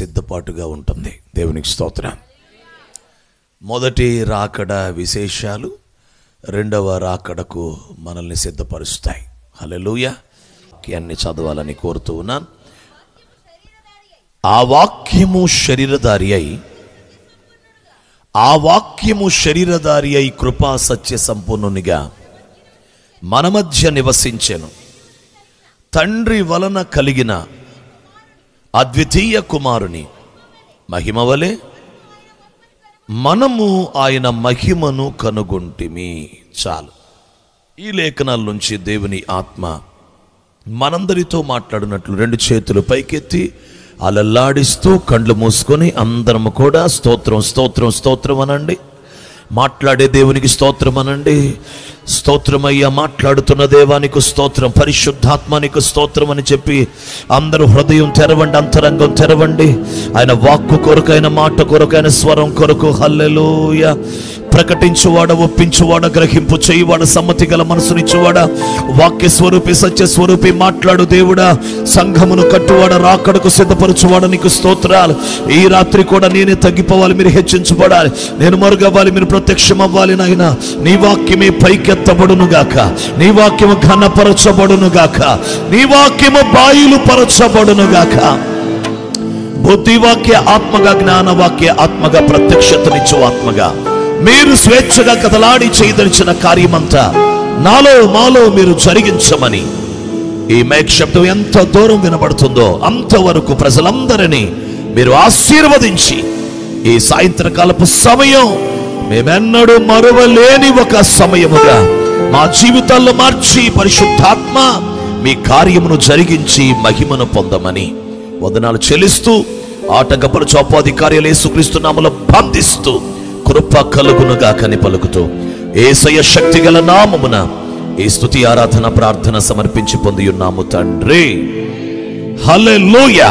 సిద్ధపాటుగా ఉంటుంది. దేవునికి స్తోత్రం. మొదటి రాకడ విశేషాలు రెండవ రాకడకు మనల్ని సిద్ధపరుస్తాయి. హల్లెలూయా. వాక్యాన్ని చదవాలని కోరుతూ ఉన్నాను. ఆ వాక్యము శరీరధారి అయి కృపా సత్య సంపూర్ణునిగా మన మధ్య నివసించెను. తండ్రి వలన కలిగిన అద్వితీయ కుమారుని మహిమ వలె మనము ఆయన మహిమను కనుగొంటిమి. చాలు. ఈ లేఖనాల నుంచి దేవుని ఆత్మ మనందరితో మాట్లాడినట్లు రెండు చేతులు పైకెత్తి అలల్లాడిస్తూ కళ్ళు మూసుకొని అందరము కూడా స్తోత్రం స్తోత్రం స్తోత్రం అనండి. మాట్లాడే దేవునికి స్తోత్రం అనండి. స్తోత్రమయ్యా, మాట్లాడుతున్న దేవానికి స్తోత్రం, పరిశుద్ధాత్మానికి స్తోత్రం అని చెప్పి అందరూ హృదయం తెరవండి, అంతరంగం తెరవండి. ఆయన వాక్కు కొరకు, ఆయన మాట కొరకు, ఆయన స్వరం కొరకు. హల్లెలూయా. ప్రకటించువాడ, ఒప్పించువాడ, గ్రహింపు చేయువాడ, సమ్మతి గల మనసునిచ్చువాడ, వాక్య స్వరూపి, సత్య స్వరూపి, మాట్లాడు దేవుడా, సంఘమును కట్టువాడ, రాకడకు సిద్ధపరచువాడ, నీకు స్తోత్రాలు. ఈ రాత్రి కూడా నేనే తగ్గిపోవాలి, మీరు హెచ్చించబడాలి, నేను మరుగవ్వాలి, మీరు ప్రత్యక్షం అవ్వాలి. నాయన నీ వాక్యమే పైకెత్తబడును గాక, నీ వాక్యము ఘనపరచబడును గాక, నీ వాక్యము బాయిలుపరచబడును గాక. బుద్ధివాక్య ఆత్మగా, జ్ఞానవాక్య ఆత్మగా, ప్రత్యక్షతనిచ్చు ఆత్మగా మీరు స్వేచ్ఛగా కదలాడి చేయదలిచిన కార్యమంతా మాలో మీరు జరిగించమని ఈ మైక్ శబ్దం ఎంత దూరం వినబడుతుందో అంతవరకు ప్రజలందరినీ మీరు ఆశీర్వదించి ఈ సాయంత్రకాలపు సమయం మేమెన్నడూ మరువలేని ఒక సమయముగా మా జీవితాల్లో మార్చి పరిశుద్ధాత్మ మీ కార్యమును జరిగించి మహిమను పొందమని వందనాలు చెల్లిస్తూ ఆటంకపరచు అపవాదికార్యాలు యేసుక్రీస్తు నామములో బంధిస్తూ కృప కలుగునుగా కని పలుకుతూ యేసయ్య శక్తిగల నామమున ఈ స్తుతి ఆరాధన ప్రార్థన సమర్పించి పొంది ఉన్నాము తండ్రి. హల్లెలూయా.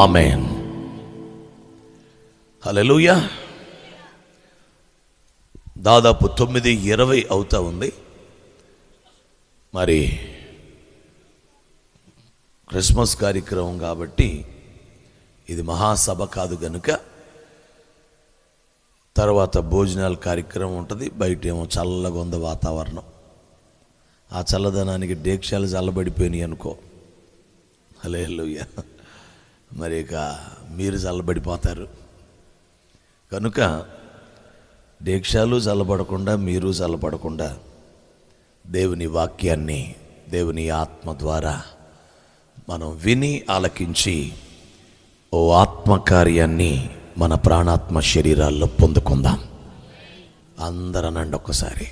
ఆమేన్. హల్లెలూయా. దాదాపు 9:20 అవుతా ఉంది. మరి క్రిస్మస్ కార్యక్రమం కాబట్టి ఇది మహాసభ కాదు గనుక తర్వాత భోజనాల కార్యక్రమం ఉంటుంది. బయట ఏమో చల్లగా ఉంది వాతావరణం. ఆ చల్లదనానికి డేక్షాలు చల్లబడిపోయినాయి అనుకో. హల్లెలూయా. మరి ఇక మీరు చల్లబడిపోతారు కనుక డేక్షాలు చల్లబడకుండా మీరు చల్లబడకుండా దేవుని వాక్యాన్ని దేవుని ఆత్మ ద్వారా మనం విని ఆలకించి ఓ ఆత్మకార్యాన్ని మన ప్రాణాత్మ శరీరాల్లో పొందుకుందాం. అందరనండి ఒక్కసారి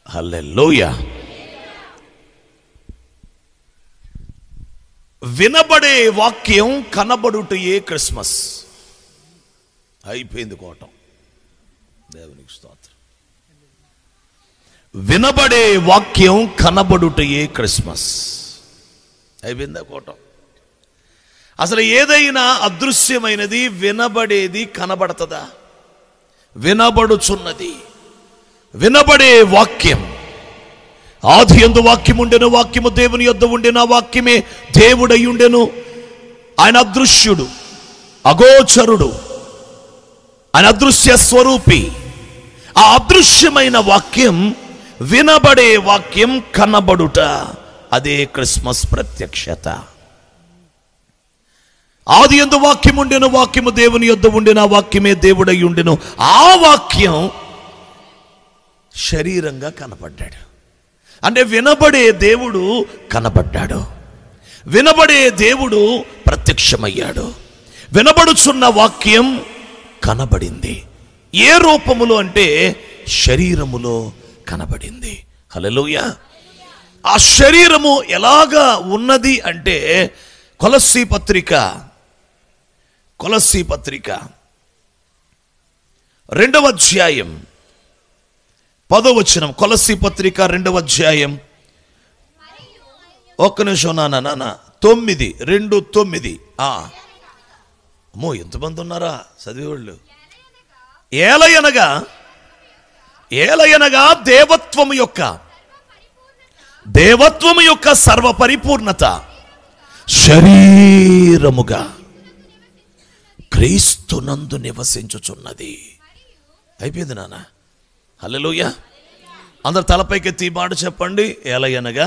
హల్లెలూయా. వినబడే వాక్యం కనబడుటయే క్రిస్మస్. అయిపోయింది కోటం. దేవునికి స్తోత్రం. వినబడే వాక్యం కనబడుటయే క్రిస్మస్. అయిపోయిందా కోటం. అసలు ఏదైనా అదృశ్యమైనది వినబడేది కనబడుతుందా? వినబడుచున్నది. వినబడే వాక్యం. ఆది యందు వాక్యం ఉండెను, వాక్యము దేవుని యొద్ద ఉండెను, ఆ వాక్యమే దేవుడై ఉండెను. ఆయన అదృశ్యుడు, అగోచరుడు, ఆయన అదృశ్య స్వరూపి. ఆ అదృశ్యమైన వాక్యం, వినబడే వాక్యం, కనబడుట, అదే క్రిస్మస్ ప్రత్యక్షత. ఆది యందు వాక్యం ఉండెను, వాక్యము దేవుని యొద్ద ఉండెను, ఆ వాక్యమే దేవుడై ఉండెను. ఆ వాక్యం శరీరంగా కనబడ్డాడు. అంటే వినబడే దేవుడు కనబడ్డాడు. వినబడే దేవుడు ప్రత్యక్షమయ్యాడు. వినబడుచున్న వాక్యం కనబడింది. ఏ రూపములో అంటే శరీరములో కనబడింది. హల్లెలూయా. ఆ శరీరము ఎలాగా ఉన్నది అంటే కొలస్సీ పత్రిక 2వ అధ్యాయం 10వ వచనం. కొలస్సీ పత్రిక 2వ అధ్యాయం. ఒక్క నిమిషం నాన్న. 9:2-9. అమ్మో, ఎంతమంది ఉన్నారా చదివేవాళ్ళు. ఏలయనగా దేవత్వము యొక్క సర్వ పరిపూర్ణత శరీరముగా క్రీస్తునందు నివసించుచున్నది. అయిపోయింది నాన్న. హల్లెలూయా. అందరు తలపైకెత్తి ఈ మాట చెప్పండి. ఎలయనగా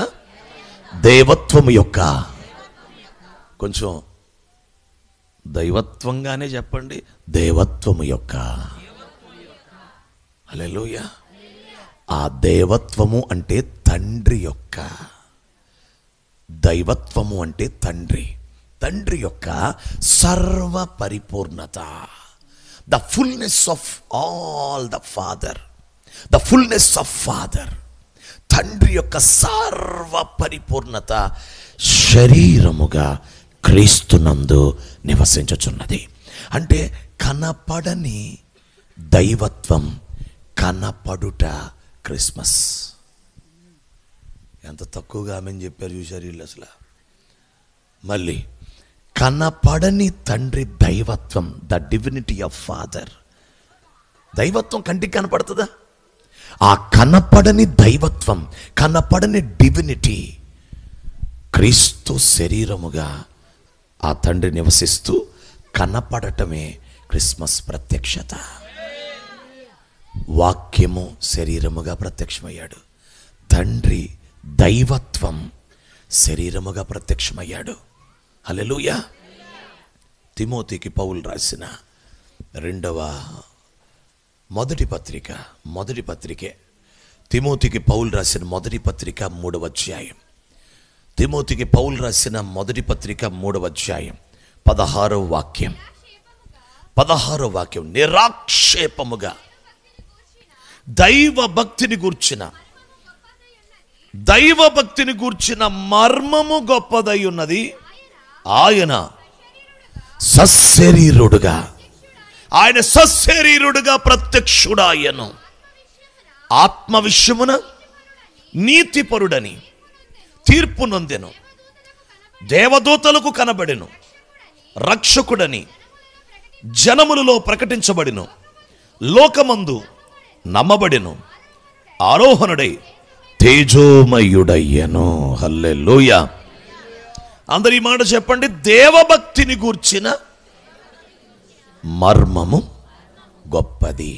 దైవత్వము యొక్క, కొంచెం దైవత్వంగానే చెప్పండి, దైవత్వము యొక్క. హల్లెలూయా. ఆ దైవత్వము అంటే తండ్రి యొక్క, దైవత్వము అంటే తండ్రి, తండ్రి యొక్క సర్వ పరిపూర్ణత, the fullness of all the father, the fullness of father, తండ్రి యొక్క సర్వ పరిపూర్ణత శరీరముగా క్రీస్తునందు నివసించుచున్నది. అంటే కనపడని దైవత్వం, కనపడుట క్రిస్మస్. ఎంత తక్కువగా ఆమెను చెప్పారు చూశారు వీళ్ళు అసలు. మళ్ళీ కనపడని తండ్రి దైవత్వం, ద డివినిటీ ఆఫ్ ఫాదర్. దైవత్వం కంటికి కనపడుతుందా? ఆ కనపడని దైవత్వం, కనపడని డివినిటీ క్రీస్తు శరీరముగా ఆ తండ్రి నివసిస్తూ కనపడటమే క్రిస్మస్ ప్రత్యక్షత. వాక్యము శరీరముగా ప్రత్యక్షమయ్యాడు, తండ్రి దైవత్వం శరీరముగా ప్రత్యక్షమయ్యాడు. హల్లెలూయా. తిమోతికి పౌలు రాసిన మొదటి పత్రికే, తిమోతికి పౌలు రాసిన మొదటి పత్రిక 3వ అధ్యాయం. తిమోతికి పౌలు రాసిన మొదటి పత్రిక 3వ అధ్యాయం 16వ వాక్యం. నిరాక్షేపముగా దైవ భక్తిని గూర్చిన మర్మము గొప్పదై ఉన్నది. ఆయన సశరీరుడుగా ప్రత్యక్షుడాయను. ఆత్మ విషయమున నీతిపరుడని తీర్పు నొందెను. దేవదూతలకు కనబడెను. రక్షకుడని జనములలో ప్రకటించబడిను. లోకమందు నమ్మబడెను. ఆరోహణుడై తేజోమయుడయ్యను. హల్లెలూయా. అందరి మాట చెప్పండి. దేవభక్తిని గూర్చిన మర్మము గొప్పది.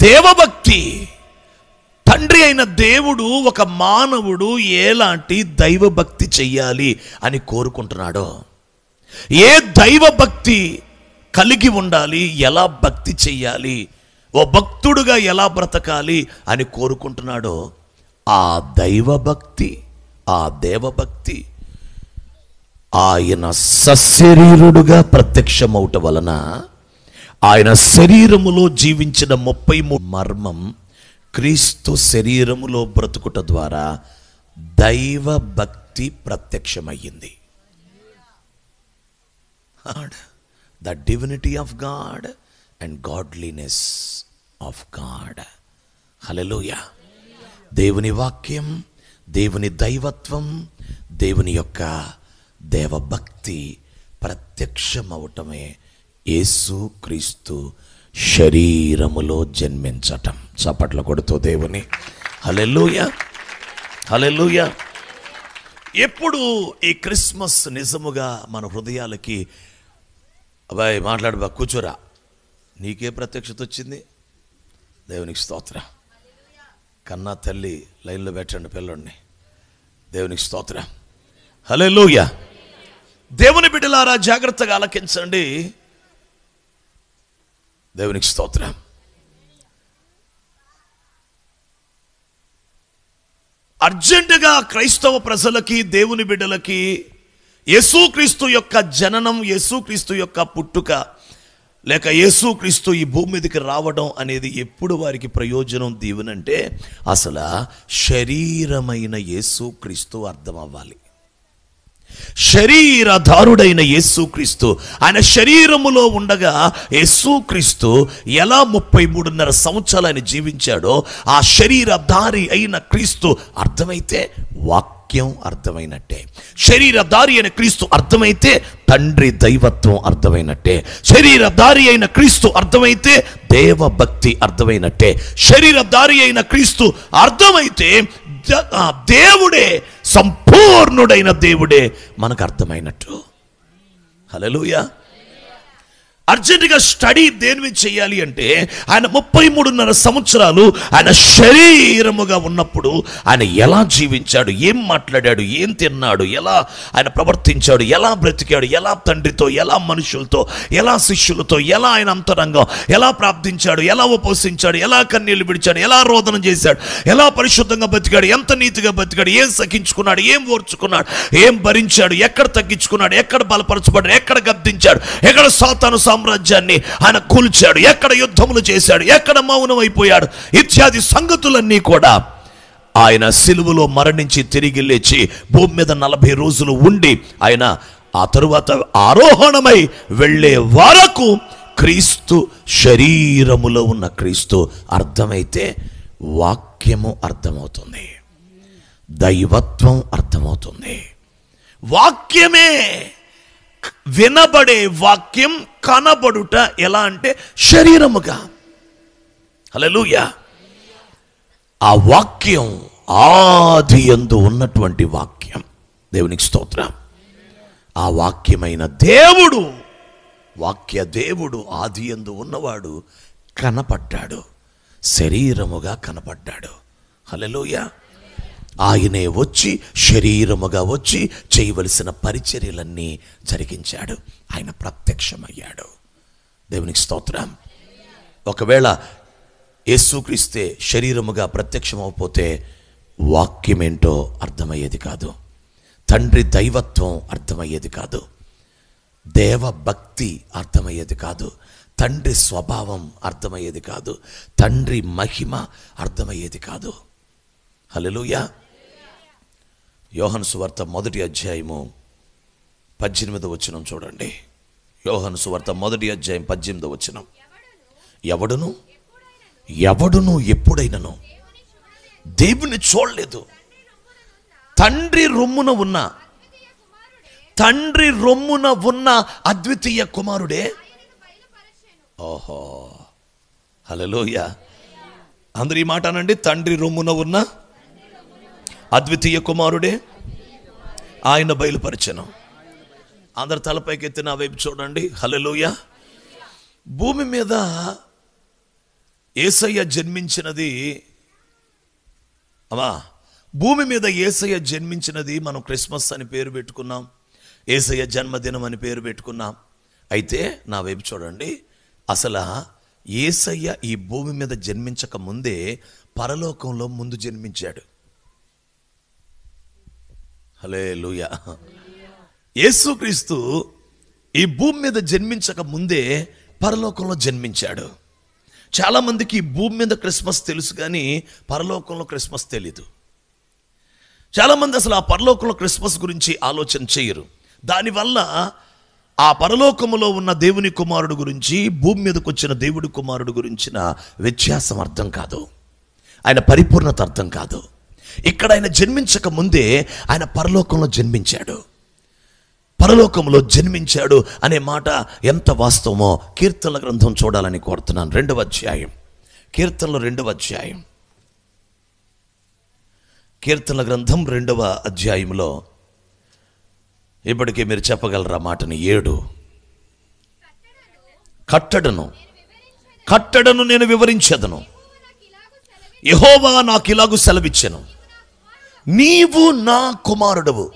దేవభక్తి, తండ్రి అయిన దేవుడు ఒక మానవుడు ఎలాంటి దైవభక్తి చెయ్యాలి అని కోరుకుంటున్నాడో, ఏ దైవభక్తి కలిగి ఉండాలి, ఎలా భక్తి చెయ్యాలి, ఓ భక్తుడుగా ఎలా బ్రతకాలి అని కోరుకుంటున్నాడో, ఆ దైవభక్తి, ఆ దేవభక్తి ఆయన సశరీరుడుగా ప్రత్యక్షమవుట వలన ఆయన శరీరములో జీవించిన 33 మర్మం క్రీస్తు శరీరములో బ్రతుకుట ద్వారా దైవభక్తి ప్రత్యక్షమయ్యింది. The divinity of God and godliness of God. Hallelujah. దేవుని వాక్యం, దేవుని దైవత్వం, దేవుని యొక్క దేవభక్తి ప్రత్యక్షమవటమే యేసు క్రీస్తు శరీరములో జన్మించటం. చప్పట్ల కొడుతూ దేవుని హల్లెలూయా, హల్లెలూయా. ఎప్పుడు ఈ క్రిస్మస్ నిజముగా మన హృదయాలకి, అబ్బాయి మాట్లాడబా, కూర్చోరా, నీకే ప్రత్యక్షత వచ్చింది, దేవునికి స్తోత్రం. కన్నా తల్లి లైన్లో పెట్టండి పిల్లోడిని, దేవునికి స్తోత్రం. హల్లెలూయా. దేవుని బిడ్డలారా జాగ్రత్తగా ఆలకించండి, దేవునికి స్తోత్రం. అర్జెంటుగా క్రైస్తవ ప్రజలకి, దేవుని బిడ్డలకి యేసుక్రీస్తు యొక్క జననం, యేసుక్రీస్తు యొక్క పుట్టుక, లేక యేసుక్రీస్తు ఈ భూమి మీదకి రావడం అనేది ఎప్పుడు వారికి ప్రయోజనం, దీవెనంటే అసలు శరీరమైన యేసుక్రీస్తు అర్థం అవ్వాలి. శరీరధారుడైన యేసుక్రీస్తు, ఆయన శరీరములో ఉండగా యేసుక్రీస్తు ఎలా 33.5 సంవత్సరాలు ఆయన జీవించాడో, ఆ శరీరధారి అయిన క్రీస్తు అర్థమైతే వాక్యం అర్థమైనట్టే. శరీరధారి అయిన క్రీస్తు అర్థమైతే తండ్రి దైవత్వం అర్థమైనట్టే. శరీరధారి అయిన క్రీస్తు అర్థమైతే దేవభక్తి అర్థమైనట్టే. శరీరధారి అయిన క్రీస్తు అర్థమైతే దేవుడే, సంపూర్ణుడైన దేవుడే మనకు అర్థమైనట్టు. హల్లెలూయా. అర్జెంటుగా స్టడీ దేని మీద చేయాలి అంటే, ఆయన 33.5 సంవత్సరాలు ఆయన శరీరముగా ఉన్నప్పుడు ఆయన ఎలా జీవించాడు, ఏం మాట్లాడాడు, ఏం తిన్నాడు, ఎలా ఆయన ప్రవర్తించాడు, ఎలా బ్రతికాడు, ఎలా తండ్రితో, ఎలా మనుషులతో, ఎలా శిష్యులతో, ఎలా ఆయన అంతరంగం ఎలా ప్రార్థించాడు, ఎలా ఉపవసించాడు, ఎలా కన్నీళ్లు విడిచాడు, ఎలా రోదన చేశాడు, ఎలా పరిశుద్ధంగా బతికాడు, ఎంత నీతిగా బతికాడు, ఏం సహించుకున్నాడు, ఏం ఓర్చుకున్నాడు, ఏం భరించాడు, ఎక్కడ తగ్గించుకున్నాడు, ఎక్కడ బలపరచబడ్డాడు, ఎక్కడ గద్దించాడు, ఎక్కడ సాతాను సామ్రాజ్యాన్ని ఆయన కూల్చాడు, ఎక్కడ యుద్ధములు చేశాడు, ఎక్కడ మౌనం అయిపోయాడు, ఇత్యాది సంగతులన్నీ కూడా ఆయన సిలువలో మరణించి తిరిగి లేచి భూమి మీద 40 రోజులు ఉండి ఆయన ఆ తరువాత ఆరోహణమై వెళ్ళే వరకు క్రీస్తు, శరీరములో ఉన్న క్రీస్తు అర్థమైతే వాక్యము అర్థమవుతుంది, దైవత్వం అర్థమవుతుంది. వాక్యమే, వినబడే వాక్యం కనబడుట ఎలా అంటే శరీరముగా. హల్లెలూయా. ఆ వాక్యం ఆది యందు ఉన్నటువంటి వాక్యం. దేవునికి స్తోత్రం. ఆ వాక్యమైన దేవుడు, వాక్య దేవుడు, ఆది యందు ఉన్నవాడు కనపడ్డాడు, శరీరముగా కనపడ్డాడు. హల్లెలూయా. ఆయనే వచ్చి శరీరముగా వచ్చి చేయవలసిన పరిచర్యలన్నీ జరిగించాడు. ఆయన ప్రత్యక్షమయ్యాడు. దేవునికి స్తోత్రం. ఒకవేళ యేసుక్రీస్తే శరీరముగా ప్రత్యక్షమవకపోతే వాక్యమేంటో అర్థమయ్యేది కాదు, తండ్రి దైవత్వం అర్థమయ్యేది కాదు, దేవభక్తి అర్థమయ్యేది కాదు, తండ్రి స్వభావం అర్థమయ్యేది కాదు, తండ్రి మహిమ అర్థమయ్యేది కాదు. హల్లెలూయా. యోహాను సువార్త 1వ అధ్యాయము 18వ వచనం చూడండి. యోహాను సువార్త 1వ అధ్యాయం 18వ వచనం. ఎవడును ఎప్పుడైనను దేవుని చూడలేదు, తండ్రి రొమ్మున ఉన్న అద్వితీయ కుమారుడే. ఓహో, హల్లెలూయా. అందరూ ఈ మాట అనండి. తండ్రి రొమ్మున ఉన్న అద్వితీయ కుమారుడే ఆయన బయలుపరచెను. అందరు తలపైకి ఎత్తి నా వైపు చూడండి. హల్లెలూయా. భూమి మీద యేసయ్య జన్మించినది, భూమి మీద యేసయ్య జన్మించినది మనం క్రిస్మస్ అని పేరు పెట్టుకున్నాం, యేసయ్య జన్మదినం అని పేరు పెట్టుకున్నాం. అయితే నా వైపు చూడండి, అసలు యేసయ్య ఈ భూమి మీద జన్మించక ముందే పరలోకంలో ముందు జన్మించాడు. హల్లెలూయా. యేసుక్రీస్తు ఈ భూమి మీద జన్మించక ముందే పరలోకంలో జన్మించాడు. చాలామందికి ఈ భూమి మీద క్రిస్మస్ తెలుసు కానీ పరలోకంలో క్రిస్మస్ తెలీదు. చాలామంది అసలు ఆ పరలోకంలో క్రిస్మస్ గురించి ఆలోచన చేయరు. దానివల్ల ఆ పరలోకములో ఉన్న దేవుని కుమారుడు గురించి, భూమి మీదకి వచ్చిన దేవుడి కుమారుడు గురించిన వ్యత్యాసం అర్థం కాదు, ఆయన పరిపూర్ణత అర్థం కాదు. ఇక్కడ ఆయన జన్మించక ముందే ఆయన పరలోకంలో జన్మించాడు. పరలోకంలో జన్మించాడు అనే మాట ఎంత వాస్తవమో కీర్తనల గ్రంథం చూడాలని కోరుతున్నాను. 2వ అధ్యాయం, కీర్తనలు 2వ అధ్యాయం, కీర్తనల గ్రంథం 2వ అధ్యాయంలో ఇప్పటికే మీరు చెప్పగలరా మాటని? 7 కట్టడను నేను వివరించెదను, యెహోవా నాకు ఇలాగు సెలవిచ్చెను, నీవు నా కుమారుడవు.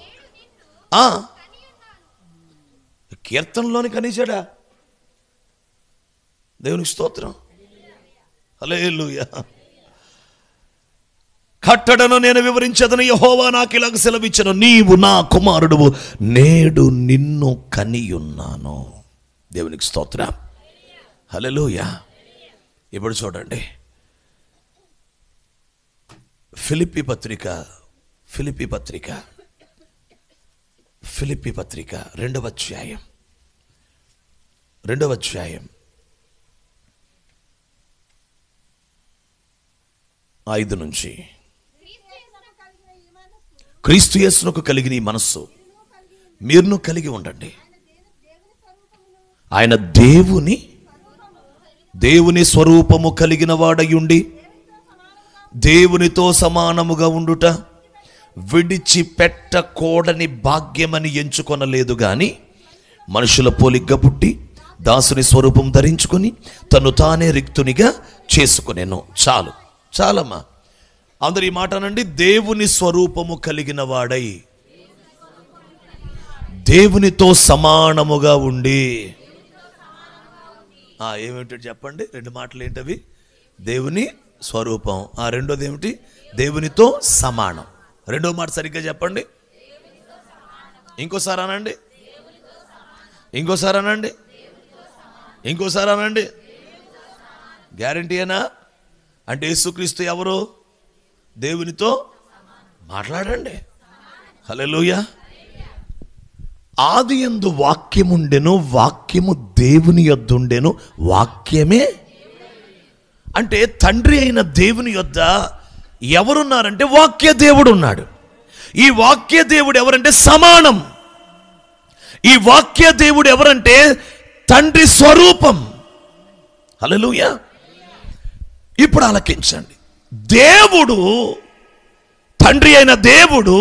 కీర్తనలోని కనీసాడా? దేవునికి స్తోత్రం. హల్లెలూయా. కట్టడను నేను వివరించదను, యెహోవా నాకు ఇలాగ సెలవిచ్చెను, నీవు నా కుమారుడువు, నేడు నిన్ను కనియున్నాను. దేవునికి స్తోత్రం. హల్లెలూయా. ఇప్పుడు చూడండి, ఫిలిప్పీ పత్రిక 2వ అధ్యాయం 5 నుంచి. క్రీస్తు యేసునకు కలిగిన ఈ మనస్సు మీరును కలిగి ఉండండి. ఆయన దేవుని స్వరూపము కలిగిన వాడయుండి దేవునితో సమానముగా ఉండుట విడిచిపెట్టకూడని భాగ్యమని ఎంచుకొనలేదు గాని మనుషుల పోలిగ్గా పుట్టి దాసుని స్వరూపం ధరించుకొని తను తానే రిక్తునిగా చేసుకునేను. చాలమ్మా, అందరు ఈ మాట అనండి. దేవుని స్వరూపము కలిగిన వాడై దేవునితో సమానముగా ఉండి, ఏమిటి చెప్పండి, రెండు మాటలు ఏంటవి? దేవుని స్వరూపం, రెండోది ఏమిటి? దేవునితో సమానం. రెండో మాట సరిగ్గా చెప్పండి. ఇంకోసారి అనండి. గ్యారంటీయేనా? అంటే యేసుక్రీస్తు ఎవరు? దేవునితో మాట్లాడండి. హల్లెలూయా. ఆదియందు వాక్యముండెను, వాక్యము దేవుని యొద్ద ఉండెను, వాక్యమే. అంటే తండ్రి అయిన దేవుని యొద్ద ఎవరున్నారంటే వాక్య దేవుడు ఉన్నాడు. ఈ వాక్య దేవుడు ఎవరంటే సమానం. ఈ వాక్య దేవుడు ఎవరంటే తండ్రి స్వరూపం. హల్లెలూయా. ఇప్పుడు ఆలకించండి. దేవుడు, తండ్రి అయిన దేవుడు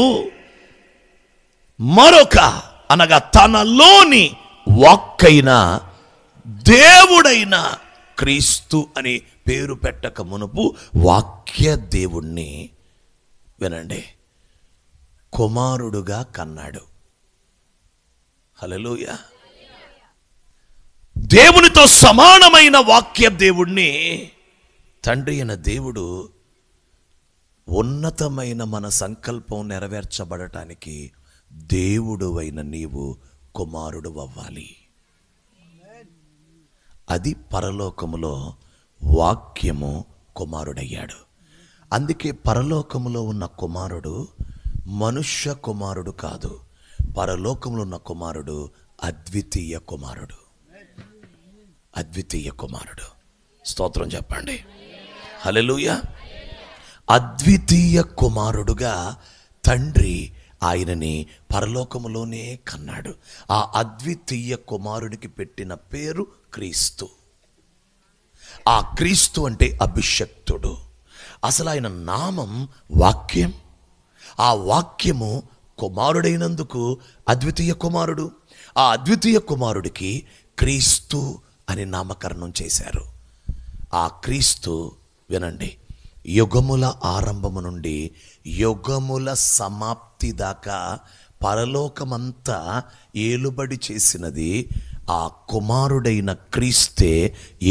మరొక అనగా తనలోని వాక్కైన దేవుడైన క్రీస్తు అని పేరు పెట్టక మునుపు వాక్య దేవుణ్ణి వినండి కుమారుడుగా కన్నాడు. హల్లెలూయా. దేవునితో సమానమైన వాక్య దేవుణ్ణి తండ్రి అయిన దేవుడు ఉన్నతమైన మన సంకల్పం నెరవేర్చబడటానికి దేవుడు అయిన నీవు కుమారుడు అవ్వాలి. అది పరలోకములో వాక్యము కుమారుడయ్యాడు. అందుకే పరలోకములో ఉన్న కుమారుడు మనుష్య కుమారుడు కాదు. పరలోకములో ఉన్న కుమారుడు అద్వితీయ కుమారుడు. అద్వితీయ కుమారుడు. స్తోత్రం చెప్పండి. హల్లెలూయా. అద్వితీయ కుమారుడుగా తండ్రి ఆయనని పరలోకములోనే కన్నాడు. ఆ అద్వితీయ కుమారుడికి పెట్టిన పేరు క్రీస్తు. ఆ క్రీస్తు అంటే అభిషక్తుడు. అసలు ఆయన నామం వాక్యం. ఆ వాక్యము కుమారుడైనందుకు అద్వితీయ కుమారుడు. ఆ అద్వితీయ కుమారుడికి క్రీస్తు అని నామకరణం చేశారు. ఆ క్రీస్తు వినండి, యుగముల ఆరంభము నుండి యుగముల సమాప్తి దాకా పరలోకమంతా ఏలుబడి చేసినది ఆ కుమారుడైన క్రీస్తే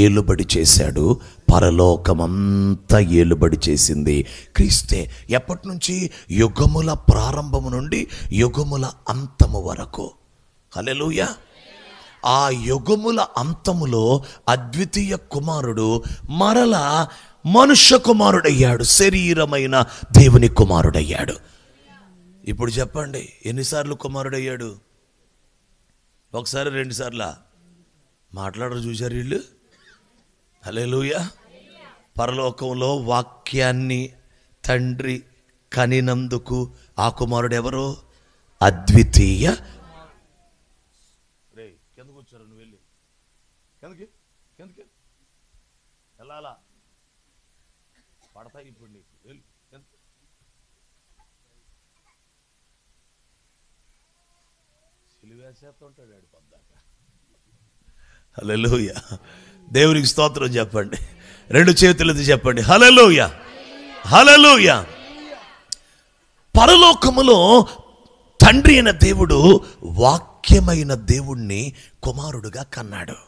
ఏలుబడి చేశాడు. పరలోకమంతా ఏలుబడి చేసింది క్రీస్తే. ఎప్పటి నుంచి? యుగముల ప్రారంభము నుండి యుగముల అంతము వరకు. హల్లెలూయా. ఆ యుగముల అంతములో అద్వితీయ కుమారుడు మరలా మనుష్య కుమారుడయ్యాడు. శరీరమైన దేవుని కుమారుడయ్యాడు. ఇప్పుడు చెప్పండి, ఎన్నిసార్లు కుమారుడయ్యాడు? ఒకసారి, రెండుసార్లా? మాట్లాడరు చూశారు వీళ్ళు. హల్లెలూయా. పరలోకంలో వాక్యాన్ని తండ్రి కనినందుకు ఆ కుమారుడు ఎవరు? అద్వితీయ. ఎందుకు వచ్చారు? నువ్వు వెళ్ళి కిందకి వెళ్ళాలా? పడతాయి ఇప్పుడు నీకు. సిలివేసేస్తుంటాడు ఆడు పొద్దాక. హల్లెలూయా. దేవునికి స్తోత్రం చెప్పండి. రెండు చేతులది చెప్పండి. హల్లెలూయా. హల్లెలూయా. పరలోకములో తండ్రి అయిన దేవుడు వాక్యమైన దేవుణ్ణి కుమారుడుగా కన్నాడు.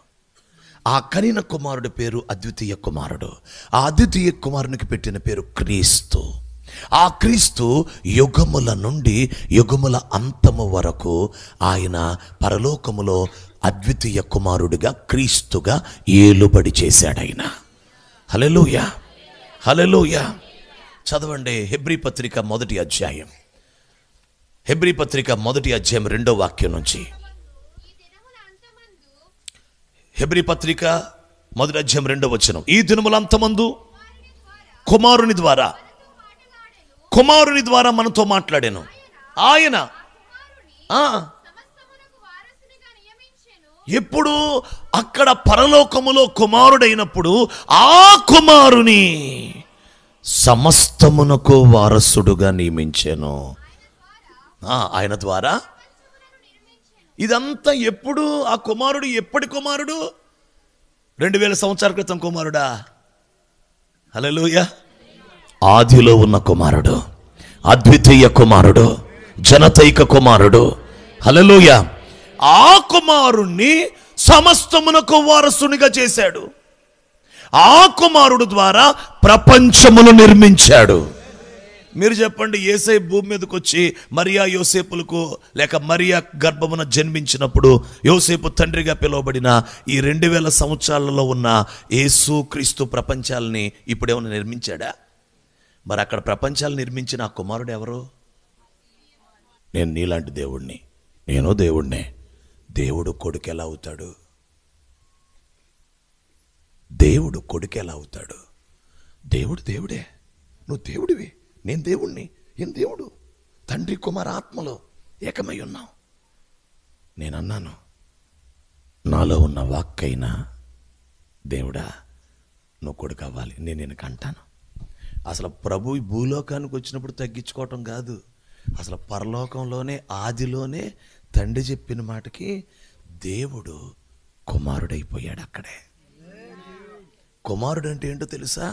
ఆ కనిన కుమారుడి పేరు అద్వితీయ కుమారుడు. ఆ అద్వితీయ కుమారునికి పెట్టిన పేరు క్రీస్తు. ఆ క్రీస్తు యుగముల నుండి యుగముల అంతము వరకు ఆయన పరలోకములో అద్వితీయ కుమారుడిగా క్రీస్తుగా ఏలుబడి చేశాడు ఆయన. హల్లెలూయా. హల్లెలూయా. చదవండి హెబ్రీ పత్రిక 1వ అధ్యాయం. హెబ్రీ పత్రిక 1వ అధ్యాయం 2వ వాక్యం నుంచి. హెబ్రీ పత్రిక 1వ అధ్యాయం 2వ వచనం. ఈ దినముల అంతమందు కుమారుని ద్వారా మనతో మాట్లాడాను. ఆయన ఎప్పుడు అక్కడ పరలోకములో కుమారుడైనప్పుడు ఆ కుమారుని సమస్తమునకు వారసుడుగా నియమించాను. ఆయన ద్వారా ఇదంతా ఎప్పుడు? ఆ కుమారుడు ఎప్పటి కుమారుడు? 2000 సంవత్సరాల క్రితం కుమారుడా? హల్లెలూయా. ఆదిలో ఉన్న కుమారుడు, అద్వితీయ కుమారుడు, జనతైక కుమారుడు. హల్లెలూయా. ఆ కుమారుణ్ణి సమస్తమునకు వారసునిగా చేశాడు. ఆ కుమారుడు ద్వారా ప్రపంచమును నిర్మించాడు. మీరు చెప్పండి, యేసయ్య భూమి మీదకి వచ్చి మరియా యోసేపులకు లేక మరియా గర్భమున జన్మించినప్పుడు యోసేపు తండ్రిగా పిలువబడిన ఈ 2000 సంవత్సరాలలో ఉన్న యేసు క్రీస్తు ప్రపంచాలని ఇప్పుడేమన్నా నిర్మించాడా? మరి అక్కడ ప్రపంచాలు నిర్మించిన ఆ కుమారుడు ఎవరు? నేను నీలాంటి దేవుణ్ణి, నేను దేవుణ్ణే. దేవుడు కొడుకు ఎలా అవుతాడు? దేవుడు కొడుకు ఎలా అవుతాడు? దేవుడు దేవుడే, నువ్వు దేవుడివి, నేను దేవుణ్ణి. ఏం దేవుడు? తండ్రి కుమార ఆత్మలో ఏకమై ఉన్నాం. నేనన్నాను, నాలో ఉన్న వాక్కైనా దేవుడా నువ్వు కొడుకు అవ్వాలి, నేను నిన్ను కంటాను. అసలు ప్రభు భూలోకానికి వచ్చినప్పుడు తగ్గించుకోవటం కాదు, అసలు పరలోకంలోనే ఆదిలోనే తండ్రి చెప్పిన మాటకి దేవుడు కుమారుడైపోయాడు. అక్కడే కుమారుడు అంటే ఏంటో తెలుసా?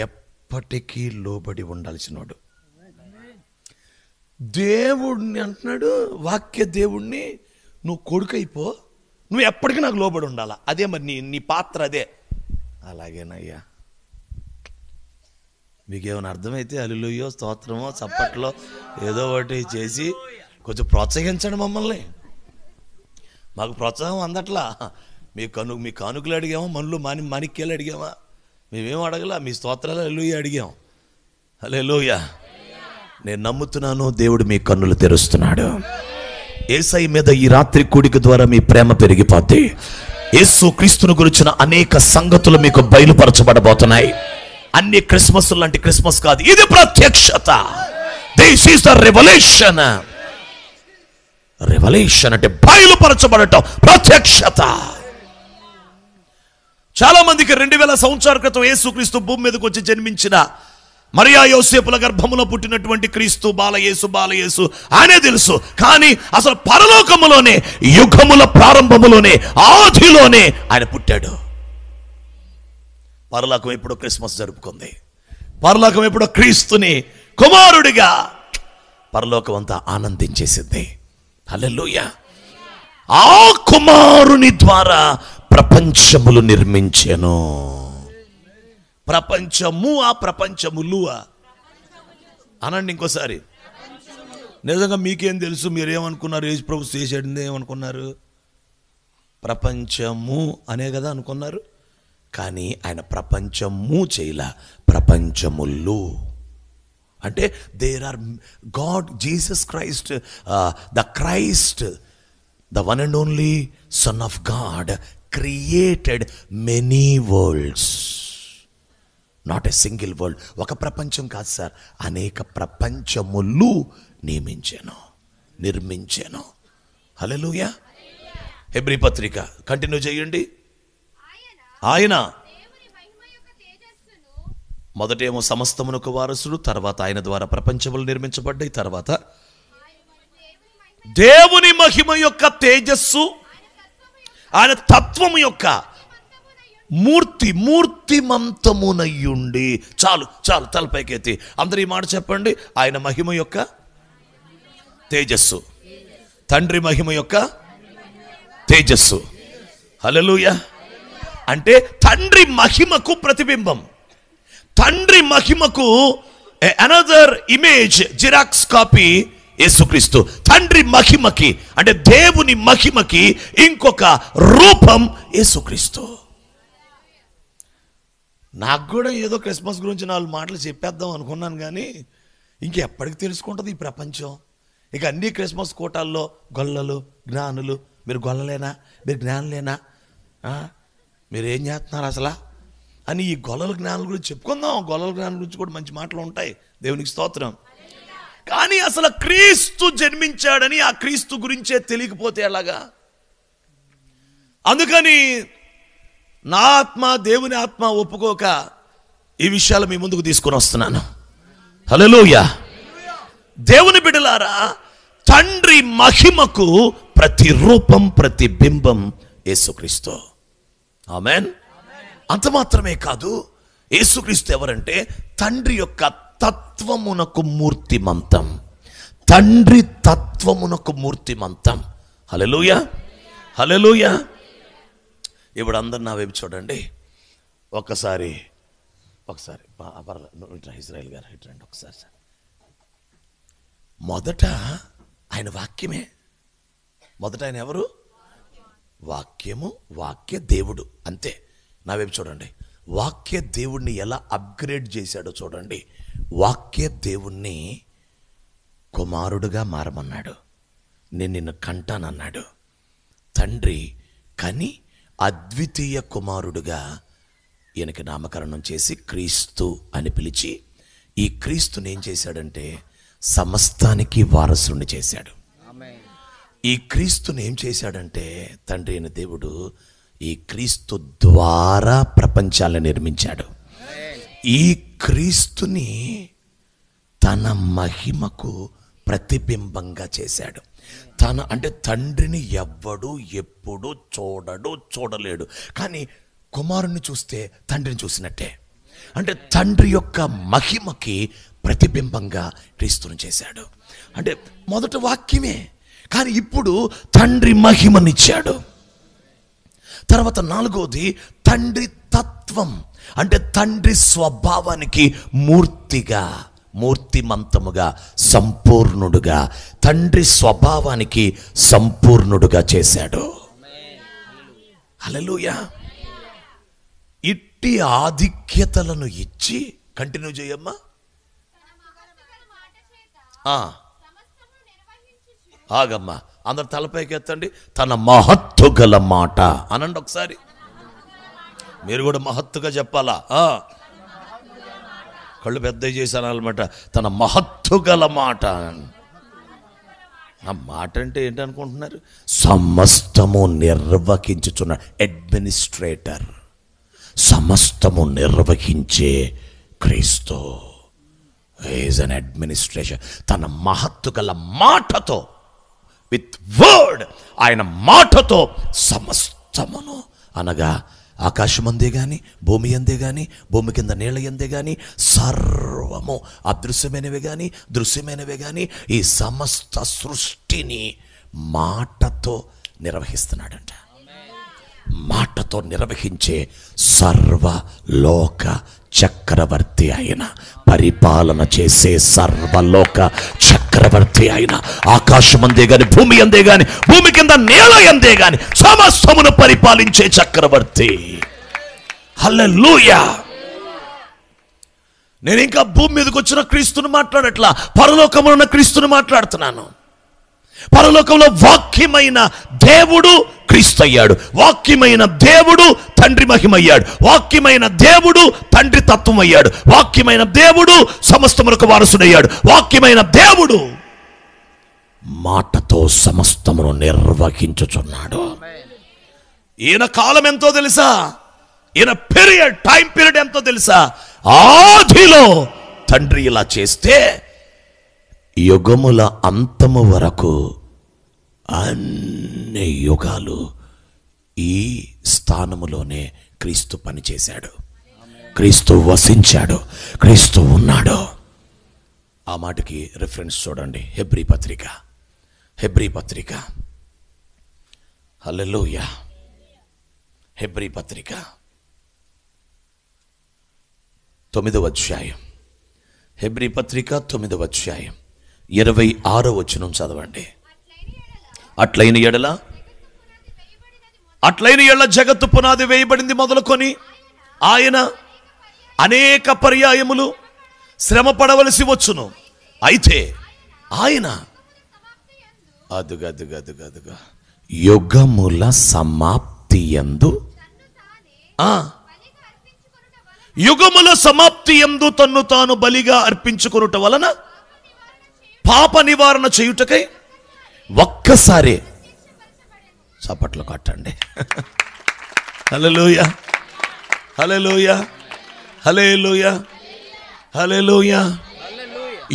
ఎప్పటికీ లోబడి ఉండాల్సినోడు. దేవుడిని అంటున్నాడు, వాక్య దేవుణ్ణి, నువ్వు కొడుకైపో, నువ్వు ఎప్పటికీ నాకు లోబడి ఉండాలా. అదే మరి నీ పాత్ర అదే. అలాగేనయ్యా. మీకేమైనా అర్థమైతే హల్లెలూయా స్తోత్రమో చప్పట్లో ఏదో ఒకటి చేసి కొంచెం ప్రోత్సహించండి మమ్మల్ని. మాకు ప్రోత్సాహం అందట్లా. మీ కానుకలు అడిగామా, మనులు మాణిక్యాలు అడిగామా? మేమేం అడగలా, మీ స్తోత్రాలు హల్లెలూయా అడిగాం. హల్లెలూయా. నేను నమ్ముతున్నాను, దేవుడు మీ కన్నులు తెరుస్తున్నాడు. యేసయ్య మీద ఈ రాత్రి కూడిక ద్వారా మీ ప్రేమ పెరిగిపోద్ది. యేసు క్రీస్తును గురించిన అనేక సంగతులు మీకు బయలుపరచబడబోతున్నాయి. అన్ని క్రిస్మస్ లాంటి క్రిస్మస్ కాదు, ఇది ప్రత్యక్షత. This is the revolution. Revolution అంటే బయలుపరచబడటం, ప్రత్యక్షత. చాలా మందికి 2000 సంవత్సరాల క్రితం యేసుక్రీస్తు భూమి మీదకి వచ్చి జన్మించిన మరియా యోసేపుల గర్భములో పుట్టినటువంటి క్రీస్తు బాలయేసు ఆయనే తెలుసు. కానీ అసలు పరలోకములోనే, యుగముల ప్రారంభములోనే, ఆదిలోనే ఆయన పుట్టాడు. పరలోకం ఎప్పుడో క్రిస్మస్ జరుపుకుంది. పరలోకం ఎప్పుడో క్రీస్తుని కుమారుడిగా పరలోకం అంతా ఆనందించేసింది. హల్లెలూయా. ఆ కుమారుని ద్వారా ప్రపంచములు నిర్మించెను. ప్రపంచము, ఆ ప్రపంచములు అనండి ఇంకోసారి. నిజంగా మీకేం తెలుసు? మీరేమనుకున్నారు? యేసు ప్రభు చేసేది ఏమనుకున్నారు? ప్రపంచము అనే కదా అనుకున్నారు. కానీ ఆయన ప్రపంచము చేయలా, ప్రపంచములు. అంటే there are God, Jesus Christ, the Christ, the one and only son of God created many worlds, not a single world. ఒక ప్రపంచం కాదు సార్, అనేక ప్రపంచములు నియమించాను, నిర్మించాను. హల్లెలూయా. హెబ్రీ పత్రిక కంటిన్యూ చేయండి. ఆయన మొదటేమో సమస్తమునకు వారసుడు, తర్వాత ఆయన ద్వారా ప్రపంచములు నిర్మించబడ్డాయి, తర్వాత దేవుని మహిమ యొక్క తేజస్సు, ఆయన తత్వము యొక్క మూర్తిమంతమునయ్యుండి. చాలు తలపైకెత్తి అందరూ ఈ మాట చెప్పండి. ఆయన మహిమ యొక్క తేజస్సు, తండ్రి మహిమ యొక్క తేజస్సు. హల్లెలూయా. అంటే తండ్రి మహిమకు ప్రతిబింబం, తండ్రి మహిమకు అనదర్ ఇమేజ్, జిరాక్స్ కాపీ యేసుక్రీస్తు. తండ్రి మహిమకి అంటే దేవుని మహిమకి ఇంకొక రూపం యేసుక్రీస్తు. నాకు కూడా ఏదో క్రిస్మస్ గురించి 4 మాటలు చెప్పేద్దాం అనుకున్నాను, కానీ ఇంకెప్పటికి తెలుసుకుంటుంది ఈ ప్రపంచం. ఇక అన్ని క్రిస్మస్ కూటాల్లో గొల్లలు, జ్ఞానులు. మీరు గొల్లలేనా? మీరు జ్ఞానులేనా? మీరు ఏం చేస్తున్నారు అసలు అని ఈ గొల్లల జ్ఞానుల గురించి చెప్పుకుందాం. గొల్లల జ్ఞానం గురించి కూడా మంచి మాటలు ఉంటాయి, దేవునికి స్తోత్రం. కానీ అసలు క్రీస్తు జన్మించాడని ఆ క్రీస్తు గురించే తెలియకపోతే ఎలాగా? అందుకని నా ఆత్మ దేవుని ఆత్మ ఒప్పుకోక ఈ విషయాలు మీ ముందుకు తీసుకొని వస్తున్నాను. హల్లెలూయా. దేవుని బిడ్డలారా, తండ్రి మహిమకు ప్రతిరూపం, ప్రతిబింబం యేసుక్రీస్తు. ఆమేన్. అంత మాత్రమే కాదు, యేసుక్రీస్తు ఎవరంటే తండ్రి యొక్క తత్వమునకు మూర్తిమంతం. తండ్రి తత్వమునకు మూర్తిమంతం. హల్లెలూయా, హల్లెలూయా. ఇప్పుడు అందరు నా వైపు చూడండి. ఒకసారి ఇజ్రాయేల్ గారు ఇట్రండి ఒకసారి. మొదట ఆయన వాక్యమే. మొదట ఆయన ఎవరు? వాక్యము, వాక్య దేవుడు. అంతే. నా వైపు చూడండి. వాక్య దేవుణ్ణి ఎలా అప్గ్రేడ్ చేశాడో చూడండి. వాక్య దేవుణ్ణి కుమారుడుగా మారమన్నాడు. నేను నిన్ను కంటానన్నాడు. తండ్రి కని అద్వితీయ కుమారుడుగా ఈయనకి నామకరణం చేసి క్రీస్తు అని పిలిచి, ఈ క్రీస్తుని ఏం చేశాడంటే సమస్తానికి వారసుని చేశాడు. ఈ క్రీస్తుని ఏం చేశాడంటే తండ్రి అయిన దేవుడు ఈ క్రీస్తు ద్వారా ప్రపంచాలను నిర్మించాడు. ఈ క్రీస్తుని తన మహిమకు ప్రతిబింబంగా చేశాడు. అంటే తండ్రిని ఎవ్వడు ఎప్పుడు చూడలేడు, కానీ కుమారుని చూస్తే తండ్రిని చూసినట్టే. అంటే తండ్రి యొక్క మహిమకి ప్రతిబింబంగా క్రీస్తుని చేశాడు. అంటే మొదట వాక్యమే, కానీ ఇప్పుడు తండ్రి మహిమనిచ్చాడు. తర్వాత నాలుగోది తండ్రి తత్వం. అంటే తండ్రి స్వభావానికి మూర్తిగా, మూర్తిమంతముగా, సంపూర్ణుడుగా, తండ్రి స్వభావానికి సంపూర్ణుడుగా చేశాడు. హల్లెలూయా. ఇట్టి ఆధిక్యతలను ఇచ్చి కంటిన్యూ చేయమ్మా. ఆగమ్మా, అందరు తలపైకి ఎత్తండి. తన మహత్తు గల మాట అనండి ఒకసారి. మీరు కూడా మహత్తుగా చెప్పాలా? కళ్ళు పెద్ద చేశాను అనమాట. తన మహత్తు గల మాట. ఆ మాట అంటే ఏంటనుకుంటున్నారు? సమస్తము నిర్వహించుచున్న అడ్మినిస్ట్రేటర్, సమస్తము నిర్వహించే క్రీస్తు. Is an administration. తన మహత్తు గల మాటతో, విత్ వర్డ్, ఆయన మాటతో సమస్తమును, అనగా ఆకాశం అందే గాని, భూమి అందే గాని, భూమి కింద నీళ్ళ అందే గాని, సర్వము అదృశ్యమైనవే గాని, దృశ్యమైనవే గాని, ఈ సమస్త సృష్టిని మాటతో నిర్వహిస్తున్నాడంట. మాటతో నిర్వహించే సర్వలోక చక్రవర్తి అయిన, పరిపాలన చేసే సర్వలోక చక్రవర్తి అయిన, ఆకాశం అందే గాని, భూమి అందే గాని, భూమి కింద నేల అందే గాని, సమస్తమును పరిపాలించే చక్రవర్తి. హల్లెలూయా. నేను ఇంకా భూమి మీదకి వచ్చిన క్రీస్తుని మాట్లాడట్లా, పరలోకంలో ఉన్న క్రీస్తుని మాట్లాడుతున్నాను. పరలోకంలో వాక్యమైన దేవుడు క్రీస్తు అయ్యాడు. వాక్యమైన దేవుడు తండ్రి మహిమయ్యాడు. వాక్యమైన దేవుడు తండ్రి తత్వం అయ్యాడు. వాక్యమైన దేవుడు సమస్తమునకు వారసుడయ్యాడు. వాక్యమైన దేవుడు మాటతో సమస్తమును నిర్వహించుచున్నాడు. ఈయన కాలం ఎంతో తెలుసా? ఈయన టైం పీరియడ్ ఎంతో తెలుసా? ఆదిలో తండ్రి ఇలా చేస్తే యుగముల అంతము వరకు అన్ని యుగాలు ఈ స్థానములోనే క్రీస్తు పనిచేశాడు. క్రీస్తు వసించాడు, క్రీస్తు ఉన్నాడు. ఆ మాటకి రిఫరెన్స్ చూడండి. హెబ్రీ పత్రిక. హల్లెలూయా. హెబ్రీ పత్రిక 9వ అధ్యాయం. హెబ్రీ పత్రిక 9వ అధ్యాయం 26వ వచనం చదవండి. అట్లైన ఎడల జగత్తు పునాది వేయబడింది మొదలుకొని ఆయన అనేక పర్యాయములు శ్రమ పడవలసి వచ్చును. అయితే ఆయన అదుగదుగదుగదుగా యుగముల సమాప్తి యందు తన్ను తాను బలిగా అర్పించుకొనుట వలన పాప నివారణ చేయుటకై ఒక్కసారి, చప్పట్లు కొట్టండి. హల్లెలూయా, హల్లెలూయా, హల్లెలూయా, హల్లెలూయా.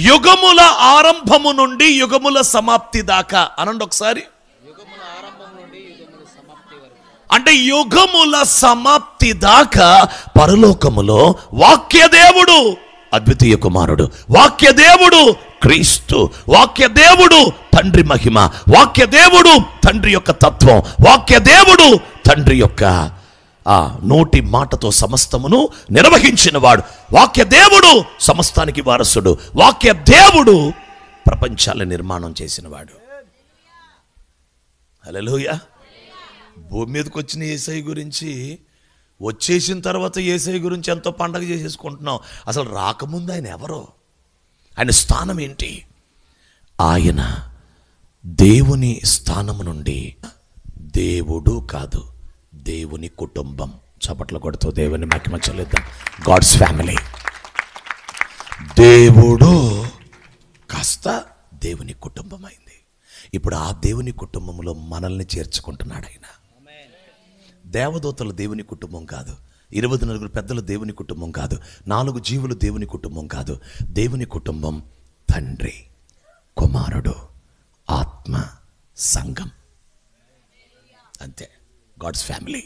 యుగముల ఆరంభము నుండి యుగముల సమాప్తి దాకా అనండి ఒకసారి. అంటే యుగముల సమాప్తి దాకా పరలోకములో వాక్యదేవుడు అద్వితీయ కుమారుడు, వాక్యదేవుడు క్రీస్తు, వాక్యదేవుడు తండ్రి మహిమ, వాక్యదేవుడు తండ్రి యొక్క తత్వం, వాక్యదేవుడు తండ్రి యొక్క ఆ నోటి మాటతో సమస్తమును నిర్వహించిన వాడు, వాక్యదేవుడు సమస్తానికి వారసుడు, వాక్యదేవుడు ప్రపంచాల నిర్మాణం చేసినవాడు. హల్లెలూయా. భూమి మీదకి వచ్చిన యేసయ్య గురించి, వచ్చేసిన తర్వాత యేసయ్య గురించి ఎంతో పండగ చేసేసుకుంటున్నాం. అసలు రాకముందు ఆయన ఎవరో, ఆయన స్థానం ఏంటి? ఆయన దేవుని స్థానము నుండి దేవుడు కాదు, దేవుని కుటుంబం. చప్పట్లు కొడుతూ దేవుని మహిమ చెల్లిద్దాం. God's family. దేవుడు కాస్త దేవుని కుటుంబం అయింది. ఇప్పుడు ఆ దేవుని కుటుంబంలో మనల్ని చేర్చుకుంటున్నాడు ఆయన. దేవదూతలు దేవుని కుటుంబం కాదు, 24 పెద్దలు దేవుని కుటుంబం కాదు, 4 జీవులు దేవుని కుటుంబం కాదు. దేవుని కుటుంబం తండ్రి, కుమారుడు, ఆత్మ, సంఘం. అంతే, గాడ్స్ ఫ్యామిలీ.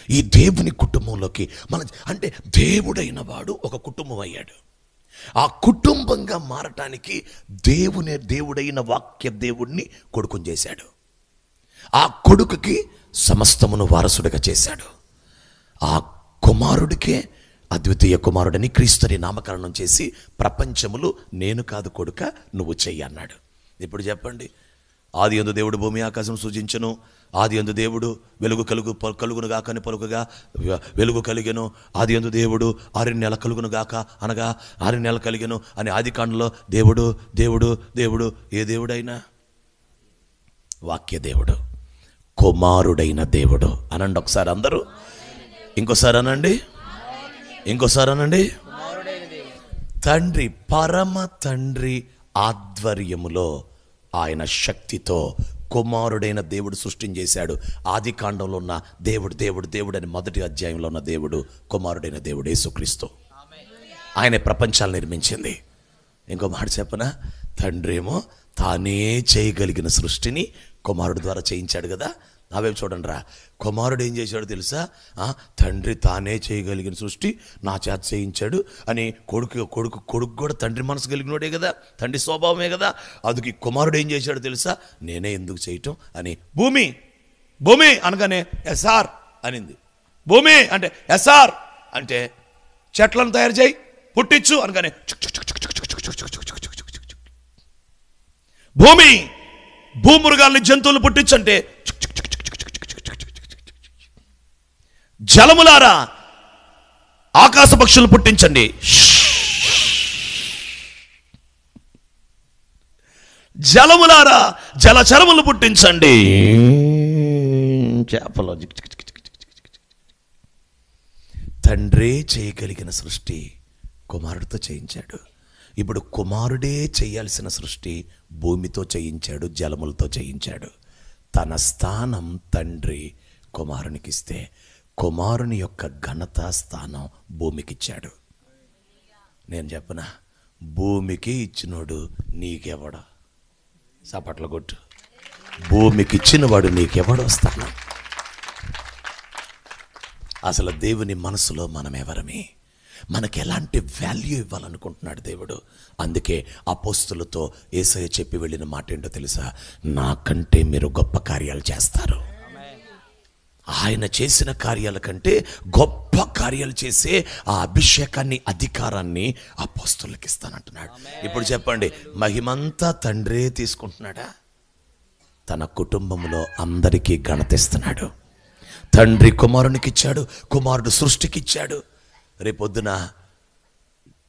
ఈ దేవుని కుటుంబంలోకి అంటే దేవుడైన వాడు ఒక కుటుంబం అయ్యాడు. ఆ కుటుంబంగా మారటానికి దేవుడైన వాక్య దేవుడిని కొడుకుని చేశాడు. ఆ కొడుకుకి సమస్తమును వారసుడిగా చేశాడు. ఆ కుమారుడికే అద్వితీయ కుమారుడని క్రీస్తుని నామకరణం చేసి ప్రపంచములు నేను కాదు కొడుక నువ్వు చెయ్యి అన్నాడు. ఇప్పుడు చెప్పండి, ఆది యందు దేవుడు భూమి ఆకాశం సృజించెను, ఆది యందు దేవుడు వెలుగు కలుగును గాక అని పలుకగా వెలుగు కలిగెను, ఆది యందు దేవుడు 6 నెలలు కలుగును గాక అనగా 6 నెలలు కలిగెను అని ఆది కాండలో దేవుడు దేవుడు దేవుడు. ఏ దేవుడైనా వాక్య దేవుడు, కుమారుడైన దేవుడు అనండి ఒకసారి అందరూ. ఇంకోసారి అనండి, ఇంకోసారి అనండి. తండ్రి, పరమ తండ్రి ఆధ్వర్యములో ఆయన శక్తితో కుమారుడైన దేవుడు సృష్టిని చేశాడు. ఆది కాండంలో ఉన్న దేవుడు దేవుడు దేవుడు అని మొదటి అధ్యాయంలో ఉన్న దేవుడు కుమారుడైన దేవుడు యేసుక్రీస్తు. ఆయన ప్రపంచాలు నిర్మించింది. ఇంకో మాట చెప్పనా, తండ్రి ఏమో తానే చేయగలిగిన సృష్టిని కుమారుడు ద్వారా చేయించాడు కదా. నావేపు చూడండి రా, కుమారుడు ఏం చేశాడు తెలుసా? తండ్రి తానే చేయగలిగిన సృష్టి నా చేత చేయించాడు అని కొడుకు కూడా తండ్రి మనసు కలిగినోడే కదా, తండ్రి స్వభావమే కదా. అందుకే కుమారుడు ఏం చేశాడు తెలుసా? నేనే ఎందుకు చేయటం అని భూమి భూమి అనగానే ఎస్ఆర్ అనింది. భూమి అంటే ఎస్ఆర్ అంటే చెట్లను తయారు చేయి పుట్టించు అనగానే భూమి భూమృగాల్ని జంతువులు పుట్టించంటే జలములారా ఆకాశ పక్షులు పుట్టించండి, జలములారా జలచరములు పుట్టించండి, చేపలు. తండ్రే చేయగలిగిన సృష్టి కుమారుడితో చేయించాడు. ఇప్పుడు కుమారుడే చేయాల్సిన సృష్టి భూమితో చేయించాడు, జలములతో చేయించాడు. తన స్థానం తండ్రి కుమారునికిస్తే కుమారుని యొక్క ఘనత స్థానం భూమికిచ్చాడు. నేను చెప్పనా, భూమికి ఇచ్చినోడు నీకెవడా? చప్పట్ల కొట్టు. భూమికి ఇచ్చినవాడు నీకెవడో స్థానం. అసలు దేవుని మనసులో మనం ఎవరమే, మనకి ఎలాంటి వాల్యూ ఇవ్వాలనుకుంటున్నాడు దేవుడు. అందుకే అపోస్తులతో యేసయ్య చెప్పి వెళ్ళిన మాట ఏంటో తెలుసా? నాకంటే మీరు గొప్ప కార్యాలు చేస్తారు. ఆయన చేసిన కార్యాల కంటే గొప్ప కార్యాలు చేసే ఆ అభిషేకాన్ని, అధికారాన్ని అపోస్తులకి ఇస్తానంటున్నాడు. ఇప్పుడు చెప్పండి, మహిమంతా తండ్రే తీసుకుంటున్నాడా? తన కుటుంబంలో అందరికీ ఘనత ఇస్తున్నాడు. తండ్రి కుమారునికి ఇచ్చాడు, కుమారుడు సృష్టికి ఇచ్చాడు. రేపొద్దున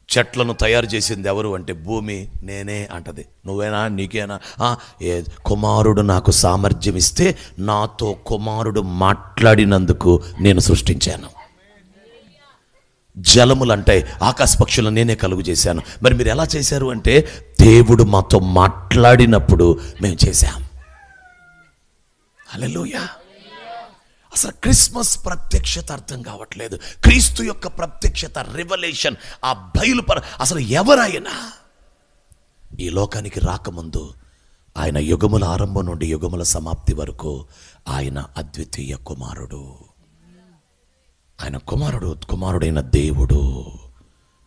చెట్లను తయారు చేసింది ఎవరు అంటే భూమి నేనే అంటది. నువ్వేనా, నీకేనా? కుమారుడు నాకు సామర్థ్యం ఇస్తే నాతో కుమారుడు మాట్లాడినందుకు నేను సృష్టించాను. జలములు అంటే ఆకాశ పక్షులను నేనే కలుగు చేశాను. మరి మీరు ఎలా చేశారు అంటే దేవుడు మాతో మాట్లాడినప్పుడు మేము చేశాం. హల్లెలూయా. అసలు క్రిస్మస్ ప్రత్యక్షత అర్థం కావట్లేదు. క్రీస్తు యొక్క ప్రత్యక్షత, రెవల్యూషన్, ఆ అసలు ఎవరైనా ఈ లోకానికి రాకముందు ఆయన యుగముల ఆరంభం నుండి యుగముల సమాప్తి వరకు ఆయన అద్వితీయ కుమారుడు. ఆయన కుమారుడైన దేవుడు,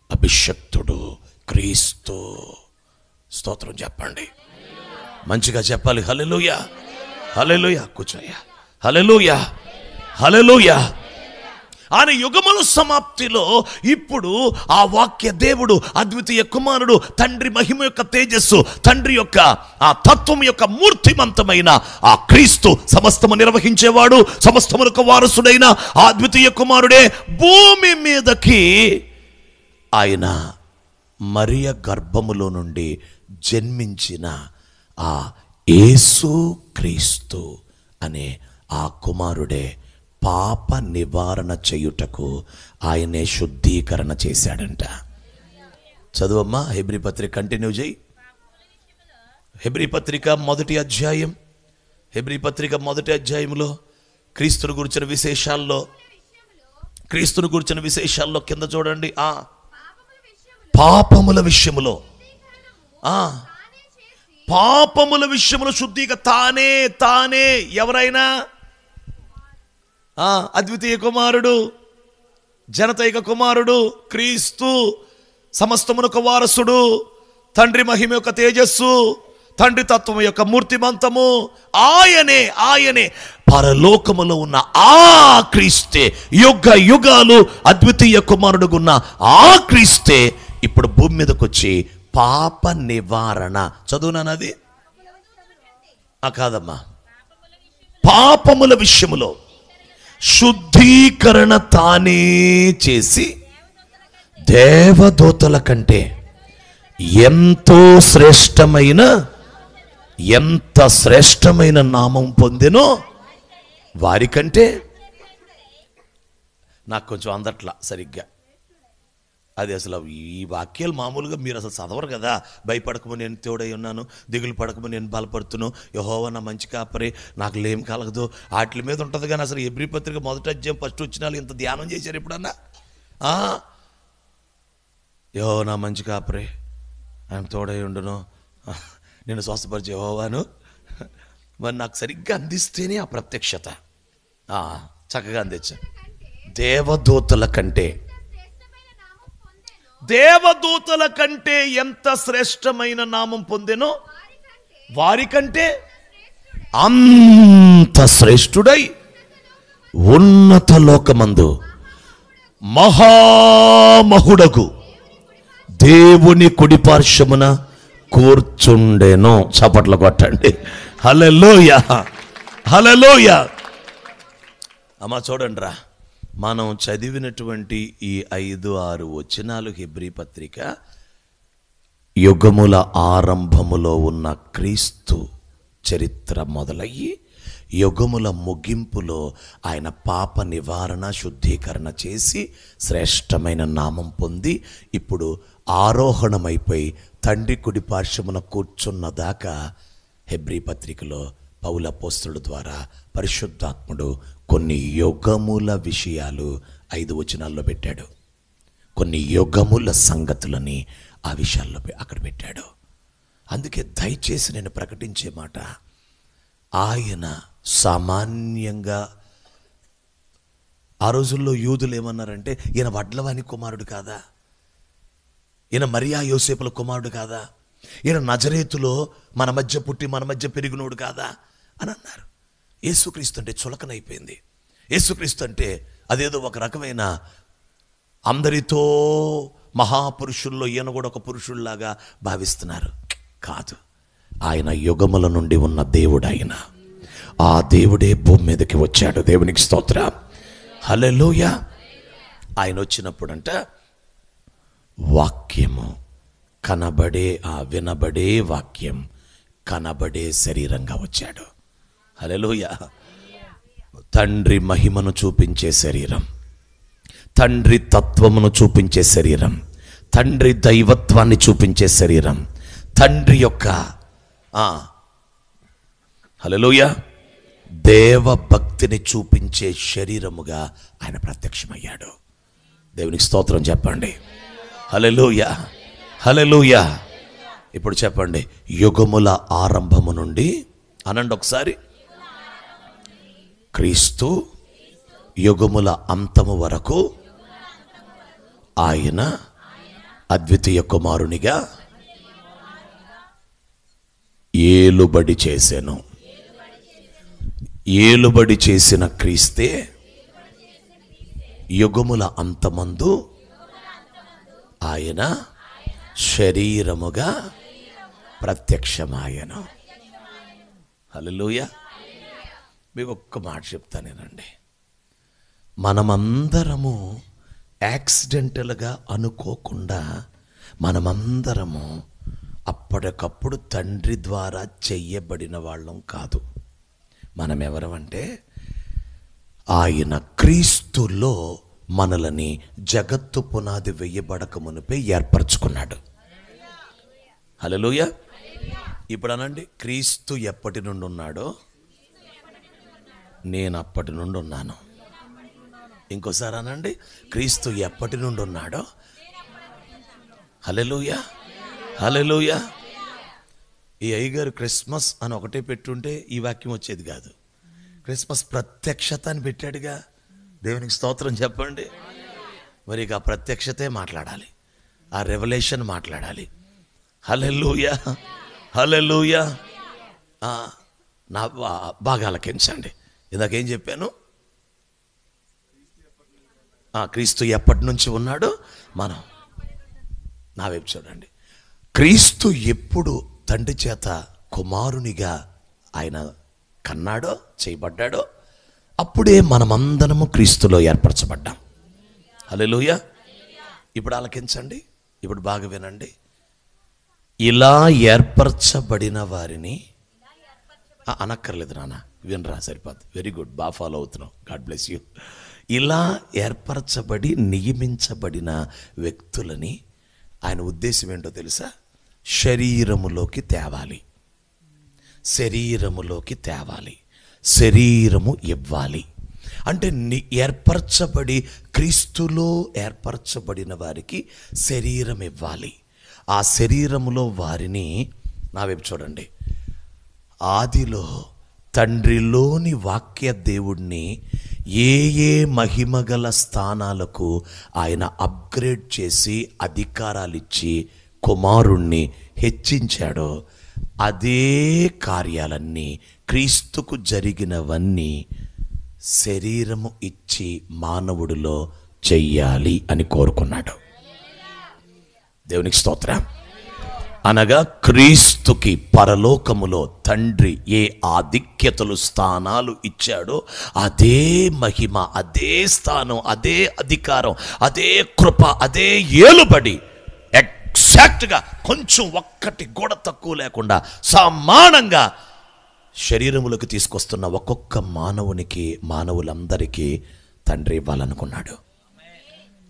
అభిషక్తుడు, క్రీస్తు. స్తోత్రం చెప్పండి, మంచిగా చెప్పాలి. హల్లెలూయా, హల్లెలూయా. కూర్చోయ్యా. హల్లెలూయా, హల్లెలూయా. ఆయన యుగముల సమాప్తిలో ఇప్పుడు ఆ వాక్య దేవుడు, అద్వితీయ కుమారుడు, తండ్రి మహిమ యొక్క తేజస్సు, తండ్రి యొక్క ఆ తత్వం యొక్క మూర్తిమంతమైన ఆ క్రీస్తు, సమస్తము నిర్వహించేవాడు, సమస్తమునకు వారసుడైన ఆ అద్వితీయ కుమారుడే భూమి మీదకి ఆయన మరియ గర్భములో నుండి జన్మించిన ఆ యేసు క్రీస్తు అనే ఆ కుమారుడే పాప నివారణ చేయుటకు ఆయనే శుద్ధీకరణ చేశాడంట. చదువమ్మా, హెబ్రీ పత్రిక కంటిన్యూ చేయి. హెబ్రీ పత్రిక మొదటి అధ్యాయంలో క్రీస్తును గురించిన విశేషాల్లో కింద చూడండి. పాపముల విషయములో తానే ఎవరైనా అద్వితీయ కుమారుడు, జనతైక కుమారుడు క్రీస్తు, సమస్తమునకు వారసుడు, తండ్రి మహిమ యొక్క తేజస్సు, తండ్రి తత్వం యొక్క మూర్తిమంతము, ఆయనే పరలోకములో ఉన్న ఆ క్రీస్తే, యుగ యుగాలు అద్వితీయ కుమారుడుగున్న ఆ క్రీస్తే ఇప్పుడు భూమి మీదకి వచ్చి పాప నివారణ, చదువునానది కాదమ్మా, పాపముల విషయములో శుద్ధీకరణ తానే చేసి దేవదూతల కంటే ఎంత శ్రేష్టమైన నామం పొందెనో వారికంటే. నాకు కొంచెం అందట్లా సరిగ్గా అది. అసలు ఈ వాక్యాలు మామూలుగా మీరు అసలు చదవరు కదా. భయపడకమని నేను తోడై ఉన్నాను, దిగులు పడకమని నేను బలపడుతున్నాను, యెహోవా నా మంచి కాపరి, నాకు లేం కలగదు, వాటి మీద ఉంటుంది. కానీ అసలు హెబ్రీ పత్రిక మొదటి అధ్యాయం ఫస్ట్ వచ్చినాలు ఇంత ధ్యానం చేశారు ఎప్పుడన్నా? యెహోవా నా మంచి కాపరి, ఆయన తోడై ఉండును, నేను స్వస్థపరిచే యెహోవాను. మరి నాకు సరిగ్గా అందిస్తేనే ఆ ప్రత్యక్షత చక్కగా అందించా. దేవదూతల కంటే ఎంత శ్రేష్టమైన నామం పొందెనో వారికంటే అంత శ్రేష్ఠుడై ఉన్నత లోకమందు మహామహుడగు దేవుని కుడిపార్శ్వమున కూర్చుండెను. చప్పట్లు కొట్టండి. హల్లెలూయా, హల్లెలూయా. అమ్మా చూడండి రా, మనం చదివినటువంటి ఈ 5-6 వచనాలు హెబ్రీ పత్రిక యుగముల ఆరంభములో ఉన్న క్రీస్తు చరిత్ర మొదలయ్యి యుగముల ముగింపులో ఆయన పాప నివారణ శుద్ధీకరణ చేసి శ్రేష్టమైన నామం పొంది ఇప్పుడు ఆరోహణమైపోయి తండ్రి కుడి పార్శ్వమున కూర్చున్నదాకా హెబ్రీ పత్రికలో పౌలు అపోస్తలుడు ద్వారా పరిశుద్ధాత్ముడు కొన్ని యుగముల విషయాలు 5 వచనాల్లో పెట్టాడు. కొన్ని యుగముల సంగతులని ఆ విషయాల్లో అక్కడ పెట్టాడు. అందుకే దయచేసి నేను ప్రకటించే మాట, ఆయన సామాన్యంగా ఆ రోజుల్లో యూదులు ఏమన్నారంటే, ఈయన వడ్లవాని కుమారుడు కాదా, ఈయన మరియా యోసేపుల కుమారుడు కాదా, ఈయన నజరేతులో మన మధ్య పుట్టి మన మధ్య పెరిగినోడు కాదా అని అన్నారు. యేసుక్రీస్తు అంటే చులకనైపోయింది. యేసుక్రీస్తు అంటే అదేదో ఒక రకమైన అందరితో మహాపురుషుల్లో ఈయన కూడా ఒక పురుషుల్లాగా భావిస్తున్నారు. కాదు, ఆయన యుగముల నుండి ఉన్న దేవుడు. ఆయన ఆ దేవుడే భూమి మీదకి వచ్చాడు. దేవునికి స్తోత్రం, హల్లెలూయా. ఆయన వచ్చినప్పుడంట వాక్యము కనబడే, ఆ వినబడే వాక్యం కనబడే శరీరంగా వచ్చాడు. హల్లెలూయా. తండ్రి మహిమను చూపించే శరీరం, తండ్రి తత్వమును చూపించే శరీరం, తండ్రి దైవత్వాన్ని చూపించే శరీరం, తండ్రి యొక్క హల్లెలూయా దేవ భక్తిని చూపించే శరీరముగా ఆయన ప్రత్యక్షమయ్యాడు. దేవునికి స్తోత్రం చెప్పండి. హల్లెలూయా, హల్లెలూయా. ఇప్పుడు చెప్పండి, యుగముల ఆరంభము నుండి అనండి ఒకసారి, క్రీస్తు యుగముల అంతము వరకు ఆయన అద్వితీయ కుమారునిగా ఏలుబడి చేసెను. ఏలుబడి చేసిన క్రీస్తే యుగముల అంతమందు ఆయన శరీరముగా ప్రత్యక్షమాయను. హల్లెలూయా. మీకు ఒక్క మాట చెప్తానేనండి, మనమందరము యాక్సిడెంటల్గా అనుకోకుండా మనమందరము అప్పటికప్పుడు తండ్రి ద్వారా చెయ్యబడిన వాళ్ళం కాదు. మనం ఎవరమంటే ఆయన క్రీస్తులో మనలని జగత్తు పునాది వెయ్యబడక మునిపే ఏర్పరచుకున్నాడు. హల్లెలూయా. ఇప్పుడు అనండి, క్రీస్తు ఎప్పటి నుండి ఉన్నాడో నేను అప్పటి నుండి ఉన్నాను. ఇంకోసారి అనండి, క్రీస్తు ఎప్పటి నుండి ఉన్నాడో. హల్లెలూయా, హల్లెలూయా. ఈ అయ్యగారు క్రిస్మస్ అని ఒకటే పెట్టుంటే ఈ వాక్యం వచ్చేది కాదు. క్రిస్మస్ ప్రత్యక్షత అని పెట్టాడుగా. దేవునికి స్తోత్రం చెప్పండి. మరి ఇక ఆ ప్రత్యక్షతే మాట్లాడాలి, ఆ రెవల్యూషన్ మాట్లాడాలి. హల్లెలూయా, హల్లెలూయా. నా బాగా ఆలకించండి. ఇందాకేం చెప్పాను? క్రీస్తు ఎప్పటి నుంచి ఉన్నాడో మనం. నా వైపు చూడండి, క్రీస్తు ఎప్పుడు తండ్రి చేత కుమారునిగా ఆయన కన్నాడో చేయబడ్డాడో అప్పుడే మనమందరము క్రీస్తులో ఏర్పరచబడ్డాం. హల్లెలూయా. ఇప్పుడు ఆలకించండి, ఇప్పుడు బాగా వినండి. ఇలా ఏర్పరచబడిన వారిని అనక్కర్లేదు నాన్న, వినరా సరిపోద్ది. వెరీ గుడ్, బాగా ఫాలో అవుతున్నావు. God bless you. ఇలా ఏర్పరచబడి నియమించబడిన వ్యక్తులని ఆయన ఉద్దేశం ఏంటో తెలుసా? శరీరములోకి తేవాలి, శరీరములోకి తేవాలి, శరీరము ఇవ్వాలి. అంటే ఏర్పరచబడి క్రీస్తులో ఏర్పరచబడిన వారికి శరీరం ఇవ్వాలి. ఆ శరీరములో వారిని, నా వైపు చూడండి, ఆదిలో తండ్రిలోని వాక్య దేవుణ్ణి ఏ ఏ మహిమగల స్థానాలకు ఆయన అప్గ్రేడ్ చేసి అధికారాలు ఇచ్చి కుమారుణ్ణి హెచ్చించాడో అదే కార్యాలన్నీ క్రీస్తుకు జరిగినవన్నీ శరీరము ఇచ్చి మానవుడిలో చెయ్యాలి అని కోరుకున్నాడు. దేవునికి స్తోత్రం. అనగా క్రీస్తుకి పరలోకములో తండ్రి ఏ ఆధిక్యతలు స్థానాలు ఇచ్చాడో అదే మహిమ, అదే స్థానం, అదే అధికారం, అదే కృప, అదే ఏలుబడి ఎగ్జాక్ట్గా కొంచెం ఒక్కటి కూడా తక్కువ లేకుండా సమానంగా శరీరములకు తీసుకొస్తున్న ఒక్కొక్క మానవునికి, మానవులందరికీ తండ్రి ఇవ్వాలనుకున్నాడు.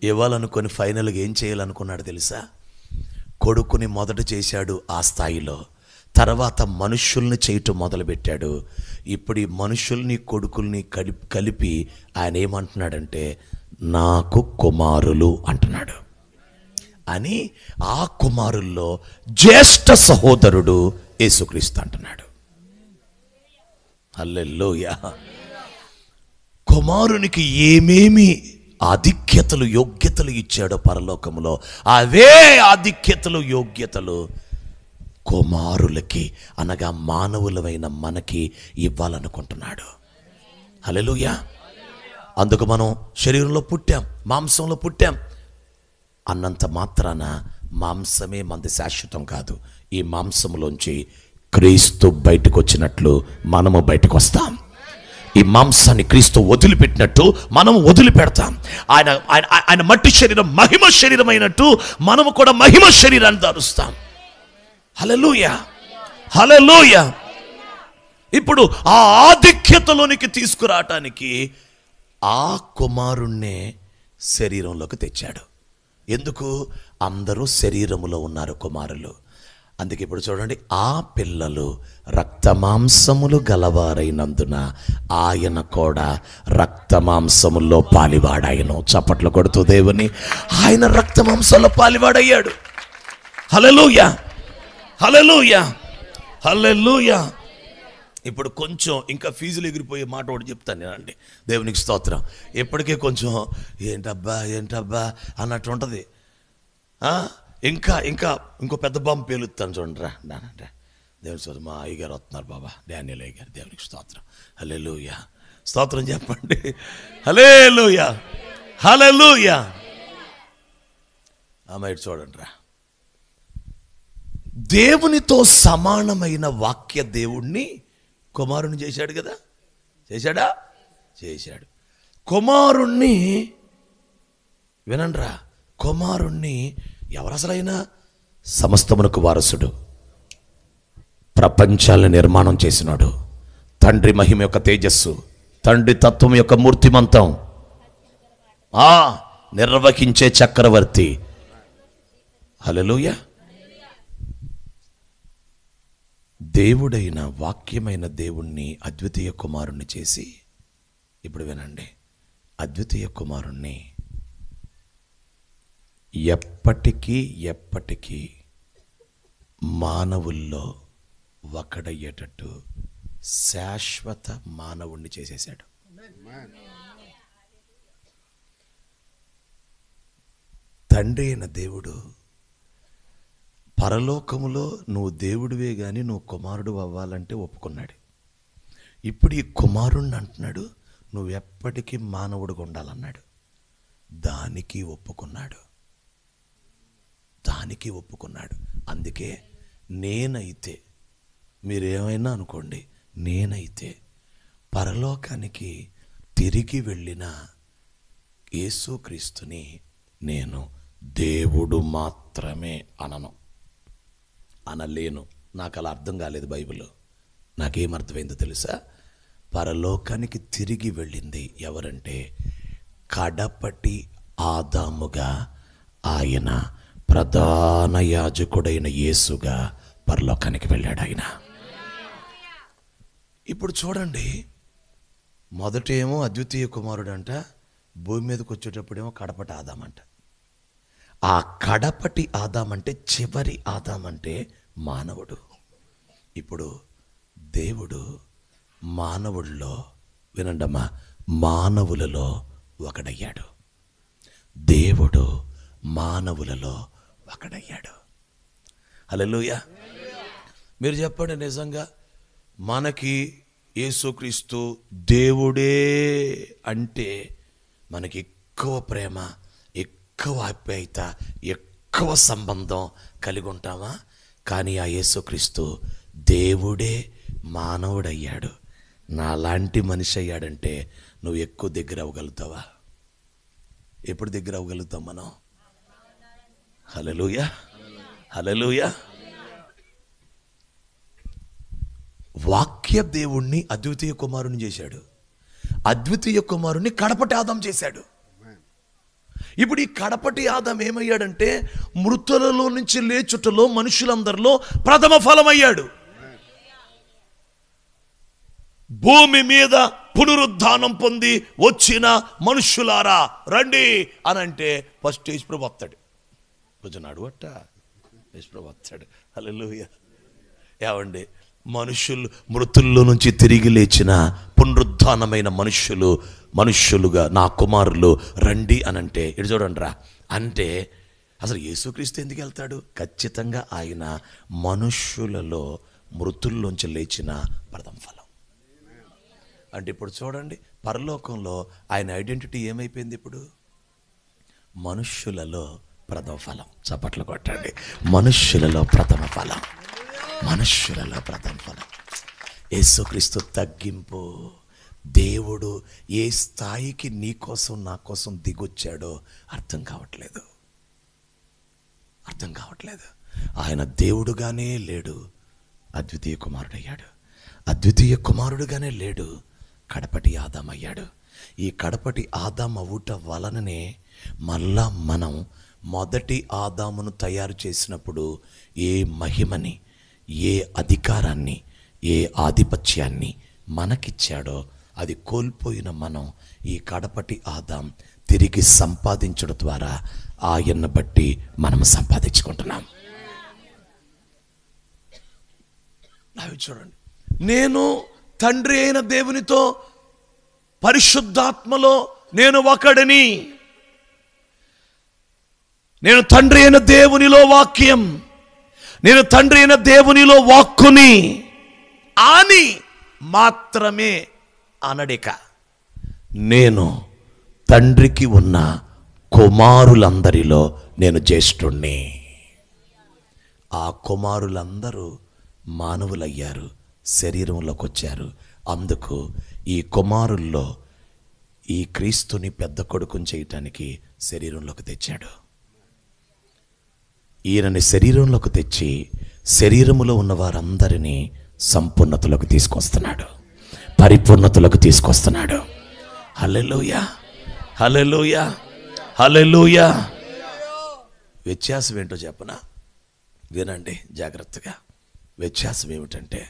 ఇవ్వాలనుకొని ఫైనల్గా ఏం చేయాలనుకున్నాడు తెలుసా? కొడుకుని మొదట చేశాడు ఆ స్థాయిలో, తర్వాత మనుష్యుల్ని చేయటం మొదలుపెట్టాడు. ఇప్పుడు ఈ మనుషుల్ని కొడుకుల్ని కలిపి ఆయన ఏమంటున్నాడంటే నాకు కుమారులు అంటున్నాడు. అని ఆ కుమారుల్లో జ్యేష్ఠ సహోదరుడు యేసుక్రీస్తు అంటున్నాడు. హల్లెలూయా. కుమారునికి ఏమేమి ఆధిక్యతలు యోగ్యతలు ఇచ్చాడో పరలోకములో అవే ఆధిక్యతలు యోగ్యతలు కుమారులకి, అనగా మానవులమైన మనకి ఇవ్వాలనుకుంటున్నాడు. హల్లెలూయా. అందుకు మనం శరీరంలో పుట్టాం, మాంసంలో పుట్టాం అన్నంత మాత్రాన మాంసమే మనది శాశ్వతం కాదు. ఈ మాంసంలోంచి క్రీస్తు బయటకు వచ్చినట్లు మనము బయటకు వస్తాం. ఈ మాంసాన్ని క్రీస్తు వదిలిపెట్టినట్టు మనం వదిలిపెడతాం. ఆయన ఆయన ఆయన మట్టి శరీరం మహిమ శరీరం అయినట్టు మనము కూడా మహిమ శరీరాన్ని ధరుస్తాం. హల్లెలూయా, హల్లెలూయా. ఇప్పుడు ఆ ఆధిక్యతలోనికి తీసుకురావటానికి ఆ కుమారుణ్ణే శరీరంలోకి తెచ్చాడు. ఎందుకు? అందరూ శరీరములో ఉన్నారు కుమారులు. అందుకే ఇప్పుడు చూడండి, ఆ పిల్లలు రక్తమాంసములు గలవారైనందున ఆయన కూడా రక్తమాంసముల్లో పాలివాడాయను. చప్పట్లు కొడుతూ దేవుని, ఆయన రక్తమాంసంలో పాలివాడయ్యాడు. హల్లెలూయా, హల్లెలూయా, హల్లెలూయా. ఇప్పుడు కొంచెం ఇంకా ఫీజులు ఎగిరిపోయే మాట ఒకటి చెప్తాను నేనండి. దేవునికి స్తోత్రం. ఎప్పటికే కొంచెం ఏంటబ్బా అన్నట్టు ఉంటుంది. ఇంకా ఇంకో పెద్ద బాంబు పేలుస్తాను చూడండి. రా దేవుని స్తోత్రం. మా అయ్యగారు వస్తున్నారు, బాబా డానియల్ అయ్యగారు. దేవునికి స్తోత్రం. హల్లెలూయా, స్తోత్రం చెప్పండి. హల్లెలూయా, హల్లెలూయా. అమ్మాయి చూడండి రా, దేవునితో సమానమైన వాక్య దేవుణ్ణి కుమారుణ్ణి చేశాడు కదా. చేశాడా? చేశాడు. కుమారుణ్ణి వినండ్రా, కుమారుణ్ణి ఎవరు అసలైనా? సమస్తమునకు వారసుడు, ప్రపంచాలను నిర్మాణం చేసినాడు, తండ్రి మహిమ యొక్క తేజస్సు, తండ్రి తత్వం యొక్క మూర్తిమంతం, నిర్వహించే చక్రవర్తి. హల్లెలూయా. దేవుడైన వాక్యమైన దేవుణ్ణి అద్వితీయ కుమారుణ్ణి చేసి, ఇప్పుడు వినండి, అద్వితీయ కుమారుణ్ణి ఎప్పటికీ మానవుల్లో ఒకడయ్యేటట్టు శాశ్వత మానవుణ్ణి చేసేసాడు. తండ్రి అయిన దేవుడు పరలోకములో నువ్వు దేవుడివే కానీ నువ్వు కుమారుడు అవ్వాలంటే ఒప్పుకున్నాడు. ఇప్పుడు ఈ కుమారుణ్ణి అంటున్నాడు, నువ్వు ఎప్పటికీ మానవుడిగా ఉండాలన్నాడు. దానికి ఒప్పుకున్నాడు. అందుకే నేనైతే, మీరేమైనా అనుకోండి, నేనైతే పరలోకానికి తిరిగి వెళ్ళిన యేసుక్రీస్తుని నేను దేవుడు మాత్రమే అనలేను. నాకు అలా అర్థం కాలేదు బైబిల్లో. నాకేమర్థమైందో తెలుసా? పరలోకానికి తిరిగి వెళ్ళింది ఎవరంటే, కడపటి ఆదాముగా ఆయన ప్రధాన యాజకుడైన యేసుగా పరలోకానికి వెళ్ళాడు ఆయన. ఇప్పుడు చూడండి, మొదటేమో అద్వితీయ కుమారుడు అంట, భూమి మీదకి వచ్చేటప్పుడేమో కడపటి ఆదామంట. ఆ కడపటి ఆదామంటే, చివరి ఆదామంటే మానవుడు. ఇప్పుడు దేవుడు మానవుల్లో, వినండమ్మా, మానవులలో ఒకడయ్యాడు. దేవుడు మానవులలో ఒకడయ్యాడు. హల్లెలూయా. మీరు చెప్పండి, నిజంగా మనకి యేసుక్రీస్తు దేవుడే అంటే మనకి ఎక్కువ ప్రేమ, ఎక్కువ ఆప్యాయత, ఎక్కువ సంబంధం కలిగి ఉంటామా? కానీ ఆ యేసుక్రీస్తు దేవుడే మానవుడయ్యాడు. నాలాంటి మనిషి అయ్యాడంటే నువ్వు ఎక్కువ దగ్గర అవ్వగలుగుతావా? ఎప్పుడు దగ్గర అవ్వగలుగుతాం మనం? హల్లెలూయా, హల్లెలూయా. వాక్య దేవుణ్ణి అద్వితీయ కుమారుని చేశాడు. అద్వితీయ కుమారుని కడపటి ఆదాం చేశాడు. ఇప్పుడు ఈ కడపటి ఆదాం ఏమయ్యాడంటే, మృతులలో నుంచి లేచుటలో మనుషులందరిలో ప్రథమ ఫలమయ్యాడు. భూమి మీద పునరుద్ధానం పొంది వచ్చిన మనుషులారా రండి అని అంటే ఫస్ట్ యేసుప్రభు వస్తాడు. కొంచెం అడుగట్ట, యేసుప్రభు వస్తాడు. హల్లెలూయా. ఏమండి, మనుషులు మృతుల్లో నుంచి తిరిగి లేచిన పునరుద్ధానమైన మనుష్యులుగా నా కుమారులు రండి అని అంటే, ఇటు చూడండి రా అంటే, అసలు యేసుక్రీస్తు ఎందుకు వెళ్తాడు? ఖచ్చితంగా ఆయన మనుష్యులలో మృతుల్లోంచి లేచిన ప్రథమ ఫలం. అంటే ఇప్పుడు చూడండి, పరలోకంలో ఆయన ఐడెంటిటీ ఏమైపోయింది? ఇప్పుడు మనుష్యులలో ప్రథమ ఫలం. చప్పట్లు కొట్టండి. మనుష్యులలో ప్రథమ ఫలం, మనుష్యులలో ప్రథమ ఫలం. యేసుక్రీస్తు తగ్గింపు. దేవుడు ఏ స్థాయికి నీ కోసం నా కోసం దిగొచ్చాడో అర్థం కావట్లేదు. ఆయన దేవుడుగానే లేడు, అద్వితీయ కుమారుడయ్యాడు. అద్వితీయ కుమారుడుగానే లేడు, కడపటి ఆదాం అయ్యాడు. ఈ కడపటి ఆదాం అవ్వుట వలననే మళ్ళా మనం మొదటి ఆదామును తయారు చేసినప్పుడు ఏ మహిమని, ఏ అధికారాన్ని, ఏ ఆధిపత్యాన్ని మనకిచ్చాడో అది కోల్పోయిన మనం ఈ కడపటి ఆదాం తిరిగి సంపాదించడం ద్వారా ఆయన్ని బట్టి మనం సంపాదించుకుంటున్నాం. అవి చూడండి, నేను తండ్రి అయిన దేవునితో పరిశుద్ధాత్మలో నేను ఒకడిని, నేను తండ్రి అయిన దేవునిలో వాక్యం, నేను తండ్రి అయిన దేవునిలో వాక్కుని అని మాత్రమే అనడిక. నేను తండ్రికి ఉన్న కుమారులందరిలో నేను జ్యేష్ఠుణ్ణి. ఆ కుమారులందరూ మానవులయ్యారు, శరీరంలోకి వచ్చారు. అందుకు ఈ కుమారుల్లో ఈ క్రీస్తుని పెద్ద కొడుకుని చేయటానికి శరీరంలోకి తెచ్చాడు. ఈయనని శరీరంలోకి తెచ్చి శరీరములో ఉన్న వారందరినీ సంపూర్ణతలోకి తీసుకొస్తున్నాడు, పరిపూర్ణతలోకి తీసుకొస్తున్నాడు. హల్లెలూయా, హల్లెలూయా, హల్లెలూయా. వ్యత్యాసం ఏంటో చెప్పనా? వినండి జాగ్రత్తగా. వ్యత్యాసం ఏమిటంటే,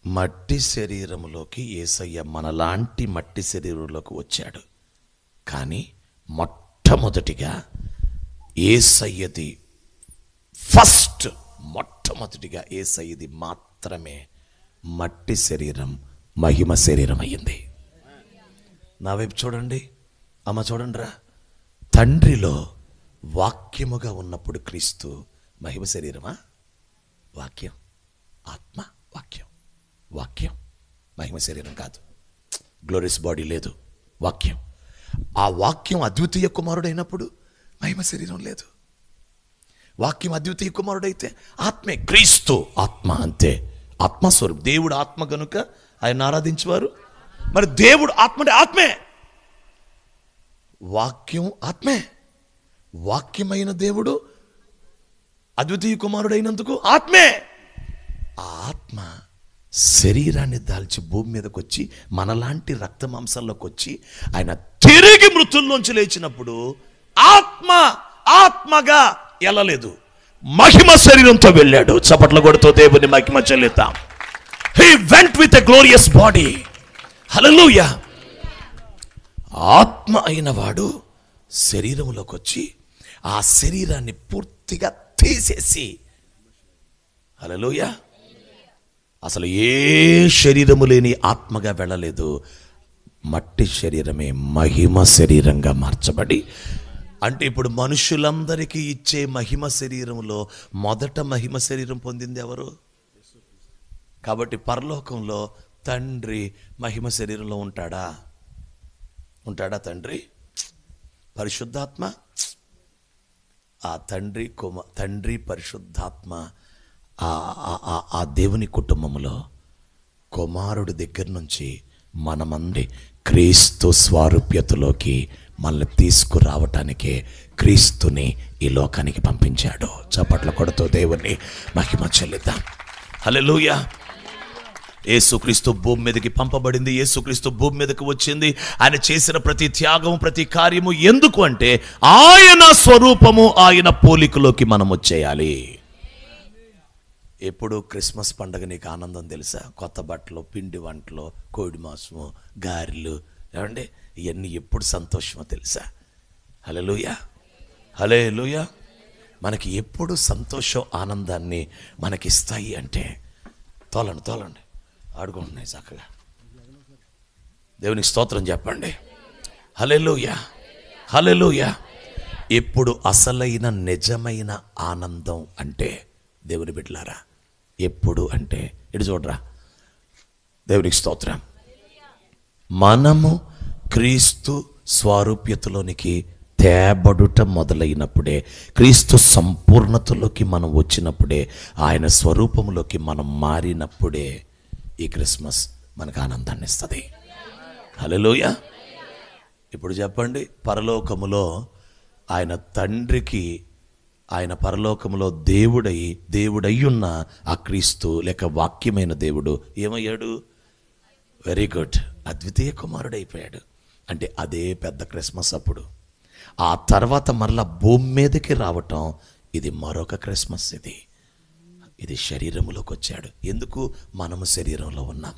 మట్టి శరీరములోకి యేసయ్య మనలాంటి మట్టి శరీరంలోకి వచ్చాడు. కానీ మొట్టమొదటిగా యేసయ్యది మొట్టమొదటిగా యేసయ్యది మాత్రమే మట్టి శరీరం మహిమ శరీరం అయ్యింది. నా వైపు చూడండి, అమ్మ చూడండి రా. తండ్రిలో వాక్యముగా ఉన్నప్పుడు క్రీస్తు మహిమ శరీరమా? వాక్యం, ఆత్మ, వాక్యం. వాక్యం మహిమ శరీరం కాదు, గ్లోరియస్ బాడీ లేదు, వాక్యం. ఆ వాక్యం అద్వితీయ కుమారుడైనప్పుడు మహిమ శరీరం లేదు. వాక్యం అద్వితీయ కుమారుడైతే ఆత్మే, క్రీస్తు ఆత్మ, అంతే. ఆత్మస్వరూపం. దేవుడు ఆత్మ గనుక ఆయన ఆరాధించేవారు. మరి దేవుడు ఆత్మ అంటే ఆత్మే, వాక్యం ఆత్మే. వాక్యమైన దేవుడు అద్వితీయ కుమారుడైనందుకు ఆత్మే. ఆ ఆత్మ శరీరాన్ని దాల్చి భూమి మీదకి వచ్చి మనలాంటి రక్త మాంసాల్లోకి వచ్చి ఆయన తిరిగి మృతుల్లోంచి లేచినప్పుడు ఆత్మగా వెళ్ళలేదు, మహిమ శరీరంతో వెళ్ళాడు. చప్పట్ల కొడుతూ దేవుని మహిమ చెల్లిద్దాం. He went with a glorious body. హల్లెలూయా. ఆత్మ అయిన వాడు శరీరంలోకి వచ్చి ఆ శరీరాన్ని పూర్తిగా తీసేసి, హల్లెలూయా, అసలు ఏ శరీరము లేని ఆత్మగా వెళ్ళలేదు. మట్టి శరీరమే మహిమ శరీరంగా మార్చబడి, అంటే ఇప్పుడు మనుషులందరికీ ఇచ్చే మహిమ శరీరంలో మొదట మహిమ శరీరం పొందింది ఎవరు? కాబట్టి పరలోకంలో తండ్రి మహిమ శరీరంలో ఉంటాడా? తండ్రి? పరిశుద్ధాత్మ? ఆ తండ్రి పరిశుద్ధాత్మ ఆ దేవుని కుటుంబంలో కుమారుడి దగ్గర నుంచి మనమంది క్రీస్తు స్వారూప్యతలోకి మనల్ని తీసుకురావటానికే క్రీస్తుని ఈ లోకానికి పంపించాడు. చప్పట్ల కొడుతూ దేవుని మహిమ చెల్లిద్దాం. హల్లెలూయా. యేసుక్రీస్తు భూమి మీదకి పంపబడింది, యేసుక్రీస్తు భూమి మీదకి వచ్చింది. ఆయన చేసిన ప్రతి త్యాగము, ప్రతి కార్యము ఎందుకు అంటే ఆయన స్వరూపము, ఆయన పోలికలోకి మనం వచ్చేయాలి. ఎప్పుడు క్రిస్మస్ పండుగ నీకు ఆనందం తెలుసా? కొత్త బట్టలు, పిండి వంటలు, కోడి మాంసము, గారెలు, ఏమండి ఇవన్నీ ఎప్పుడు సంతోషమో తెలుసా? హల్లెలూయా, హల్లెలూయా. మనకి ఎప్పుడు సంతోషం, ఆనందాన్ని మనకిస్తాయి అంటే తోలండి ఆడుకుంటున్నాయి చక్కగా. దేవునికి స్తోత్రం చెప్పండి. హల్లెలూయా, హల్లెలూయా. ఎప్పుడు అసలైన నిజమైన ఆనందం అంటే దేవుని బిడ్డలారా, ఎప్పుడు అంటే ఇటు చూడరా, దేవునికి స్తోత్రం, మనము క్రీస్తు స్వారూప్యతలోనికి తేబడుట మొదలైనప్పుడే, క్రీస్తు సంపూర్ణతలోకి మనం వచ్చినప్పుడే, ఆయన స్వరూపంలోకి మనం మారినప్పుడే ఈ క్రిస్మస్ మనకు ఆనందాన్ని ఇస్తుంది. హల్లెలూయా. ఇప్పుడు చెప్పండి, పరలోకములో ఆయన తండ్రికి, ఆయన పరలోకములో దేవుడయ్యున్న ఆ క్రీస్తు లేక వాక్యమైన దేవుడు ఏమయ్యాడు? వెరీ గుడ్, అద్వితీయ కుమారుడు అయిపోయాడు. అంటే అదే పెద్ద క్రిస్మస్. అప్పుడు ఆ తర్వాత మరలా భూమి మీదకి రావటం, ఇది మరొక క్రిస్మస్. ఇది శరీరంలోకి వచ్చాడు. ఎందుకు? మనము శరీరంలో ఉన్నాం.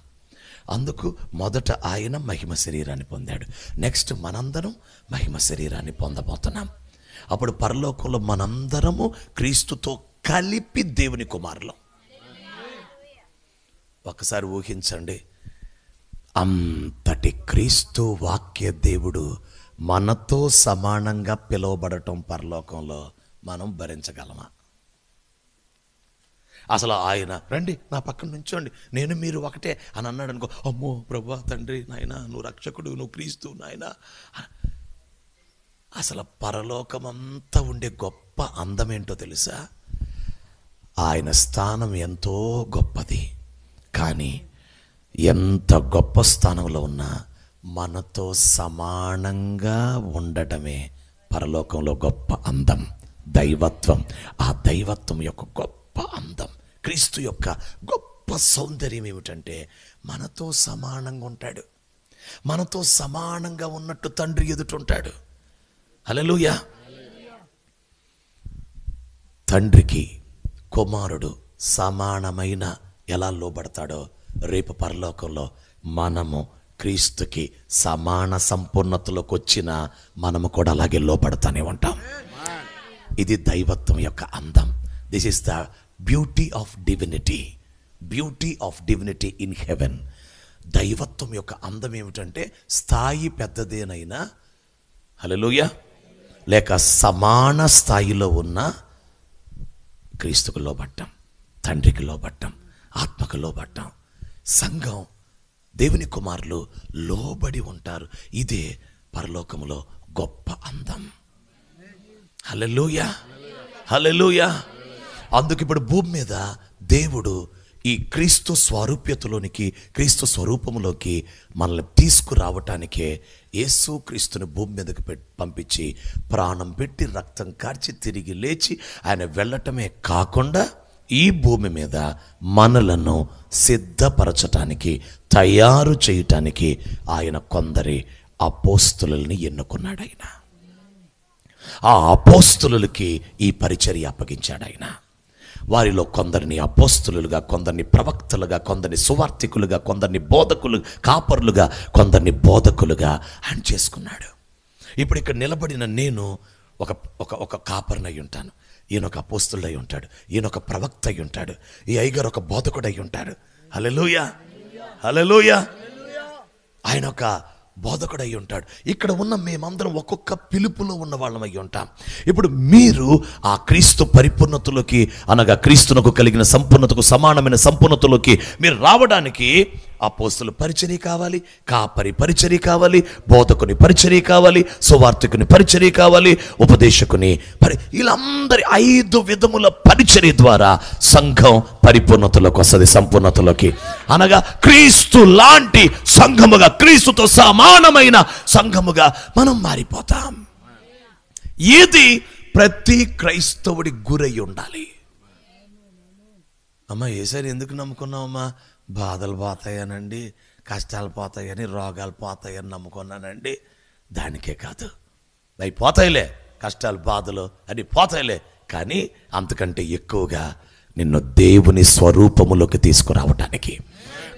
అందుకు మొదట ఆయన మహిమ శరీరాన్ని పొందాడు. నెక్స్ట్ మనందరం మహిమ శరీరాన్ని పొందబోతున్నాం. అప్పుడు పరలోకంలో మనందరము క్రీస్తుతో కలిపి దేవుని కుమారులం. ఒకసారి ఊహించండి, అంతటి క్రీస్తు వాక్య దేవుడు మనతో సమానంగా పిలువబడటం పరలోకంలో మనం భరించగలమా? అసలు ఆయన రండి నా పక్కన నుంచోండి, నేను మీరు ఒకటే అని అన్నాడు అనుకో, అమ్మో ప్రభువా తండ్రి నాయన నువ్వు రక్షకుడు, నువ్వు క్రీస్తు నాయన. అసలు పరలోకమంతా ఉండే గొప్ప అందమేంటో తెలుసా? ఆయన స్థానం ఎంతో గొప్పది. కానీ ఎంత గొప్ప స్థానంలో ఉన్నా మనతో సమానంగా ఉండటమే పరలోకంలో గొప్ప అందం, దైవత్వం. ఆ దైవత్వం యొక్క గొప్ప అందం, క్రీస్తు యొక్క గొప్ప సౌందర్యం ఏమిటంటే మనతో సమానంగా ఉంటాడు. మనతో సమానంగా ఉన్నట్టు తండ్రి ఎదుటుంటాడు. హల్లెలూయా. తండ్రికి కుమారుడు సమానమైన ఎలా లోబడతాడో రేపు పరలోకంలో మనము క్రీస్తుకి సమాన సంపూర్ణతలోకి వచ్చిన మనము కూడా అలాగే లోబడతానే ఉంటాం. ఇది దైవత్వం యొక్క అందం. This is the beauty of divinity, beauty of divinity in heaven. దైవత్వం యొక్క అందం ఏమిటంటే స్థాయి పెద్దదేనైనా, హల్లెలూయా, లేక సమాన స్థాయిలో ఉన్న క్రీస్తుకు లోబట్టం, తండ్రికి లోబట్టం, ఆత్మకు లోబట్టం. సంఘం, దేవుని కుమారులు లోబడి ఉంటారు. ఇదే పరలోకములో గొప్ప అందం. హల్లెలూయా, హల్లెలూయా. అందుకు ఇప్పుడు భూమి మీద దేవుడు ఈ క్రీస్తు స్వరూప్యతలోనికి, క్రీస్తు స్వరూపములోకి మనల్ని తీసుకురావటానికే యేసు క్రీస్తుని భూమి మీదకి పంపించి ప్రాణం పెట్టి రక్తం కార్చి తిరిగి లేచి ఆయన వెళ్ళటమే కాకుండా ఈ భూమి మీద మనలను సిద్ధపరచటానికి, తయారు చేయటానికి ఆయన కొందరి అపోస్తులని ఎన్నుకున్నాడు. ఆయన ఆ అపోస్తులకి ఈ పరిచర్య అప్పగించాడు. ఆయన వారిలో కొందరిని అపోస్తులుగా, కొందరిని ప్రవక్తలుగా, కొందరిని సువార్తికులుగా, కొందరిని బోధకులు, కాపరులుగా, కొందరిని బోధకులుగా ఆయన చేసుకున్నాడు. ఇప్పుడు ఇక్కడ నిలబడిన నేను ఒక ఒక ఒక కాపరిని అయి ఉంటాను, ఈయన ఒక అపోస్తులు అయి ఉంటాడు, ఈయన ఒక ప్రవక్త అయి ఉంటాడు, ఈ అయ్యగారు ఒక బోధకుడు అయి ఉంటాడు. హల్లెలూయా, హల్లెలూయా. ఆయన ఒక బోధకుడు అయి ఉంటాడు. ఇక్కడ ఉన్న మేమందరం ఒక్కొక్క పిలుపులో ఉన్న వాళ్ళం అయి ఉంటాం. ఇప్పుడు మీరు ఆ క్రీస్తు పరిపూర్ణతలోకి, అనగా క్రీస్తునకు కలిగిన సంపూర్ణతకు సమానమైన సంపూర్ణతలోకి మీరు రావడానికి అపోస్తుల పరిచర్య కావాలి, కాపరి పరిచర్య కావాలి, బోధకుని పరిచర్య కావాలి, సువార్తికుని పరిచర్య కావాలి, ఉపదేశకుని వీళ్ళందరి 5 విధముల పరిచర్య ద్వారా సంఘం పరిపూర్ణతలోకి వస్తుంది, సంపూర్ణతలోకి. అనగా క్రీస్తు లాంటి సంఘముగా, క్రీస్తుతో సమానమైన సంఘముగా మనం మారిపోతాం. ఇది ప్రతి క్రైస్తవుడి గురై ఉండాలి. అమ్మా యేసయ్యని ఎందుకు నమ్ముకున్నావమ్మా? బాధలు పోతాయనండి, కష్టాలు పోతాయని, రోగాలు పోతాయని నమ్ముకున్నానండి. దానికే కాదు, అవి పోతాయిలే, కష్టాలు బాధలు అని పోతాయిలే, కానీ అంతకంటే ఎక్కువగా నిన్ను దేవుని స్వరూపములోకి తీసుకురావటానికి,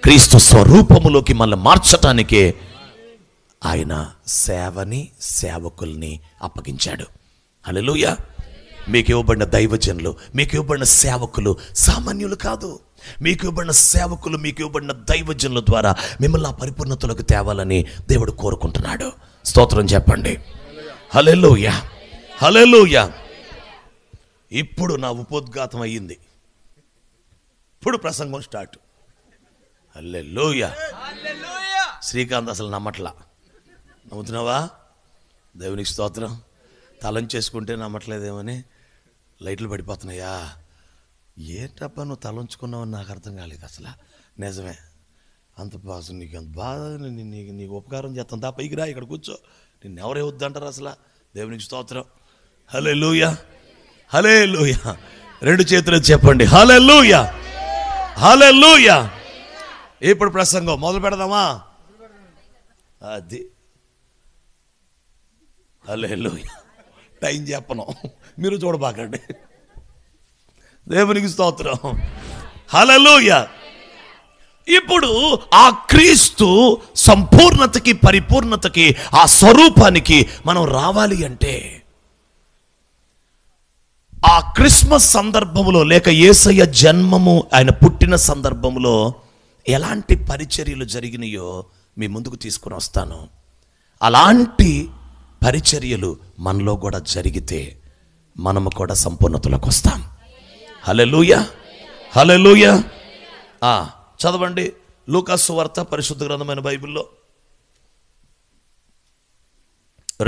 క్రీస్తు స్వరూపములోకి మళ్ళీ మార్చటానికే ఆయన సేవని, సేవకుల్ని అప్పగించాడు. హల్లెలూయా. మీకు ఇవ్వబడిన దైవజనులు, మీకు ఇవ్వబడిన సేవకులు సామాన్యులు కాదు. మీకు ఇవ్వబడిన సేవకులు, మీకు ఇవ్వబడిన దైవజనుల ద్వారా మిమ్మల్ని ఆ పరిపూర్ణతలోకి తేవాలని దేవుడు కోరుకుంటున్నాడు. స్తోత్రం చెప్పండి. హల్లెలూయా, హల్లెలూయా. ఇప్పుడు నా ఉపోద్ఘాతం అయ్యింది, ఇప్పుడు ప్రసంగం స్టార్ట్. హల్లెలూయా. శ్రీకాంత్ అసలు నమ్మట్లా. నమ్ముతున్నావా? దేవునికి స్తోత్రం. తలంచేసుకుంటే నమ్మట్లేదేమని లైట్లు పడిపోతున్నాయా? ఏంటప్పా నువ్వు తలంచుకున్నావని నాకు అర్థం కాలేదు అసలు. నిజమే, అంత బాధ, నీకు అంత బాధ, నీకు ఉపకారం చేస్తాను, దా పైకి రా, ఇక్కడ కూర్చో, నిన్ను ఎవరే వద్దంటారు అసలు. దేవునికి స్తోత్రం. హల్లెలూయా, హల్లెలూయా. 2 చేతులు చెప్పండి, హల్లెలూయా, హల్లెలూయా. ఇప్పుడు ప్రసంగం మొదలు పెడదామా? అది హల్లెలూయా. టైం చెప్పను, మీరు చూడబాకండి. దేవునికి స్తోత్రం. హల్లెలూయా. ఇప్పుడు ఆ క్రీస్తు సంపూర్ణతకి, పరిపూర్ణతకి, ఆ స్వరూపానికి మనం రావాలి అంటే ఆ క్రిస్మస్ సందర్భంలో లేక యేసయ్య జన్మము, ఆయన పుట్టిన సందర్భంలో ఎలాంటి పరిచర్యలు జరిగినాయో మీ ముందుకు తీసుకుని వస్తాను. అలాంటి పరిచర్యలు మనలో కూడా జరిగితే మనము కూడా సంపూర్ణతలోకి వస్తాం. హల్లెలూయా, హల్లెలూయా. చదవండి లూకాసు సువార్త, పరిశుద్ధ గ్రంథమైన బైబిల్లో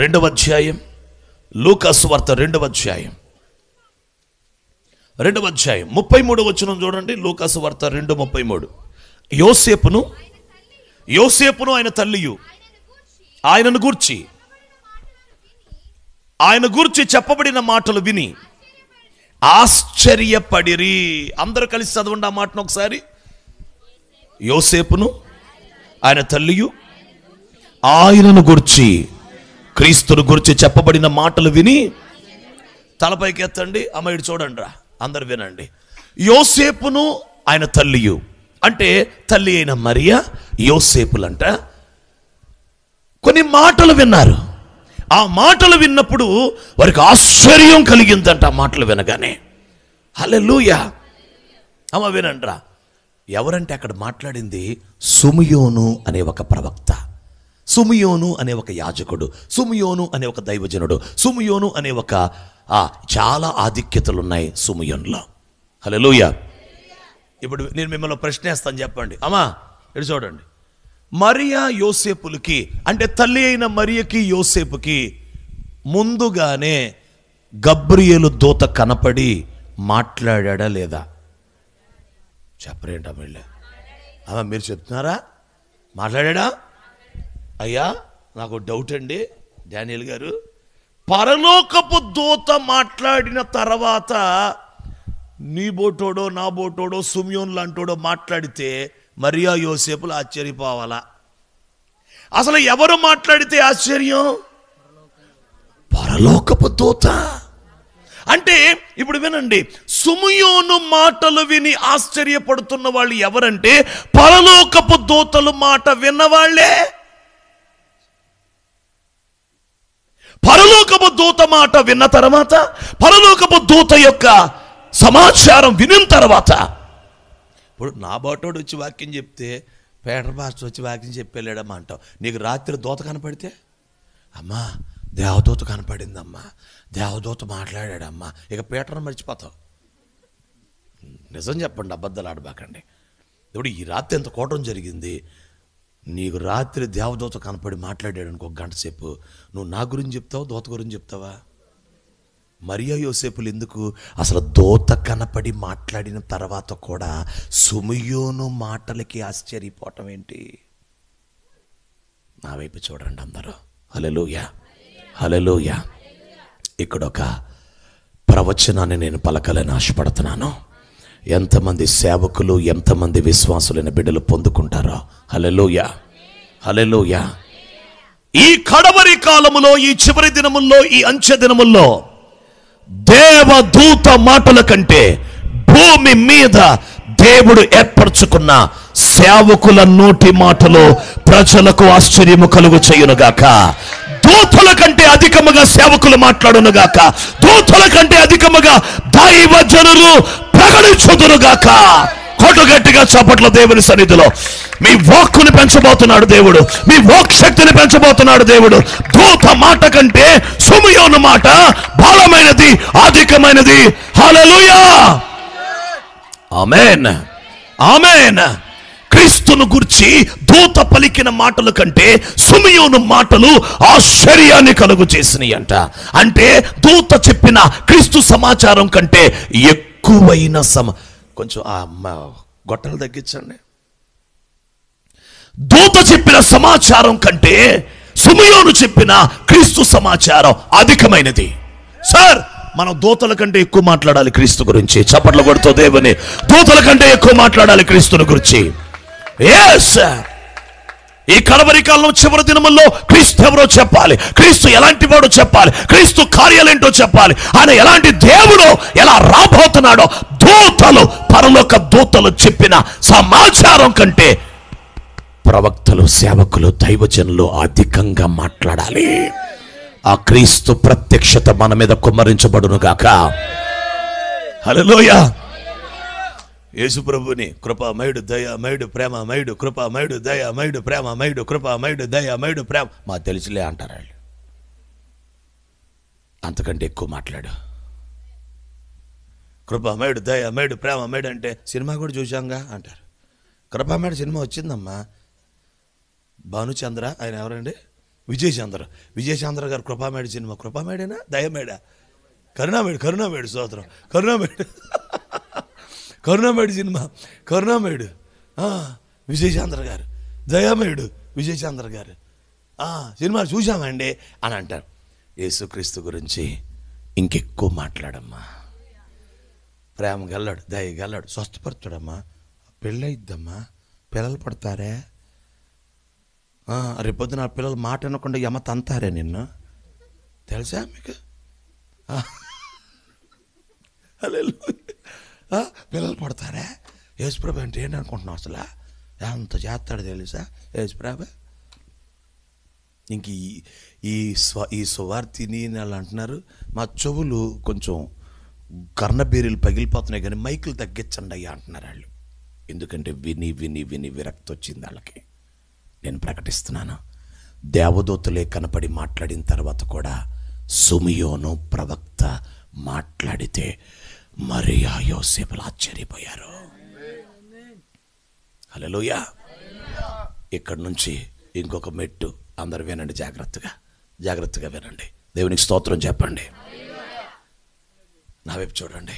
2వ అధ్యాయం. లూకాసు సువార్త 2వ అధ్యాయం 33వ వచనం చూడండి. లూకాసు సువార్త 2:33. యోసేపును ఆయన తల్లియు ఆయన గూర్చి చెప్పబడిన మాటలు విని ఆశ్చర్యపడిరి. అందరూ కలిసి చదవండి ఆ మాటను ఒకసారి. యోసేపును ఆయన తల్లియు ఆయనను గూర్చి, క్రీస్తును గూర్చి చెప్పబడిన మాటలు విని, తలపైకి ఎత్తండి అమ్మ, ఇటు చూడండి రా, అందరు వినండి. యోసేపును ఆయన తల్లియు అంటే తల్లి అయిన మరియా, యోసేపులంట కొన్ని మాటలు విన్నారు. ఆ మాటలు విన్నప్పుడు వారికి ఆశ్చర్యం కలిగిందంట. ఆ మాటలు వినగానే. హల్లెలూయా. అమ్మ వినండ్రా. ఎవరంటే అక్కడ మాట్లాడింది సుమియోను అనే ఒక ప్రవక్త, సుమియోను అనే ఒక యాజకుడు, సుమియోను అనే ఒక దైవజనుడు, సుమియోను అనే ఒక చాలా ఆధిక్యతలు ఉన్నాయి సుమియోన్లో. హల్లెలూయా. ఇప్పుడు నేను మిమ్మల్ని ప్రశ్నేస్తాను, చెప్పండి అమ్మా. ఇటు చూడండి. మరియా యోసేపులకి అంటే తల్లి అయిన మరియకి యోసేపుకి ముందుగానే గబ్రియేలు దూత కనపడి మాట్లాడా లేదా? చెప్పరేంటా మళ్ళీ? అమ్మా మీరు చెప్తున్నారా? మాట్లాడా? అయ్యా నాకు డౌట్ అండి డానియల్ గారు. పరలోకపు దూత మాట్లాడిన తర్వాత నీ బోటోడో నా బోటోడో సుమియోన్ లాంటోడో మాట్లాడితే మరియా యోసేపులు ఆశ్చర్యపోవాలా? అసలు ఎవరు మాట్లాడితే ఆశ్చర్యం? పరలోకపు దూత. అంటే ఇప్పుడు వినండి, సుమియోను మాటలు విని ఆశ్చర్యపడుతున్న వాళ్ళు ఎవరంటే పరలోకపు దూతలు మాట విన్నవాళ్లే. పరలోకపు దూత మాట విన్న తర్వాత, పరలోకపు దూత యొక్క సమాచారం వినిన తర్వాత, ఇప్పుడు నా బాటోడు వచ్చి వాక్యం చెప్తే పేటర్ పాస్టర్ వచ్చి వాక్యం చెప్పేలేడమ్మా అంటావు. నీకు రాత్రి దూత కనపడితే, అమ్మా దేవదూత కనపడిందమ్మా, దేవదూత మాట్లాడాడమ్మా, ఇక పీటర్ని మర్చిపోతావు. నిజం చెప్పండి, అబద్ధాలు ఆడబాకండి. ఇప్పుడు ఈ రాత్రి ఎంత కోటం జరిగింది, నీకు రాత్రి దేవదూత కనపడి మాట్లాడాడు అనుకో, గంట సేపు నువ్వు నా గురించి చెప్తావు, దూత గురించి చెప్తావా? మరియా యోసేపులు ఎందుకు? అసలు దూత కనపడి మాట్లాడిన తర్వాత కూడా సుమియోను మాటలకి ఆశ్చర్యపోవటం ఏంటి? నా వైపు చూడండి అందరూ. హల్లెలూయా, హల్లెలూయా. ఇక్కడ ఒక ప్రవచనాన్ని నేను పలకాలని ఆశపడుతున్నాను. ఎంతమంది సేవకులు, ఎంతమంది విశ్వాసులైన బిడ్డలు పొందుకుంటారో. హల్లెలూయా, హల్లెలూయా. ఈ కడవరి కాలములో, ఈ చివరి దినముల్లో, ఈ అంచె దినముల్లో దేవదూత మాటల కంటే భూమి మీద దేవుడు ఏర్పరచుకున్న సేవకుల నోటి మాటలు ప్రజలకు ఆశ్చర్యము కలుగు చేయునుగాక. దూతల కంటే అధికముగా సేవకులు మాట్లాడునుగాక. దూతల కంటే అధికముగా దైవజనులు ప్రకటించుదురుగాక. కొట్టుగట్టిగా చప్పట్ల దేవుని సన్నిధిలో మీ వాక్కుని పెంచబోతున్నాడు దేవుడు, మీ వాక్ శక్తిని పెంచబోతున్నాడు దేవుడు. దూత మాట కంటే సుమియోను మాట బలమైనది, అధికమైనది. హల్లెలూయా, ఆమేన్, ఆమేన్. క్రీస్తును గురించి దూత పలికిన మాటల కంటే సుమియోను మాటలు ఆశ్చర్యాన్ని కలుగు చేసినాయి అంట. అంటే దూత చెప్పిన క్రీస్తు సమాచారం కంటే ఎక్కువైన కొంచెం గొట్టలు తగ్గించండి. దూత చెప్పిన సమాచారం కంటే సుమియోను చెప్పిన క్రీస్తు సమాచారం అధికమైనది. సార్, మనం దూతల కంటే ఎక్కువ మాట్లాడాలి క్రీస్తు గురించి. చప్పట్లు కొడుతూ దేవుని, దూతల కంటే ఎక్కువ మాట్లాడాలి క్రీస్తుని గురించి. ఎస్, ఈ కడవరి కాలంలో చివరి దినముల్లో క్రీస్తు ఎవరో చెప్పాలి, క్రీస్తు ఎలాంటి వాడో చెప్పాలి, క్రీస్తు కార్యాలేంటో చెప్పాలి, ఆయన ఎలాంటి దేవుడో, ఎలా రాబోతున్నాడో దూతలు, పరలోక దూతలు చెప్పిన సమాచారం కంటే ప్రవక్తలు, సేవకులు, దైవజనులు అధికంగా మాట్లాడాలి. ఆ క్రీస్తు ప్రత్యక్షత మన మీద కుమ్మరించబడును గాక. హల్లెలూయా. యేసుప్రభుని కృపామయుడు, దయామయుడు, ప్రేమమయుడు, కృపామయుడు, దయామయుడు, ప్రేమమయుడు, కృపామయుడు, దయామయుడు, ప్రేమ మా తెలుసులే అంటారు వాళ్ళు. అంతకంటే ఎక్కువ మాట్లాడు. కృపామయుడు, దయామయుడు, ప్రేమమయుడు అంటే సినిమా కూడా చూసాంగా అంటారు. కృపామయుడు సినిమా వచ్చిందమ్మా. భానుచంద్ర, ఆయన ఎవరండి? విజయచంద్ర గారు కృపామేడు సినిమా. కృపామేడేనా, దయమేడా? కరుణామేడు స్తోత్రం. కరుణామేడు సినిమా, కరుణామేడు విజయచంద్ర గారు, దయామేడు విజయచంద్ర గారు సినిమా చూసామండి అని అంటారు. యేసుక్రీస్తు గురించి ఇంకెక్కువ మాట్లాడమ్మా. ప్రేమ గల్లాడు, దయ గల్లాడు, స్వస్థపరచుడమ్మా, పెళ్ళయిద్దమ్మా, పిల్లలు పడతారే, రేపొద్దున పిల్లలు మాట వినకుండా యమ తంతారే నిన్ను, తెలుసా మీకు? పిల్లలు పడతారా? యేసుప్రభు అంటే ఏంటనుకుంటున్నావు అసలు? ఎంత చేస్తాడు తెలుసా యేసుప్రభు? ఇంక ఈ సువార్తిని వాళ్ళు అంటున్నారు, మా చెవులు కొంచెం కర్ణబేరీలు పగిలిపోతున్నాయి కానీ మైకులు తగ్గించండి అయ్యా అంటున్నారు వాళ్ళు. ఎందుకంటే విని విని విని విరక్తి వచ్చింది వాళ్ళకి. నేను ప్రకటిస్తున్నాను, దేవదూతలే కనపడి మాట్లాడిన తర్వాత కూడా సుమియోను ప్రవక్త మాట్లాడితే మరియా యోసేపులు ఆశ్చర్యపోయారు. హల్లెలూయా. ఇక్కడి నుంచి ఇంకొక మెట్టు. అందరు వినండి, జాగ్రత్తగా వినండి. దేవునికి స్తోత్రం చెప్పండి. నా వైపు చూడండి.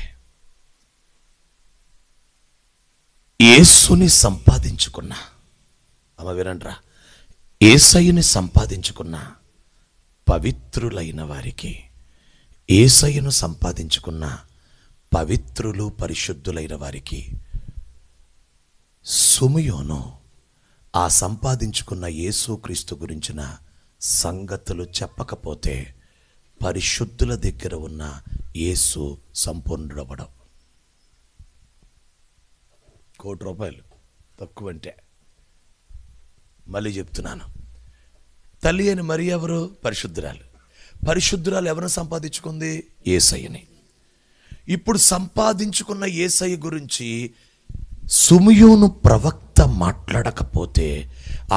యేసుని సంపాదించుకున్నా, అమ్మ వినండ్రా, యేసయ్యని సంపాదించుకున్న పవిత్రులైన వారికి, యేసయ్యను సంపాదించుకున్న పవిత్రులు పరిశుద్ధులైన వారికి సుమియోను ఆ సంపాదించుకున్న యేసుక్రీస్తు గురించిన సంగతులు చెప్పకపోతే పరిశుద్ధుల దగ్గర ఉన్న యేసు సంపూర్ణుడవడం. ₹1,00,00,000 తక్కువంటే. మళ్ళీ చెప్తున్నాను, తల్లి అని మరి ఎవరు? పరిశుద్ధురాలు ఎవరిని సంపాదించుకుంది? యేసయ్యని. ఇప్పుడు సంపాదించుకున్న యేసయ్య గురించి సుమియోను ప్రవక్త మాట్లాడకపోతే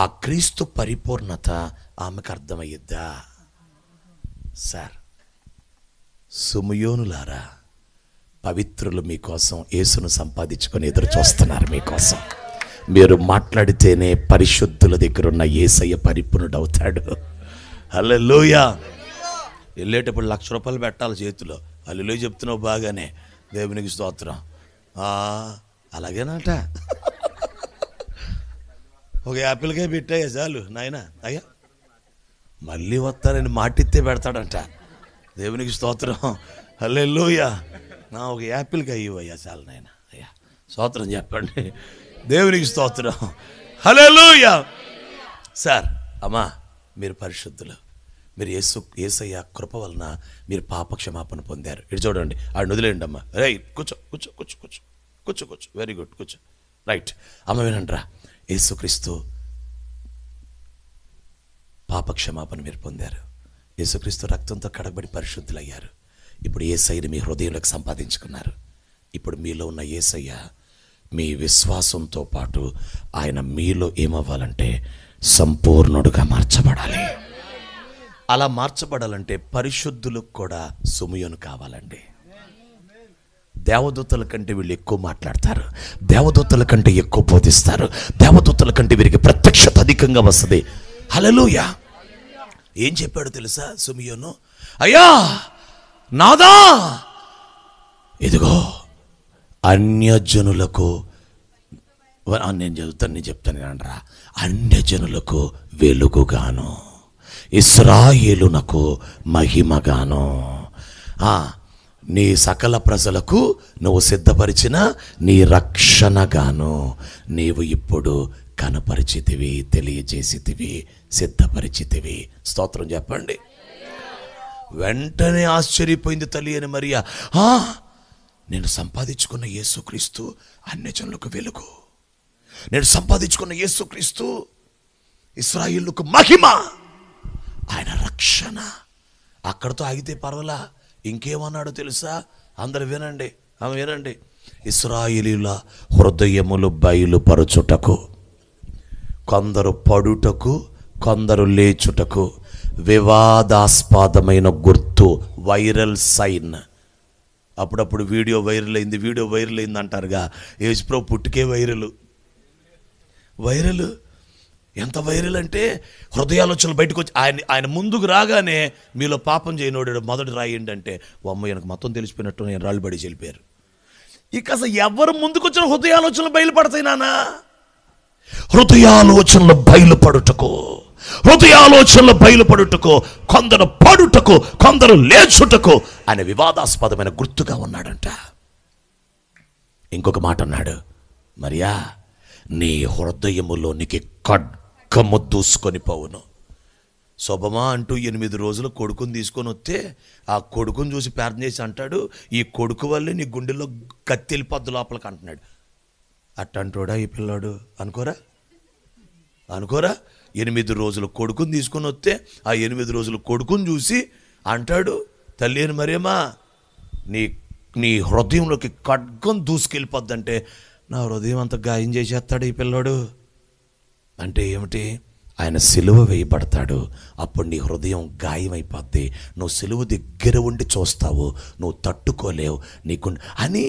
ఆ క్రీస్తు పరిపూర్ణత ఆమెకు అర్థమయ్యిద్దా? సార్, సుమియోనులారా, పవిత్రులు మీకోసం యేసును సంపాదించుకొని ఎదురు చూస్తున్నారు మీకోసం. మీరు మాట్లాడితేనే పరిశుద్ధుల దగ్గర ఉన్న యేసయ్య పరిపూర్ణుడవుతాడు. హల్లెలూయా. వెళ్ళేటప్పుడు ₹1,00,000 పెట్టాలి చేతిలో. హల్లెలూయా చెప్తున్నావు బాగానే, దేవునికి స్తోత్రం. అలాగేనట. ఒక యాపిల్కాయ పెట్టాయా చాలు నాయన, అయ్యా మళ్ళీ వస్తానని మాటిస్తే పెడతాడంట. దేవునికి స్తోత్రం. హల్లెలూయా. ఒక యాపిల్కాయ ఇవ్వయ్యా చాలు నాయన, అయ్యా స్తోత్రం చెప్పండి. దేవునికి స్తోత్రం. హల్లెలూయా. సార్, అమ్మా, మీరు పరిశుద్ధులు. మీరు యేసయ్య కృప వలన మీరు పాప క్షమాపణ పొందారు. ఇటు చూడండి, ఆడు వదిలేయండి అమ్మా. రైట్, కూర్చో. వెరీ గుడ్, కూర్చో. రైట్ అమ్మ, వినండిరా. యేసుక్రీస్తు పాప క్షమాపణ మీరు పొందారు. యేసుక్రీస్తు రక్తంతో కడగబడి పరిశుద్ధులయ్యారు. ఇప్పుడు యేసయ్యని మీ హృదయంలోకి సంపాదించుకున్నారు. ఇప్పుడు మీలో ఉన్న యేసయ్య మీ విశ్వాసంతో పాటు ఆయన మీలో ఏమవ్వాలంటే సంపూర్ణుడుగా మార్చబడాలి. అలా మార్చబడాలంటే పరిశుద్ధులకు కూడా సుమియోను కావాలండి. దేవదూతల కంటే వీళ్ళు ఎక్కువ మాట్లాడతారు, దేవదూతల కంటే ఎక్కువ బోధిస్తారు, దేవదూతల కంటే వీరికి ప్రత్యక్షత అధికంగా వస్తుంది. హల్లెలూయా. ఏం చెప్పాడు తెలుసా సుమియోను? అయ్యా నాదా, ఇదిగో అన్యజనులకు, నేను చెప్తాను అనరా, అన్యజనులకు వెలుగుగాను ఇశ్రాయేలునకు మహిమగాను, నీ సకల ప్రజలకు నువ్వు సిద్ధపరిచిన నీ రక్షణగాను నీవు ఇప్పుడు కనపరిచితివి, తెలియజేసితివి, సిద్ధపరిచితివి. స్తోత్రం చెప్పండి. వెంటనే ఆశ్చర్యపోయింది తల్లి అయిన మరియా. నేను సంపాదించుకున్న యేసుక్రీస్తు అన్యజనులకు వెలుగు, నేను సంపాదించుకున్న యేసుక్రీస్తు ఇశ్రాయేలుకు మహిమ, ఆయన రక్షణ. అక్కడితో ఆగితే పర్వాలా, ఇంకేమన్నాడో తెలుసా? అందరు వినండి, వినండి. ఇశ్రాయేలీయుల హృదయములు బయలుపరచుటకు, కొందరు పడుటకు, కొందరు లేచుటకు వివాదాస్పదమైన గుర్తు, వైరల్ సైన్. అప్పుడప్పుడు వీడియో వైరల్ అయింది అంటారుగా. యేసుప్రభు పుట్టుకే వైరల్. ఎంత వైరల్ అంటే హృదయాలోచనలు బయటకు వచ్చి ఆయన ముందుకు రాగానే మీలో పాపం చేయనోడు మొదటి రాయండి అంటే, అమ్మ నాకు మొత్తం తెలిసిపోయినట్టు నేను రాళ్ళు పడి చెల్లిపోయారు. ఇక అసలు ఎవరు ముందుకు వచ్చిన హృదయాలోచనలు బయలుపడతాయి నాన్న. హృదయాలోచనలు బయలుపడుటకు, కొందరు పడుటకు, కొందరు లేచుటకు ఆయన వివాదాస్పదమైన గుర్తుగా ఉన్నాడంట. ఇంకొక మాట అన్నాడు, మరియా నీ హృదయములోనికి ఖడ్గము దూసుకొని పోవును. శుభమా అంటూ 8 రోజులు కొడుకుని తీసుకొని వస్తే ఆ కొడుకుని చూసి ప్రార్థన చేసి అంటాడు, ఈ కొడుకు వల్లే నీ గుండెల్లో కత్తి వెళ్ళిపోద్దు లోపలికి అంటున్నాడు. అట్టంటోడా ఈ పిల్లాడు? అనుకోరా 8 రోజులు కొడుకుని తీసుకొని వస్తే ఆ 8 రోజులు కొడుకుని చూసి అంటాడు, తల్లి అని మరేమా నీ హృదయంలోకి ఖడ్గం దూసుకెళ్ళిపోద్దంటే, నా హృదయం అంత గాయం చేసేస్తాడు ఈ పిల్లాడు అంటే ఏమిటి? ఆయన సిలువ వేయబడతాడు, అప్పుడు నీ హృదయం గాయమైపోద్ది, నువ్వు సిలువ దగ్గర ఉండి చూస్తావు, నువ్వు తట్టుకోలేవు నీకు అని.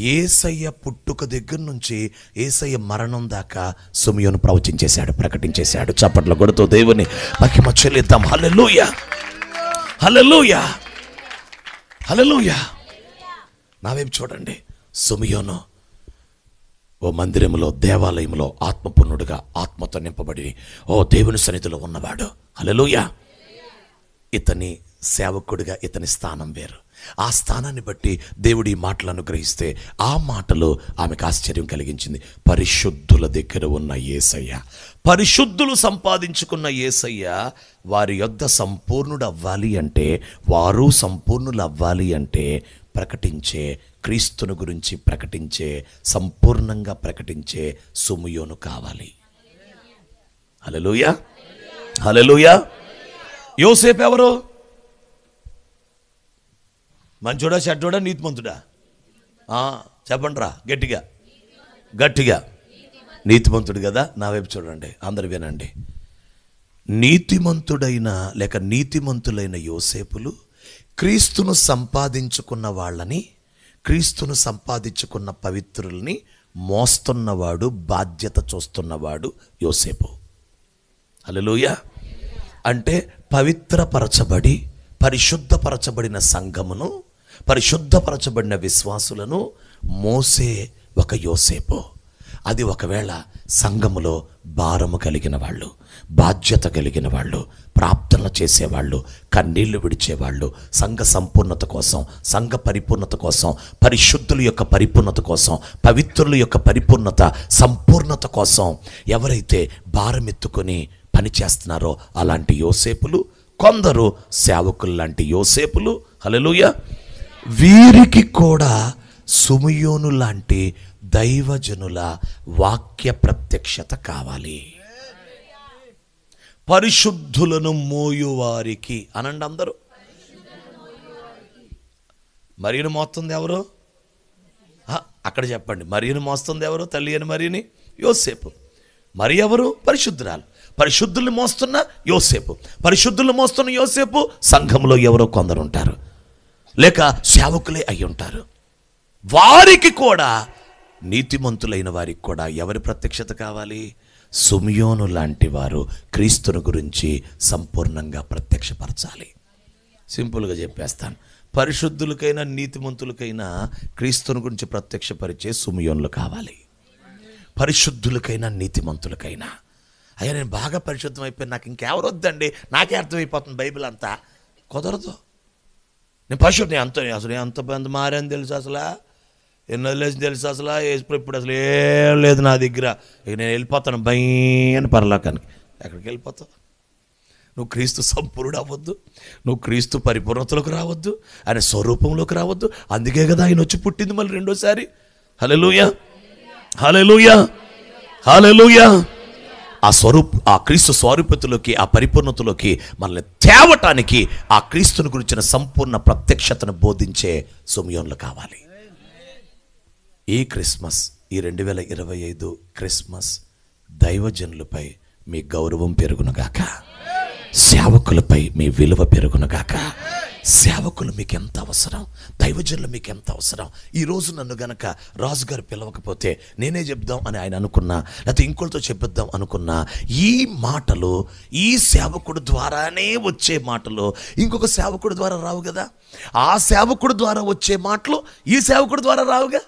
యేసయ్య పుట్టుక దగ్గర నుంచి యేసయ్య మరణం దాకా సిమియోను ప్రకటించేశాడు. చప్పట్ల కొడుతూ దేవుని మహిమ చెల్లిద్దాం. హల్లెలూయా, హల్లెలూయా, హల్లెలూయా. నా వైపు చూడండి. సిమియోను ఓ మందిరంలో, దేవాలయంలో ఆత్మపూర్ణుడుగా, ఆత్మతో నింపబడి దేవుని సన్నిధిలో ఉన్నవాడు. హల్లెలూయా. ఇతని సేవకుడిగా ఇతని స్థానం వేరు. ఆ స్థానాన్ని బట్టి దేవుడి మాటలు అనుగ్రహిస్తే ఆ మాటలు ఆమెకు ఆశ్చర్యం కలిగించింది. పరిశుద్ధుల దగ్గర ఉన్న యేసయ్య, పరిశుద్ధులు సంపాదించుకున్న యేసయ్య వారి యొద్ద సంపూర్ణుడు అవ్వాలి అంటే, వారు సంపూర్ణులు అవ్వాలి అంటే ప్రకటించే, క్రీస్తుని గురించి ప్రకటించే, సంపూర్ణంగా ప్రకటించే సిమియోను కావాలి. హల్లెలూయా, హల్లెలూయా. యోసేపు ఎవరు? మంచోడా, చెడ్డోడా, నీతిమంతుడా? చెప్పండి రా గట్టిగా. నీతిమంతుడు కదా. నా వైపు చూడండి, అందరు వినండి. నీతిమంతుడైన లేక నీతిమంతులైన యోసేపులు క్రీస్తును సంపాదించుకున్న వాళ్ళని, క్రీస్తును సంపాదించుకున్న పవిత్రుల్ని మోస్తున్నవాడు, బాధ్యత చూస్తున్నవాడు యోసేపు. హల్లెలూయా. అంటే పవిత్రపరచబడి పరిశుద్ధపరచబడిన సంఘమును, పరిశుద్ధపరచబడిన విశ్వాసులను మోసే ఒక యోసేపు. అది ఒకవేళ సంఘములో భారము కలిగిన వాళ్ళు, బాధ్యత కలిగిన వాళ్ళు, ప్రార్థనలు చేసేవాళ్ళు, కన్నీళ్లు విడిచేవాళ్ళు, సంఘ సంపూర్ణత కోసం, సంఘ పరిపూర్ణత కోసం, పరిశుద్ధుల యొక్క పరిపూర్ణత కోసం, పవిత్రుల యొక్క పరిపూర్ణత, సంపూర్ణత కోసం ఎవరైతే భారమెత్తుకొని పని చేస్తున్నారో అలాంటి యోసేపులు, కొందరు సేవకులు లాంటి యోసేపులు. హల్లెలూయా. వీరికి కూడా సిమియోను లాంటి దైవజనుల వాక్య ప్రత్యక్షత కావాలి. పరిశుద్ధులను మోయువారికి అనండి అందరూ. మరియను మోస్తుంది ఎవరు? అక్కడ చెప్పండి. మరియను మోస్తుంది ఎవరు? తల్లి అని మరియని యోసేపు. మరి ఎవరు? పరిశుద్ధురాలు. పరిశుద్ధుల్ని మోస్తున్న యోసేపు. పరిశుద్ధుల్ని మోస్తున్న యోసేపు సంఘంలో ఎవరో కొందరు ఉంటారు, లేక సేవకులే అయి ఉంటారు. వారికి కూడా, నీతిమంతులైన వారికి కూడా ఎవరి ప్రత్యక్షత కావాలి? సిమియోను లాంటి వారు క్రీస్తుని గురించి సంపూర్ణంగా ప్రత్యక్షపరచాలి. సింపుల్గా చెప్పేస్తాను. పరిశుద్ధులకైనా నీతిమంతులకైనా క్రీస్తుని గురించి ప్రత్యక్షపరిచే సిమియోనులు కావాలి. పరిశుద్ధులకైనా నీతిమంతులకైనా. అయ్యా నేను బాగా పరిశుద్ధం అయిపోయాను, నాకు ఇంకెవరు వద్దండి, నాకే అర్థమైపోతుంది బైబిల్ అంతా. కుదరదు. నేను పరిశుద్ధం అసలు ఎంత మారని తెలుసు. అసలు ఎన్నో వదిలేసి తెలుసు అసలు ఇప్పుడు అసలు ఏం లేదు నా దగ్గర, ఇక నేను వెళ్ళిపోతాను భయని పరలోకానికి. ఎక్కడికి వెళ్ళిపోతావు? నువ్వు క్రీస్తు సంపూర్ణుడు అవ్వద్దు, నువ్వు క్రీస్తు పరిపూర్ణతలోకి రావద్దు, ఆయన స్వరూపంలోకి రావద్దు. అందుకే కదా ఆయన వచ్చి పుట్టింది మళ్ళీ రెండోసారి. హల్లెలూయా, హల్లెలూయా, హల్లెలూయా. ఆ క్రీస్తు స్వరూపతలోకి, ఆ పరిపూర్ణతలోకి మనల్ని తేవటానికి ఆ క్రీస్తుని గురించిన సంపూర్ణ ప్రత్యక్షతను బోధించే సమయంలో కావాలి. ఈ క్రిస్మస్, ఈ 2025 క్రిస్మస్ దైవజనులపై మీ గౌరవం పెరుగునుగాక, సేవకులపై మీ విలువ పెరుగునుగాక. సేవకులు మీకు ఎంత అవసరం, దైవజనులు మీకు ఎంత అవసరం. ఈరోజు నన్ను గనక రాజుగారు పిలవకపోతే నేనే చెప్దాం అని ఆయన అనుకున్నా, లేకపోతే ఇంకోటితో చెప్పిద్దాం అనుకున్నా, ఈ మాటలు ఈ సేవకుడు ద్వారానే వచ్చే మాటలు ఇంకొక సేవకుడు ద్వారా రావు కదా. ఆ సేవకుడు ద్వారా వచ్చే మాటలు ఈ సేవకుడు ద్వారా రావుగా.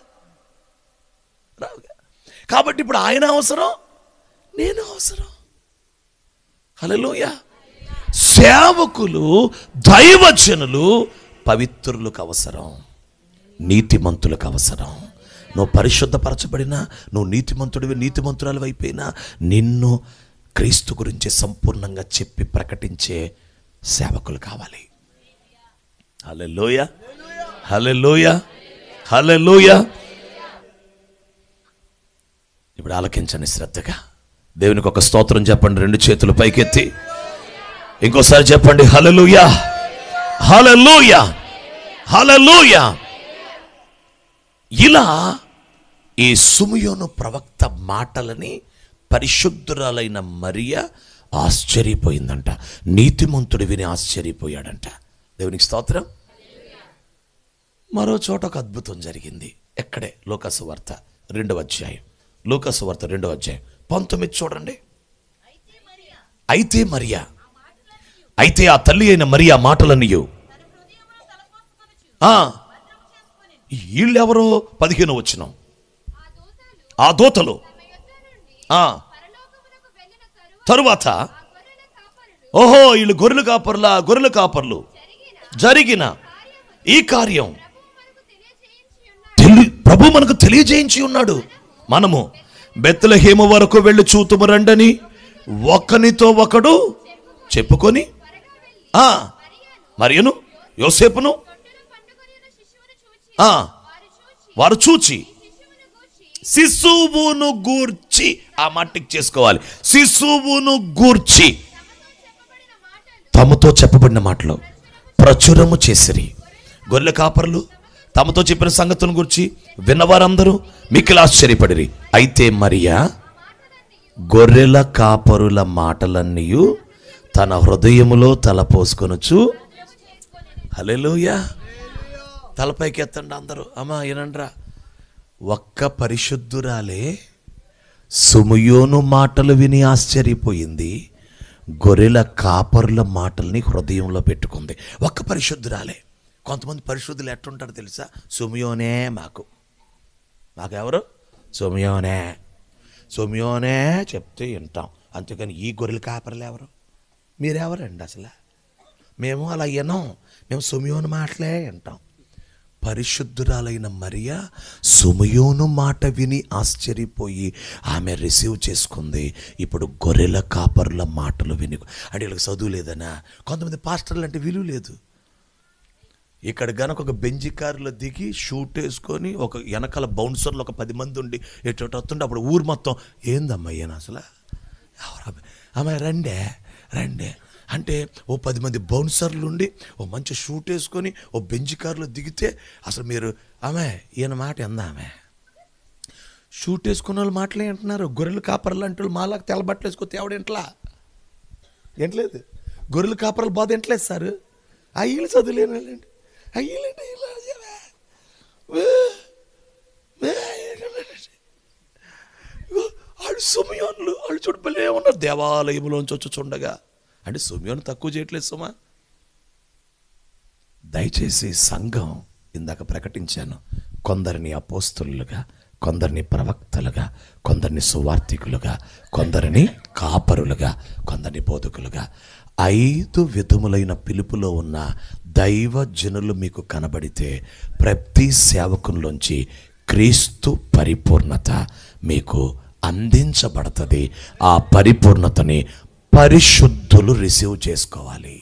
కాబట్టి ఇప్పుడు ఆయన అవసరం, నేను అవసరం. హల్లెలూయా. సేవకులు, దైవజనులు పవిత్రులకు అవసరం, నీతిమంతులకు అవసరం. నువ్వు పరిశుద్ధపరచబడినా, నువ్వు నీతిమంతుడివి, నీతిమంతురాలు అయిపోయినా, నిన్ను క్రీస్తు గురించి సంపూర్ణంగా చెప్పి ప్రకటించే సేవకులు కావాలి. హల్లెలూయా, హల్లెలూయా, హల్లెలూయా. ఇప్పుడు ఆలకించండి శ్రద్ధగా. దేవునికి ఒక స్తోత్రం చెప్పండి, 2 చేతులు పైకెత్తి. ఇంకోసారి చెప్పండి, హల్లెలూయా, హల్లెలూయా, హల్లెలూయా. ఇలా ఈ సిమియోను ప్రవక్త మాటలని పరిశుద్ధురాలైన మరియా ఆశ్చర్యపోయిందంట. నీతిమంతుడు విని ఆశ్చర్యపోయాడంట. దేవునికి స్తోత్రం. మరో చోట ఒక అద్భుతం జరిగింది. ఎక్కడే? లూకాసు వార్త 2వ అధ్యాయం, లూకాసు వార్త 2వ అధ్యాయం 19 చూడండి. అయితే మరియా, అయితే ఆ తల్లి అయిన మరియా మాటలన్నీయు వీళ్ళెవరో 15వ వచనం, ఆ దూతలు తరువాత, ఓహో వీళ్ళు గొర్రెల కాపర్లు జరిగిన ఈ కార్యం ప్రభు మనకు తెలియజేయించి ఉన్నాడు. మనము బెత్లెహేము వరకు వెళ్ళి చూతుము రండని ఒకనితో ఒకడు చెప్పుకొని మరియును యోసేపును వారు చూచి, శిశువును గూర్చి, ఆ మాటికి చేసుకోవాలి, శిశువును గూర్చి తమతో చెప్పబడిన మాటలు ప్రచురము చేసిరి. గొర్రెల కాపరులు తమతో చెప్పిన సంగతులను గురించి విన్నవారందరూ మిక్కిలి ఆశ్చర్యపడిరి. అయితే మరియా గొర్రెల కాపరుల మాటలన్నీ తన హృదయములో తలపోసుకొనుచు, హల్లెలూయా, తలపైకి ఎత్తండి అందరూ. అమ్మా ఏనండ్రా, ఒక్క పరిశుద్ధురాలే సిమియోను మాటలు విని ఆశ్చర్యపోయింది, గొర్రెల కాపరుల మాటల్ని హృదయంలో పెట్టుకుంది. ఒక్క పరిశుద్ధురాలే. కొంతమంది పరిశుద్ధులు ఎట్టుంటారు తెలుసా? సిమియోనే మాకెవరు? సిమియోనే చెప్తే వింటాం, అంతేకాని ఈ గొర్రెల కాపరులు ఎవరు? మీరెవరండి అసలు? మేము అలా వినం, మేము సిమియోను మాటలే వింటాం. పరిశుద్ధురాలైన మరియా సిమియోను మాట విని ఆశ్చర్యపోయి ఆమె రిసీవ్ చేసుకుంది. ఇప్పుడు గొర్రెల కాపరుల మాటలు విని, అంటే వీళ్ళకి చదువు లేదనా? కొంతమంది పాస్టర్లు అంటే విలువ లేదు. ఇక్కడ గనక ఒక బెంజి కారులో దిగి షూట్ వేసుకొని ఒక వెనకాల బౌన్సర్లు ఒక 10 మంది ఉండి ఎటు వస్తుండే, అప్పుడు ఊరు మొత్తం ఏందమ్మా ఈయన అసలు, అమ్మాయి రండే అంటే ఓ 10 మంది బౌన్సర్లు ఉండి ఓ మంచి షూట్ వేసుకొని ఓ బెంజి కారులో దిగితే అసలు మీరు ఆమె ఈయన మాట ఎందా? ఆమె షూట్ వేసుకున్న వాళ్ళు మాటలే అంటున్నారు. గొర్రెలు కాపర్లు అంటే మాలాగా తెల్లబట్టలు వేసుకొని తేవడేంట్లా ఏంట్లేదు, గొర్రెలు కాపర్లు బాధ ఎంట్లేదు సార్. అయ్యలు చదువులేనండి, అయ్యలేండి వాళ్ళు సిమియోనులు, వాళ్ళు చూడలే ఉన్నారు దేవాలయంలోంచి వచ్చి చూడగా. అంటే సిమియోను తక్కువ చేయట్లేదు సుమా. దయచేసి సంఘం, ఇందాక ప్రకటించాను, కొందరిని అపోస్తలులుగా, కొందరిని ప్రవక్తలుగా, కొందరిని సువార్థికులుగా, కొందరిని కాపరులుగా, కొందరిని బోధకులుగా, 5 విధములైన పిలుపులో ఉన్న దైవ జనులు మీకు కనబడితే ప్రతి సేవకుల్లోంచి క్రీస్తు పరిపూర్ణత మీకు అందించబడుతుంది. ఆ పరిపూర్ణతని పరిశుద్ధులు రిసీవ్ చేసుకోవాలి.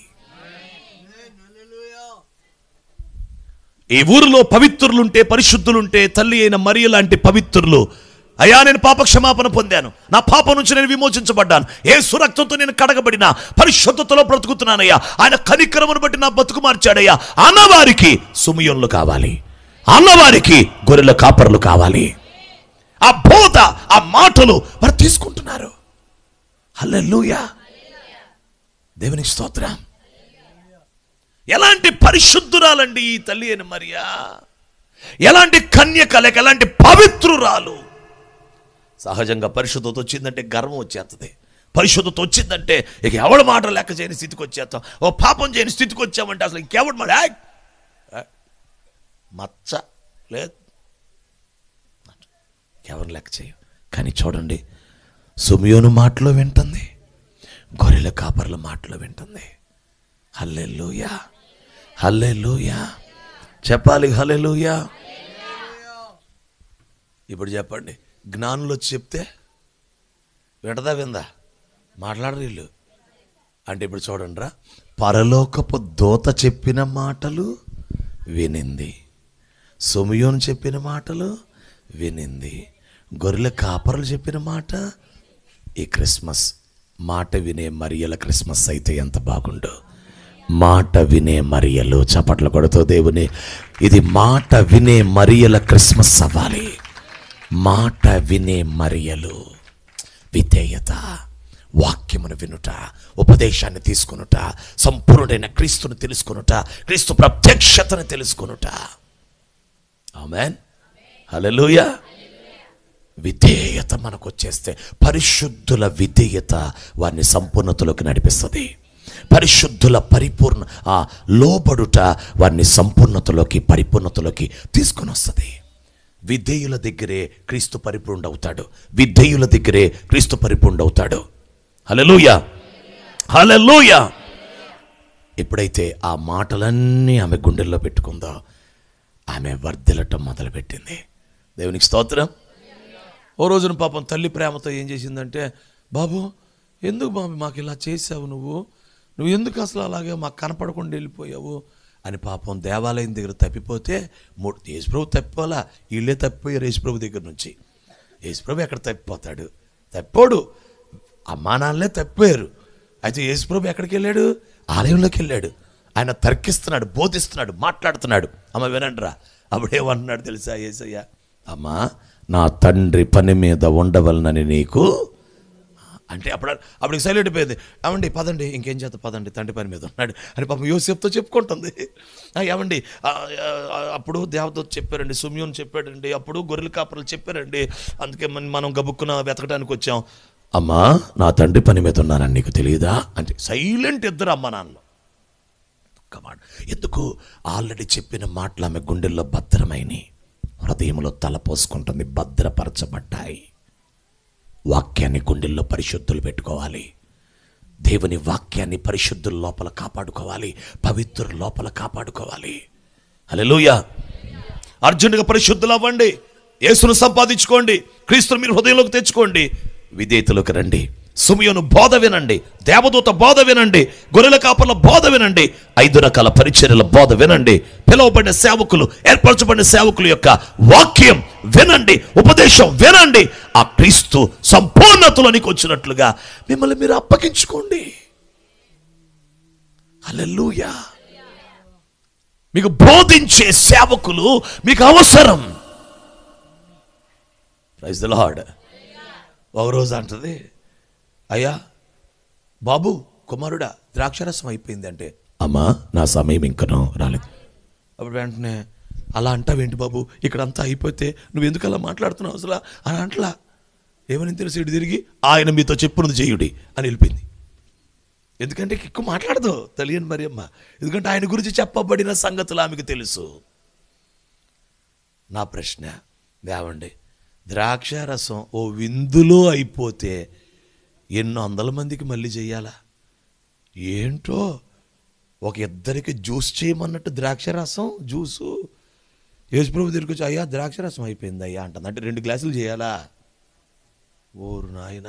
ఈ ఊరిలో పవిత్రులుంటే, పరిశుద్ధులుంటే, తల్లి అయిన మరియ లాంటి పవిత్రులు, అయ్యా నేను పాప క్షమాపణ పొందాను, నా పాపం నుంచి నేను విమోచించబడ్డాను, యేసు రక్తంతో నేను కడగబడిన పరిశుద్ధతలో బ్రతుకుతున్నానయ్యా, ఆయన కనికరమును బట్టి నా బతుకు మార్చాడయ్యా అన్నవారికి సుమయోన్లు కావాలి, అన్నవారికి గొర్రెల కాపరులు కావాలి. ఆ బోధ, ఆ మాటలు వారు తీసుకుంటున్నారు. హల్లెలూయా, దేవునికి స్తోత్రం. ఎలాంటి పరిశుద్ధురాలండి ఈ తల్లి అయిన మరియా, ఎలాంటి కన్యక, లేక ఎలాంటి పవిత్రురాలు. సహజంగా పరిశుద్ధత వచ్చిందంటే గర్వం వచ్చేస్తుంది. పరిశుద్ధత వచ్చిందంటే ఇక ఎవడి మాట లెక్క చేయని స్థితికి వచ్చేస్తాం. ఓ పాపం చేయని స్థితికి వచ్చామంటే అసలు ఇంకెవడి మాట మచ్చ లేదు, ఎవరిని లెక్క చేయం. కానీ చూడండి, సుమయోను మాటలో వింటుంది, గొర్రెల కాపర్ల మాటలో వింటుంది. హల్లెలూయా, హల్లెలూయా చెప్పాలి. హల్లెలూయా. ఇప్పుడు చెప్పండి, జ్ఞానులు వచ్చి చెప్తే వింటదా, విందా? మాట్లాడరు వీళ్ళు. అంటే ఇప్పుడు చూడండి రా, పరలోకపు దూత చెప్పిన మాటలు వినింది, సుమయోను చెప్పిన మాటలు వినింది, గొర్రెల కాపరులు చెప్పిన మాట. ఈ క్రిస్మస్ మాట వినే మరియల క్రిస్మస్ అయితే ఎంత బాగుండో. మాట వినే మరియలు, చప్పట్లు కొడుతూ దేవుని, ఇది మాట వినే మరియల క్రిస్మస్ అవ్వాలి. మాట వినే మరియలు, విధేయత, వాక్యమును వినుట, ఉపదేశాన్ని తీసుకొనుట, సంపూర్ణుడైన క్రీస్తుని తెలుసుకొనుట, క్రీస్తు ప్రత్యక్షతను తెలుసుకొనుట. ఆమేన్, హల్లెలూయా. విధేయత మనకు వచ్చేస్తే, పరిశుద్ధుల విధేయత వారిని సంపూర్ణతలోకి నడిపిస్తుంది. పరిశుద్ధుల పరిపూర్ణ లోబడుట వారిని సంపూర్ణతలోకి, పరిపూర్ణతలోకి తీసుకొని వస్తుంది. విధేయుల దగ్గరే క్రీస్తు పరిపూర్ణుడవుతాడు. విధేయుల దగ్గరే క్రీస్తు పరిపూర్ణుడవుతాడు. హల్లెలూయా, హల్లెలూయా. ఎప్పుడైతే ఆ మాటలన్నీ ఆమె గుండెల్లో పెట్టుకుందో, ఆమె వర్ధిల్లటం మొదలుపెట్టింది. దేవునికి స్తోత్రం. ఓ రోజున పాపం తల్లి ప్రేమతో ఏం చేసిందంటే, బాబు ఎందుకు బాబు మాకు ఇలా చేసావు, నువ్వు ఎందుకు అసలు అలాగే మాకు కనపడకుండా వెళ్ళిపోయావు అని పాపం దేవాలయం దగ్గర తప్పిపోతే, యేసుప్రభు తప్పిపోలా, వీళ్ళే తప్పిపోయారు యేసుప్రభు దగ్గర నుంచి. యేసుప్రభు ఎక్కడ తప్పిపోతాడు? తప్పోడు, అమ్మా నాన్నలే తప్పిపోయారు. అయితే యేసుప్రభు ఎక్కడికి వెళ్ళాడు? ఆలయంలోకి వెళ్ళాడు. ఆయన తర్కిస్తున్నాడు, బోధిస్తున్నాడు, మాట్లాడుతున్నాడు. అమ్మ వినండిరా. అప్పుడేమంటున్నాడు తెలుసా యేసయ్య? అమ్మా, నా తండ్రి పని మీద ఉండవలనని నీకు అంటే అప్పుడు సైలెంట్ అయిపోయింది. ఏమండి పదండి, ఇంకేం చేద్దాం పదండి, తండ్రి పని మీద ఉన్నాడు అని పాపం యోసేపుతో చెప్పుకుంటుంది. ఏమండి అప్పుడు దేవదూత చెప్పారండి, సుమయోను చెప్పాడండి, అప్పుడు గొర్రెల కాపరులు చెప్పారండి, అందుకే మనం గబుక్కున వెతకడానికి వచ్చాం. అమ్మా, నా తండ్రి పని మీద ఉన్నానని నీకు తెలియదా అంటే సైలెంట్ ఇద్దరు అమ్మ నాన్నలు. కమాండ్. ఎందుకు? ఆల్రెడీ చెప్పిన మాటలు ఆమె గుండెల్లో భద్రమైనవి, హృదయంలో తలపోసుకుంటుంది, భద్రపరచబడ్డాయి. వాక్యాన్ని గుండెల్లో పరిశుద్ధులు పెట్టుకోవాలి. దేవుని వాక్యాన్ని పరిశుద్ధుల లోపల కాపాడుకోవాలి, పవిత్రుల లోపల కాపాడుకోవాలి. హల్లెలూయా. అర్జునుడిగా పరిశుద్ధులు అవ్వండి, యేసును సంపాదించుకోండి, క్రీస్తును మీరు హృదయంలోకి తెచ్చుకోండి, విధేయతలోకి రండి. సుమయోను బోధ వినండి, దేవదూత బోధ వినండి, గొర్రెల కాపర్ల బోధ వినండి, 5 రకాల పరిచర్యల బోధ వినండి, పిలువబడిన సేవకులు, ఏర్పరచబడిన సేవకుల యొక్క వాక్యం వినండి, ఉపదేశం వినండి. ఆ క్రీస్తు సంపూర్ణతలోనికి వచ్చినట్లుగా మిమ్మల్ని మీరు అప్పగించుకోండి. హల్లెలూయా. మీకు బోధించే సేవకులు మీకు అవసరం. Praise the Lord. ఒక రోజు అంటది, అయ్యా బాబు కుమారుడా ద్రాక్షరసం అయిపోయింది అంటే, అమ్మా నా సమయం ఇంకనూ రాలేదు. అప్పుడు వెంటనే, అలా అంటావేంటి బాబు, ఇక్కడంతా అయిపోతే నువ్వు ఎందుకు అలా మాట్లాడుతున్నావు అసలు అని అంటలా. ఏమని తెలుసు, ఇటు తిరిగి ఆయన మీతో చెప్పున్నది చేయుడి అని వెళ్ళిపోయింది. ఎందుకంటే ఎక్కువ మాట్లాడదు తెలియని మరియమ్మ, ఎందుకంటే ఆయన గురించి చెప్పబడిన సంగతులు ఆమెకు తెలుసు. నా ప్రశ్న, ఏమండి ద్రాక్షారసం ఓ విందులో అయిపోతే ఎన్నో వందల మందికి మళ్ళీ చెయ్యాలా ఏంటో? ఒక ఇద్దరికి జ్యూస్ చేయమన్నట్టు ద్రాక్షారసం జ్యూసు యేసుప్రభు దగ్గరికి వచ్చి, అయ్యా ద్రాక్షరసం అయిపోయింది అయ్యా అంటుంది. అంటే 2 గ్లాసులు చేయాలా? ఓరు నాయన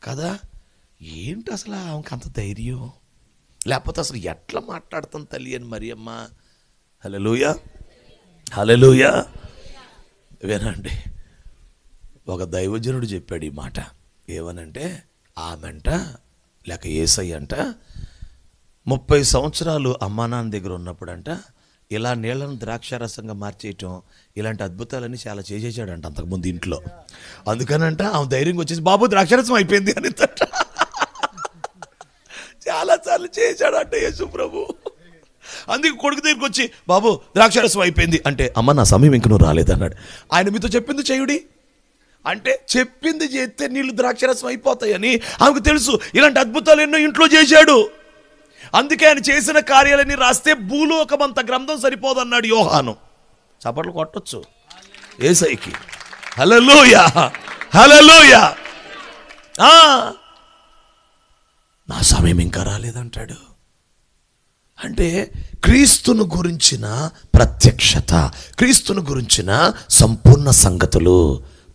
కదా. ఏంటి అసలు ఆమెకు అంత ధైర్యం? లేకపోతే అసలు ఎట్లా మాట్లాడుతాం తల్లి అని మరియమ్మ. హల్లెలూయా, హల్లెలూయా. వినండి, ఒక దైవజనుడు చెప్పాడు ఈ మాట. ఏమనంటే, ఆమెంట లేక యేసయ్య అంట 30 సంవత్సరాలు అమ్మా నాన్న దగ్గర ఉన్నప్పుడంట ఇలా నీళ్ళను ద్రాక్షారసంగా మార్చేయటం, ఇలాంటి అద్భుతాలన్నీ చాలా చేసేసాడంట అంతకుముందు ఇంట్లో. అందుకనంట ఆమె ధైర్యంగా వచ్చేసి, బాబు ద్రాక్షారసం అయిపోయింది అని చాలాసార్లు చేశాడంట యేసు ప్రభు. అందుకే కొడుకు దగ్గరికి వచ్చి, బాబు ద్రాక్షారసం అయిపోయింది అంటే, అమ్మ నా సమయం ఇంక నువ్వు రాలేదన్నాడు. ఆయన మీతో చెప్పింది చేయుడి అంటే, చెప్పింది చేస్తే నీళ్ళు ద్రాక్షారసం అయిపోతాయని ఆమెకు తెలుసు. ఇలాంటి అద్భుతాలు ఎన్నో ఇంట్లో చేశాడు. అందుకే ఆయన చేసిన కార్యాలన్నీ రాస్తే భూలోకమంత గ్రంథం సరిపోదన్నాడు యోహాను. చప్పట్లు కొట్టొచ్చు యేసయ్యకి. హల్లెలూయా, హల్లెలూయా. నా సమయం ఇంకా రాలేదంటాడు. అంటే క్రీస్తును గురించిన ప్రత్యక్షత, క్రీస్తును గురించిన సంపూర్ణ సంగతులు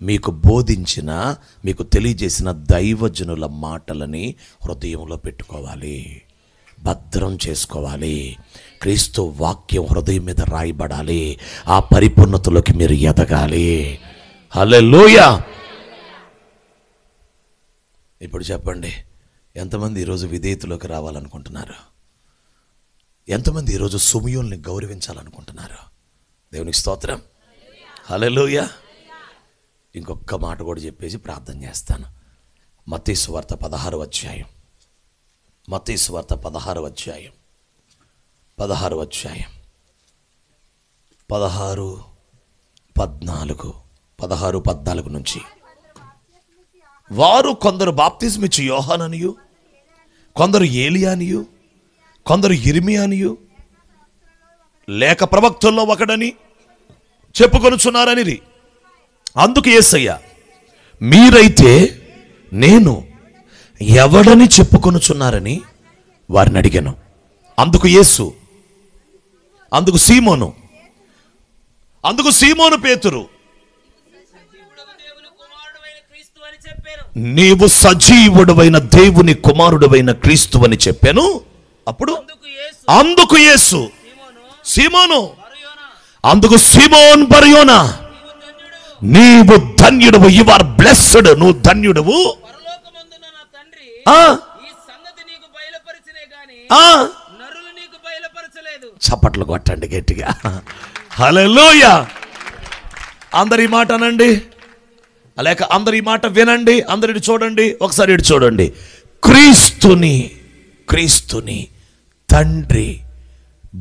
మీకు బోధించిన, మీకు తెలియజేసిన దైవజనుల మాటలని హృదయంలో పెట్టుకోవాలి, భద్రం చేసుకోవాలి. క్రీస్తు వాక్యం హృదయం మీద రాయబడాలి. ఆ పరిపూర్ణతలోకి మీరు ఎదగాలి. హల్లెలూయా. ఇప్పుడు చెప్పండి, ఎంతమంది ఈరోజు విధేయతలోకి రావాలనుకుంటున్నారు? ఎంతమంది ఈరోజు సుమయోల్ని గౌరవించాలనుకుంటున్నారు? దేవునికి స్తోత్రం, హల్లెలూయా. ఇంకొక మాట కూడా చెప్పేసి ప్రార్థన చేస్తాను. మత్తయి సువార్త 16వ అధ్యాయం, మత్తయి సువార్త 16వ అధ్యాయం, 16వ అధ్యాయం 16-14 నుంచి, వారు కొందరు బాప్తిస్మిచ్చి యోహాననియు, కొందరు ఏలియానియు, కొందరు యిర్మీయానియు లేక ప్రవక్తల్లో ఒకడని చెప్పుకొనుచున్నారని. అందుకు యేసయ్య, మీరైతే నేను ఎవడని చెప్పుకొనుచున్నారని వారిని అడిగాను. అందుకు యేసు, అందుకు సీమోను పేతురు, నీవు సజీవుడవైన దేవుని కుమారుడవైన క్రీస్తు అని చెప్పాను. అప్పుడు అందుకు యేసు, సీమోను, అందుకు సీమోన్ బర్యోనా, నీవు ధన్యుడవు, యు ఆర్ బ్లెస్డ్, నువ్వు ధన్యుడవు. చప్పట్లు కొట్టండి గట్టిగా, హల్లెలూయా. అందరి మాట అనండి, లేక అందరి మాట వినండి. అందరి చూడండి, ఒకసారి ఇటు చూడండి. క్రీస్తుని తండ్రి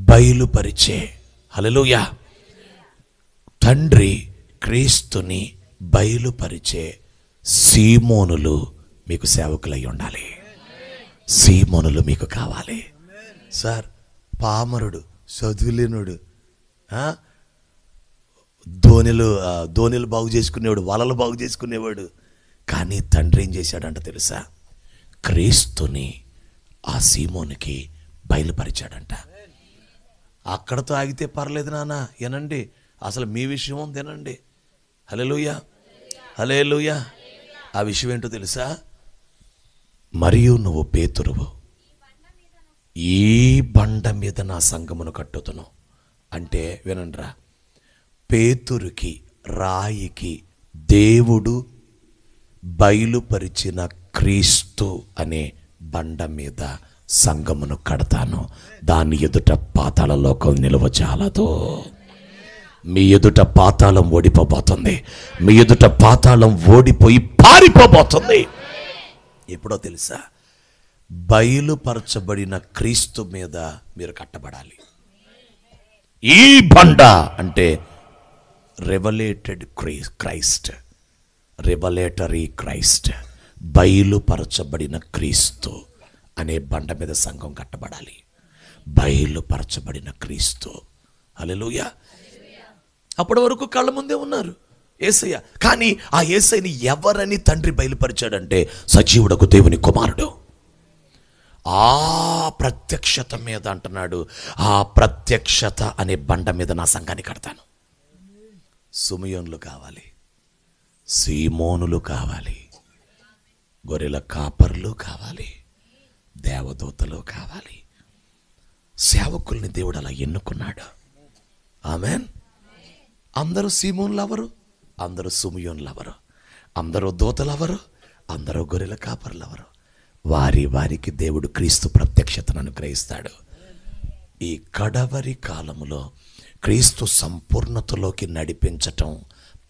బయలుపరిచే, హల్లెలూయా, తండ్రి క్రీస్తుని బయలుపరిచే సీమోనులు మీకు సేవకులై ఉండాలి. సీమోనులు మీకు కావాలి. సార్, పామరుడు, చదువులేనుడు, ధోనిలు బాగు చేసుకునేవాడు, వలలు బాగు చేసుకునేవాడు. కానీ తండ్రి ఏం చేశాడంట తెలుసా? క్రీస్తుని ఆ సీమోనికి బయలుపరిచాడంట. అక్కడతో ఆగితే పర్లేదు నాన్న, వినండి, అసలు మీ విషయం తినండి. హల్లెలూయా, హల్లెలూయా. ఆ విషయం ఏంటో తెలుసా? మరియు నువ్వు పేతురువు, ఈ బండ మీద నా సంఘమును కట్టుతును అంటే, వినండిరా, పేతురుకి, రాయికి దేవుడు బయలుపరిచిన క్రీస్తు అనే బండ మీద సంఘమును కడతాను, దాని ఎదుట పాతాళ లోకం నిలవజాలదు. మీ ఎదుట పాతాళం ఓడిపోబోతుంది. మీ ఎదుట పాతాళం ఓడిపోయి పారిపోబోతుంది. ఎప్పుడో తెలుసా? బయలుపరచబడిన క్రీస్తు మీద మీరు కట్టబడాలి. ఈ బండ అంటే రెవలేటెడ్ క్రైస్ట్, రెవలేటరీ క్రైస్ట్, బయలుపరచబడిన క్రీస్తు అనే బండ మీద సంఘం కట్టబడాలి. బయలుపరచబడిన క్రీస్తు, హల్లెలూయా. అప్పటి వరకు కళ్ళ ముందే ఉన్నారు యేసయ్య. కానీ ఆ యేసయ్యని ఎవరని తండ్రి బయలుపరిచాడంటే, సజీవుడకు దేవుని కుమారుడు. ఆ ప్రత్యక్షత మీద అంటున్నాడు, ఆ ప్రత్యక్షత అనే బండ మీద నా సంఘాన్ని కడతాను. సుమియోన్లు కావాలి, సీమోనులు కావాలి, గొర్రెల కాపర్లు కావాలి, దేవదూతలు కావాలి. సేవకుల్ని దేవుడు అలా ఎన్నుకున్నాడు. ఆమెన్. అందరూ సీమోన్లు ఎవరు? అందరూ సుమియోన్లు ఎవరు? అందరూ దూతలు ఎవరు? అందరూ గొర్రెల కాపర్లు ఎవరు? వారికి దేవుడు క్రీస్తు ప్రత్యక్షతను అనుగ్రహిస్తాడు. ఈ కడవరి కాలములో క్రీస్తు సంపూర్ణతలోకి నడిపించటం,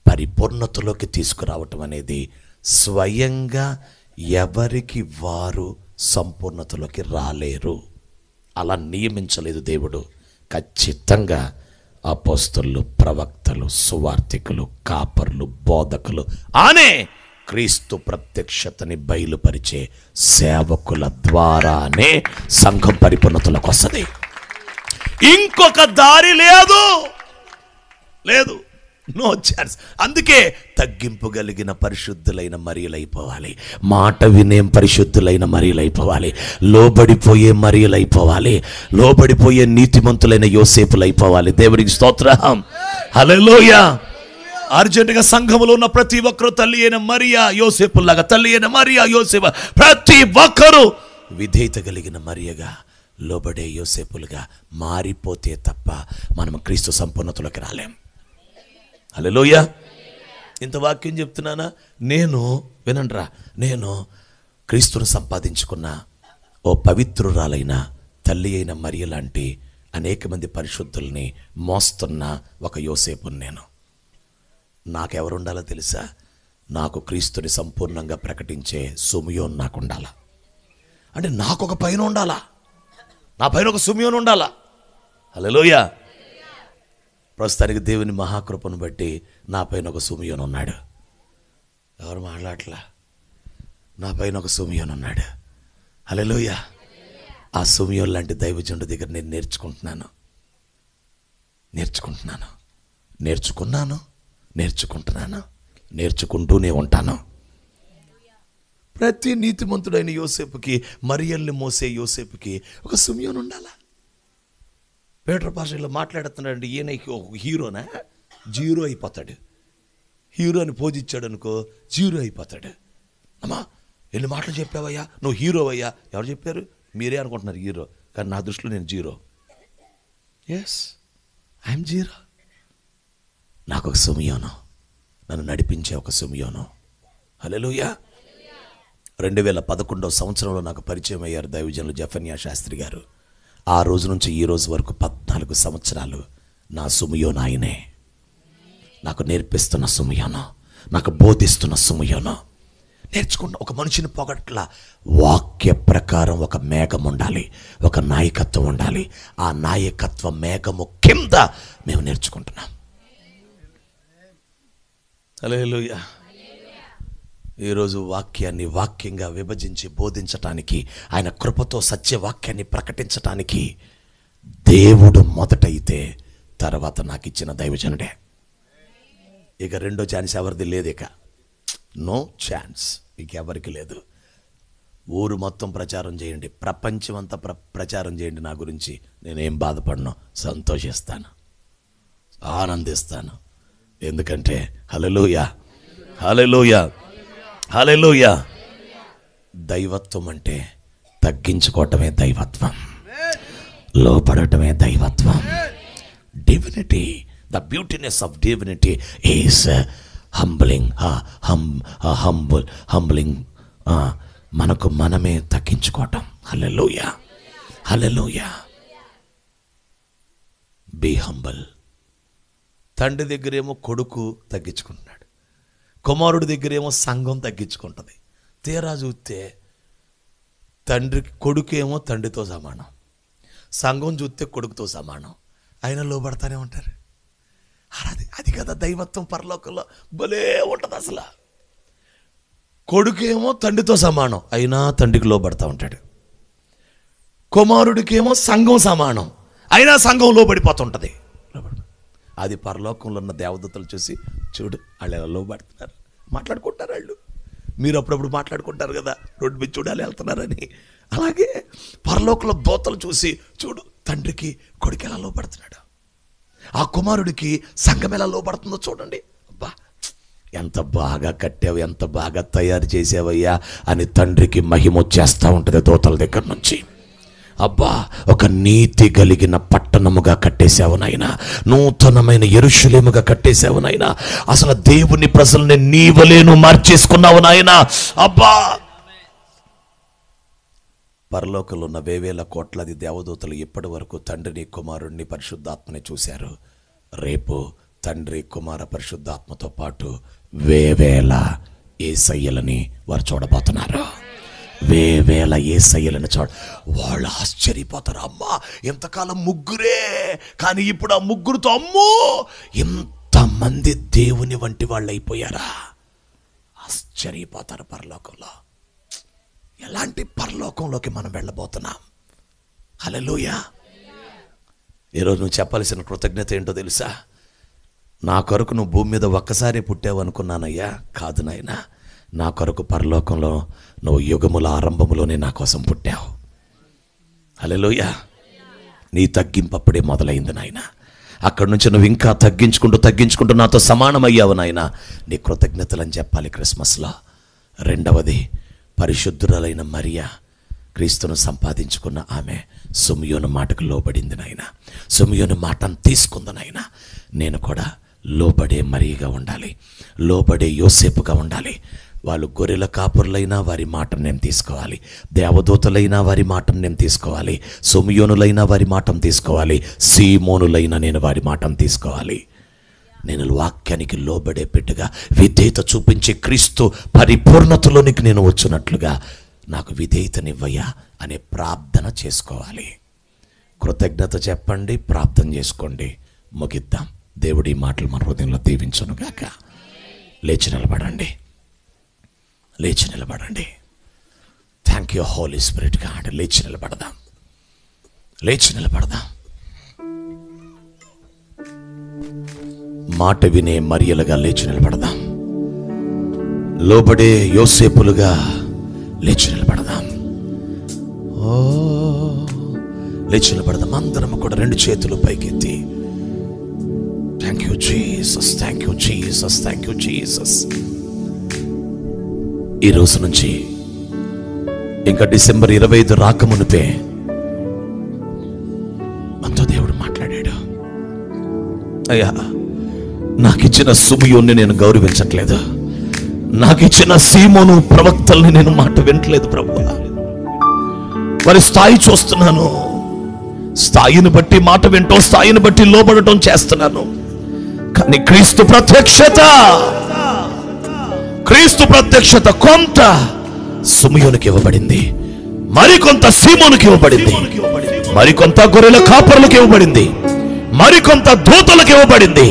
పరిపూర్ణతలోకి తీసుకురావటం అనేది స్వయంగా ఎవరికి వారు సంపూర్ణతలోకి రాలేరు. అలా నియమించలేదు దేవుడు. ఖచ్చితంగా అపోస్తలులు, ప్రవక్తలు, సువార్తికులు, కాపర్లు, బోధకులు అనే క్రీస్తు ప్రత్యక్షతని బయలుపరిచే సేవకుల ద్వారానే సంఘం పరిపూర్ణతలోకి వస్తుంది. ఇంకొక దారి లేదు, లేదు, నో ఛాన్స్. అందుకే తగ్గింపు కలిగిన పరిశుద్ధులైన మరియలైపోవాలి, మాట వినే పరిశుద్ధులైన మరియలైపోవాలి, లోబడిపోయే మరియలైపోవాలి, లోబడిపోయే నీతిమంతులైన యోసేపులైపోవాలి. దేవునికి స్తోత్రం, హల్లెలూయా. అర్జెంటుగా సంఘములో ఉన్న ప్రతి ఒక్కరు తల్లి అయిన మరియా యోసేపులాగా, తల్లి అయిన మరియా యోసేపు, ప్రతి ఒక్కరు విధేయత కలిగిన మరియగా, లోబడే యోసేపులుగా మారిపోతే తప్ప మనం క్రీస్తు సంపూర్ణతలోకి రాలేం. హల్లెలూయా. ఇంత వాక్యం చెప్తున్నానా? వినండ్రా, నేను క్రీస్తును సంపాదించుకున్న ఓ పవిత్రురాలైన తల్లి అయిన మరియ లాంటి అనేక మంది పరిశుద్ధుల్ని మోస్తున్న ఒక యోసేపుని నేను. నాకెవరు ఉండాలో తెలుసా? నాకు క్రీస్తుని సంపూర్ణంగా ప్రకటించే సుమియోన్ నాకు ఉండాలా. అంటే నాకు ఒక పైన ఉండాలా, నా పైన ఒక సుమియోన్ ఉండాలా. హల్లెలూయా. ప్రస్తుతానికి దేవుని మహాకృపను బట్టి నా పైన ఒక సుమియోన్ ఉన్నాడు. ఎవరు మాట్లాడట్లా? నా పైన ఒక సుమియోన్ ఉన్నాడు. హల్లెలూయా. ఆ సుమియోన్ లాంటి దైవజనుడి దగ్గర నేను నేర్చుకుంటున్నాను, నేర్చుకుంటూనే ఉంటాను. ప్రతి నీతిమంతుడైన యోసేపుకి, మరియల్ని మోసే యోసేపుకి ఒక సుమియోన్ ఉండాలా. పేటర్ భాషలో మాట్లాడుతున్నాడు. ఈయన హీరోనా? జీరో అయిపోతాడు. హీరోని పోజిచ్చాడు అనుకో, జీరో అయిపోతాడు. అమ్మా ఎన్ని మాటలు చెప్పావయ్యా, నువ్వు హీరో అయ్యా. ఎవరు చెప్పారు? మీరే అనుకుంటున్నారు హీరో, కానీ నా దృష్టిలో నేను జీరో. Yes, I'm zero. నాకు ఒక సుమియోను, నన్ను నడిపించే ఒక సుమియోను. హల్లెలూయా. 2011 సంవత్సరంలో నాకు పరిచయం అయ్యారు దైవజనులు జెఫన్యా శాస్త్రి గారు. ఆ రోజు నుంచి ఈ రోజు వరకు 14 సంవత్సరాలు నా సుమియోను ఆయనే. నాకు నేర్పిస్తున్న సుమియోను, నాకు బోధిస్తున్న సుమియోను. నేర్చుకున్న ఒక మనిషిని పొగట్ల, వాక్య ప్రకారం ఒక మేఘం ఉండాలి, ఒక నాయకత్వం ఉండాలి. ఆ నాయకత్వ మేఘము కింద మేము నేర్చుకుంటున్నాం. హల్లెలూయా. ఈరోజు వాక్యాన్ని వాక్యంగా విభజించి బోధించటానికి, ఆయన కృపతో సత్యవాక్యాన్ని ప్రకటించటానికి దేవుడు మొదటైతే తర్వాత నాకు ఇచ్చిన దైవజనుడే. ఇక రెండో ఛాన్స్ ఎవరిది లేదు. ఇక నో ఛాన్స్, ఇక ఎవరికి లేదు. ఊరు మొత్తం ప్రచారం చేయండి, ప్రపంచం అంతా ప్రచారం చేయండి నా గురించి. నేనేం బాధపడను, సంతోషిస్తాను, ఆనందిస్తాను. ఎందుకంటే హల్లెలూయా, హల్లెలూయా, హల్లెలూయా. దైవత్వం అంటే తగ్గించుకోవటమే దైవత్వం, లోపడటమే దైవత్వం. Divinity, the beautiness of divinity is humbling. Humbling, మనకు మనమే తగ్గించుకోవటం. హల్లెలూయా, హల్లెలూయా. Be humble. తండ్రి దగ్గరేమో కొడుకు తగ్గించుకుంటున్నాడు, కుమారుడి దగ్గరేమో సంఘం తగ్గించుకుంటుంది. తీరా చూస్తే కొడుకేమో తండ్రితో సమానం, సంఘం చూస్తే కొడుకుతో సమానం. అయినా లోబడతానే ఉంటారు. అది కదా దైవత్వం. పరలోకంలో భలే ఉంటుంది అసలు. కొడుకేమో తండ్రితో సమానం, అయినా తండ్రికి లోబడతా ఉంటాడు. కుమారుడికేమో సంఘం సమానం, అయినా సంఘం లోబడిపోతుంటుంది. అది పరలోకంలో ఉన్న దేవదూతలు చూసి, చూడు వాళ్ళు ఎలా లోబడుతున్నారు, మాట్లాడుకుంటారు. వాళ్ళు మీరు అప్పుడప్పుడు మాట్లాడుకుంటారు కదా, రోడ్డు మీద చూడాలి వెళ్తున్నారని. అలాగే పరలోకంలో దూతలు చూసి, చూడు తండ్రికి కొడుకు ఎలా లోబడుతున్నాడు. ఆ కుమారుడికి సంఘం ఎలా లోబడుతుందో చూడండి. అబ్బా, ఎంత బాగా కట్టావు, ఎంత బాగా తయారు చేసావయ్యా అని తండ్రికి మహిమ వచ్చేస్తూ ఉంటుంది దూతల దగ్గర నుంచి. అబ్బా, ఒక నీతి కలిగిన పట్టణముగా కట్టేశావు నాయనా, నూతనమైన యెరూషలేముగా కట్టేశావు నాయనా, అసలు దేవుని ప్రజల్ని నీవలేను మార్చేసుకున్నావు నాయనా. అబ్బా, పరలోకంలో ఉన్న వేవేల కోట్లాది దేవదూతలు ఇప్పటి వరకు తండ్రిని, కుమారుణ్ణి, పరిశుద్ధాత్మని చూశారు. రేపు తండ్రి, కుమార, పరిశుద్ధాత్మతో పాటు వేవేల యేసయ్యలని వారు చూడబోతున్నారు. వేవేల యేసయ్యలను వాళ్ళు ఆశ్చర్యపోతారు. అమ్మా, ఎంతకాలం ముగ్గురే, కానీ ఇప్పుడు ఆ ముగ్గురుతో అమ్మో ఎంతమంది దేవుని వంటి వాళ్ళు అయిపోయారా, ఆశ్చర్యపోతారు పరలోకంలో. ఎలాంటి పరలోకంలోకి మనం వెళ్ళబోతున్నాం. హల్లెలూయా. ఈరోజు నువ్వు చెప్పాల్సిన కృతజ్ఞత ఏంటో తెలుసా? నా కొరకు నువ్వు భూమి మీద ఒక్కసారి పుట్టావు అనుకున్నానయ్యా. కాదు నాయనా, నా కొరకు పరలోకంలో నువ్వు యుగముల ఆరంభములోనే నా కోసం పుట్టావు. హల్లెలూయా. నీ తగ్గింపు అప్పుడే మొదలైంది నాయనా. అక్కడి నుంచి నువ్వు ఇంకా తగ్గించుకుంటూ నాతో సమానమయ్యావు నాయనా. నీ కృతజ్ఞతలని చెప్పాలి క్రిస్మస్లో. రెండవది, పరిశుద్ధురాలైన మరియా, క్రీస్తును సంపాదించుకున్న ఆమె సిమియోను మాటకు లోబడింది నాయన. సిమియోను మాటను తీసుకుంది నాయన. నేను కూడా లోబడే మరియగా ఉండాలి, లోబడే యోసేపుగా ఉండాలి. వాళ్ళు గొర్రెల కాపురులైనా వారి మాటను నేను తీసుకోవాలి, దేవదూతలైనా వారి మాటను నేను తీసుకోవాలి, సిమియోనులైనా వారి మాటను తీసుకోవాలి, సీమోనులైనా నేను వారి మాటను తీసుకోవాలి. నేను వాక్యానికి లోబడే బిడ్డగా విధేయత చూపించి క్రీస్తు పరిపూర్ణతలోనికి నేను వచ్చినట్లుగా నాకు విధేయతనివ్వయ్యా అనే ప్రార్థన చేసుకోవాలి. కృతజ్ఞత చెప్పండి, ప్రార్థన చేసుకోండి. ముగిద్దాం. దేవుడి మాటలు మన హృదయంలో దీవించునుగాక. లేచి నిలబడండి, లేచి నిలబడండి. Thank you Holy Spirit God. లేచి నిలబడదాం, లేచి నిలబడదాం. మాట వినే మరియలుగా లేచి నిలబడదాం, లోబడే యోసేపులుగా లేచి నిలబడదాం. ఓ లేచి నిలబడదాం. అందరం కూడా రెండు చేతులు పైకెత్తి thank you Jesus, thank you Jesus, thank you Jesus. ఈ రోజు నుంచి ఇంకా డిసెంబర్ 25 రాకమునిపే మనతో దేవుడు మాట్లాడాడు. అయ్యా, నాకిచ్చిన సిమియోన్ని నేను గౌరవించట్లేదు, నాకిచ్చిన సీమోను ప్రవక్తల్ని నేను మాట వినట్లేదు ప్రభువా. వారి స్థాయి చూస్తున్నాను, స్థాయిని బట్టి మాట వింటాం, స్థాయిని బట్టి లోబడటం చేస్తున్నాను. కానీ క్రీస్తు ప్రత్యక్షత కొంత సిమియోనుకి ఇవ్వబడింది, మరికొంత సీమోనుకి ఇవ్వబడింది, మరికొంత గొర్రెల కాపరులకు ఇవ్వబడింది, మరికొంత దూతలకు ఇవ్వబడింది.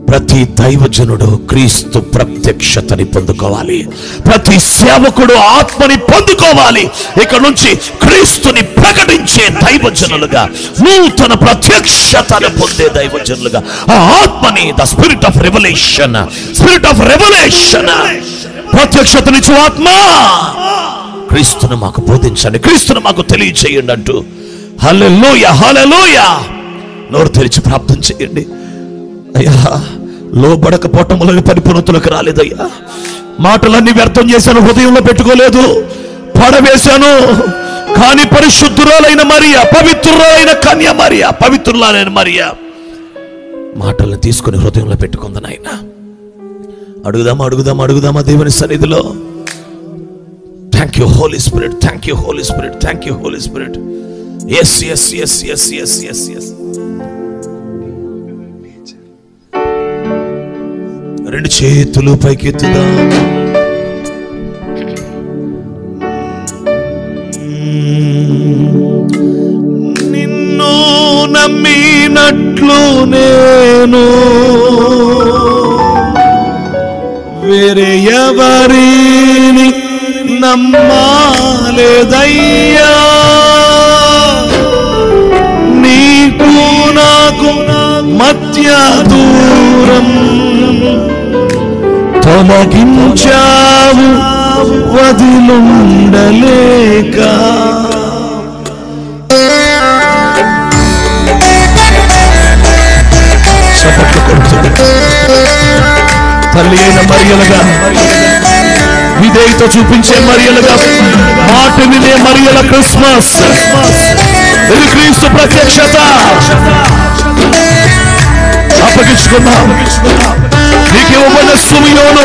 ప్రతి దైవజనుడు క్రీస్తు ప్రత్యక్షతని పొందుకోవాలి, ప్రతి సేవకుడు ఆత్మని పొందుకోవాలి. ఇక నుంచి క్రీస్తుని ప్రకటించే దైవజనులుగా, నూతన ప్రత్యక్షతను పొందే దైవజనులుగా, ఆ ఆత్మని, the spirit of revolution, spirit of revolution, ప్రత్యక్షతనిచ్చు ఆత్మ, క్రీస్తును మాకు బోధించండి, క్రీస్తును మాకు తెలియచేయండి అంటూ హల్లెలూయా, హల్లెలూయా. నోరు తెరిచి ప్రార్థన చేయండి. అయ్యా, లోబడకపోవటం వల్ల పరిపూర్ణతలకు రాలేదయ్యా. మాటలన్నీ వ్యర్థం చేశాను, హృదయంలో పెట్టుకోలేదు, పడవేశాను. కానీ పరిశుద్ధురాలైన మరియా, పవిత్రురాలైన కన్య మరియా, పవిత్రురాలైన మరియా మాటలను తీసుకుని హృదయంలో పెట్టుకుంది నాయన. అడుగుదామా, అడుగుదామా, అడుగుదామా దేవుని సన్నిధిలో. Thank you Holy Spirit, thank you Holy Spirit, thank you Holy Spirit. Yes yes yes yes yes yes yes. రెండు చేతులు పైకెత్తుదా. నిన్ను నమ్మినట్లు నేను వేరే ఎవరిని నమ్మాలేదయ్యా. నీకు నాకు మధ్య దూరం తొలగించావు వదిలుండలేక. తల్లి అయిన మరియలుగా, విధేయత చూపించే మరియలుగా, మాట వినే మరియల క్రిస్మస్. ఇది క్రీస్తు ప్రత్యక్షత. అప్పగించుకున్నాం. నీకు ఇవ్వబడిన సుమియోను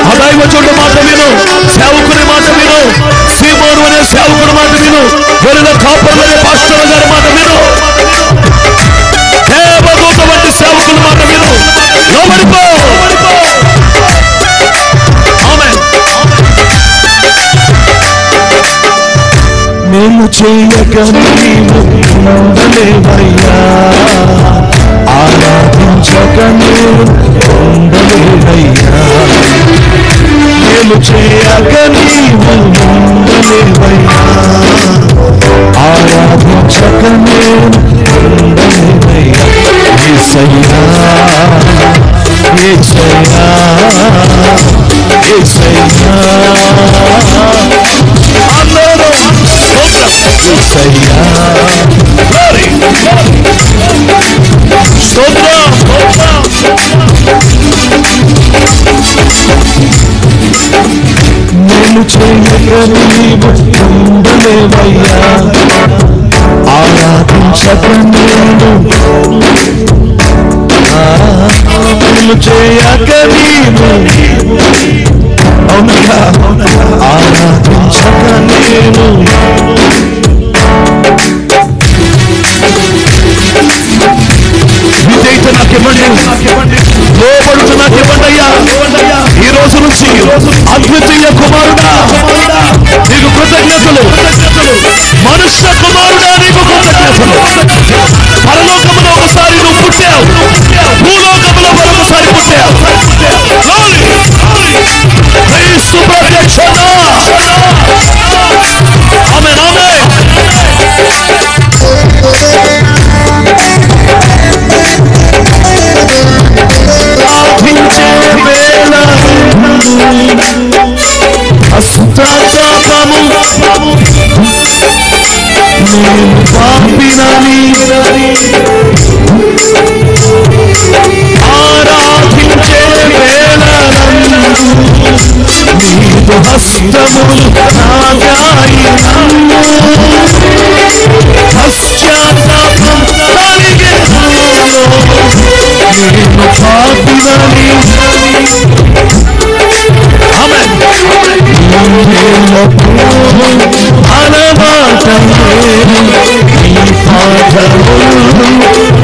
ఆ దైవజనుడి మాట విను, సేవకుని మాట విను, సీమోను అనే సేవకుడి మాట విను, గొర్రెల కాపరులు అనే పాస్టర్ గారి మాట విను, దేవదూత వంటి సేవకుల మాట విను. లోబడిపో. నేను చేయక నీవు ఉండలేవయ్యా, ఆరాధించక నేను ఉండలేవయ్యా. నేను చేయక నీవు ఉండలేవయ్యా, ఆరాధించక నేను ఉండలేవయ్యా. యేసయ్యా, యేసయ్యా, యేసయ్యా. నేను చేయక నీవు ఉండలేవయ్యా, ఆరాధించక నేను చేయక నీవు అవునయ్యా, ఆరాధించక నేను. విధేయత నాకివ్వండి, లోబడుతూ నాకివ్వండి అయ్యా. ఈ రోజు నుంచి అద్వితీయ కుమారుడా నీకు కృతజ్ఞతలు, మనుష్య కుమారుడా నీకు కృతజ్ఞతలు. పరలోకములో ఒకసారి నువ్వు పుట్టావు, భూలోకములో మరొకసారి పుట్టావు. క్రీస్తు ప్రత్యక్షత. ఆమేన్, ఆమేన్. హస్తాచాపము నేను పాపినని ఆరాధించే వేళలందు నీదు హస్తములు నాగాయినన్ను. పశ్చాత్తాపం కలిగెను నేను పాపినని. అలవాటమే నీ పాదములు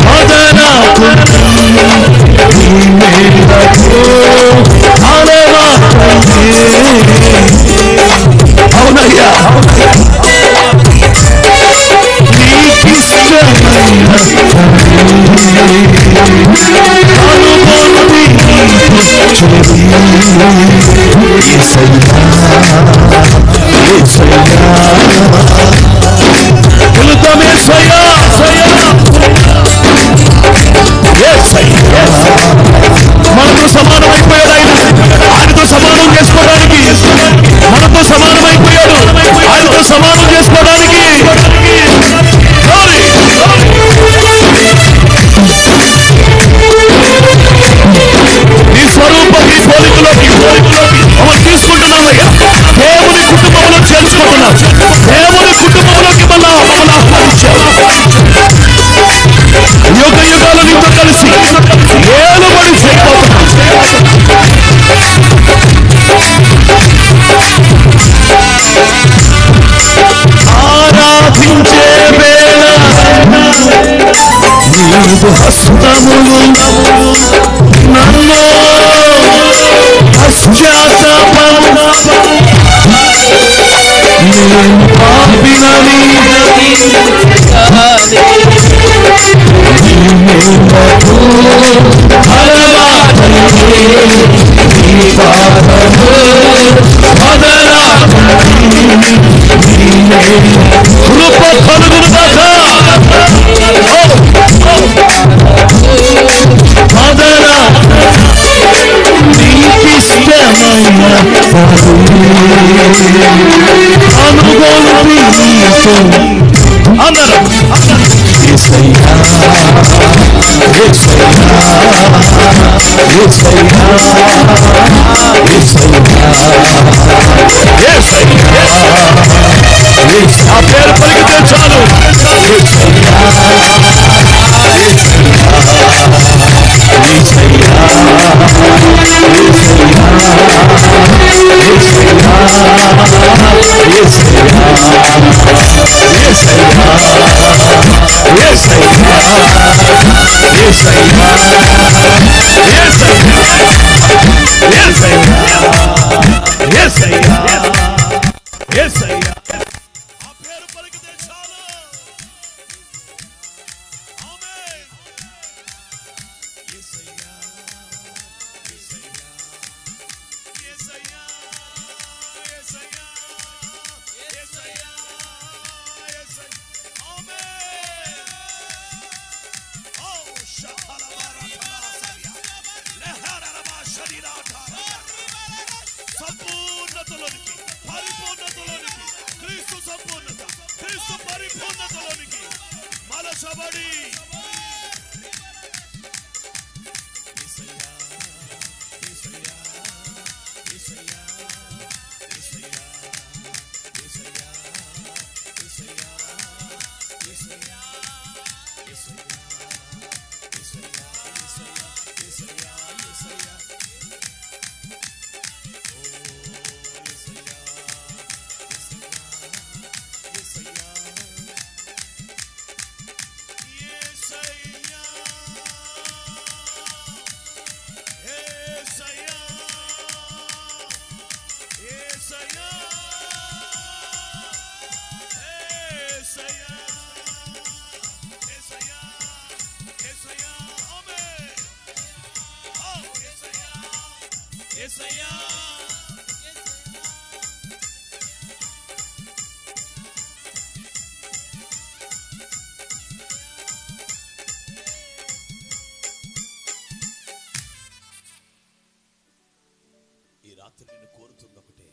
మదనాకును నీ మేరకు అలవాటమే. అవునయ్యా, నీకిష్టమైన అనుభూతి మనతో సమానమైపోయాడు ఆయన. ఆయనతో సమానం చేసుకోవడానికి, మనతో సమానమైపోయాడు ఆయనతో సమానం చేసుకోవడానికి. నీ స్వరూపం, నీ పోలికలోకి మనం తీసుకుంటున్నామయ్యా. దేవుని కుటుంబంలో చేర్చుకుంటున్నాం. దేవుని కుటుంబంలోకి మమ్మల్ని ఆహ్వానించావు. యుగ యుగాలు నీతో కలిసి ఏలుబడి చేయబోతున్నాం. ఆరాధించే వేళ నీదు హస్తములు నన్ను పశ్చాత్తాపము నేను పాపినని కృప కలుగునుగాక. పేరు పలికితే చాలు. సంపూర్ణతలోనికి, పరిపూర్ణతలోనికి, క్రీస్తు సంపూర్ణత, క్రీస్తు పరిపూర్ణతలోనికి మలచబడి ఈ రాత్రి నేను కోరుతుంది ఒకటే,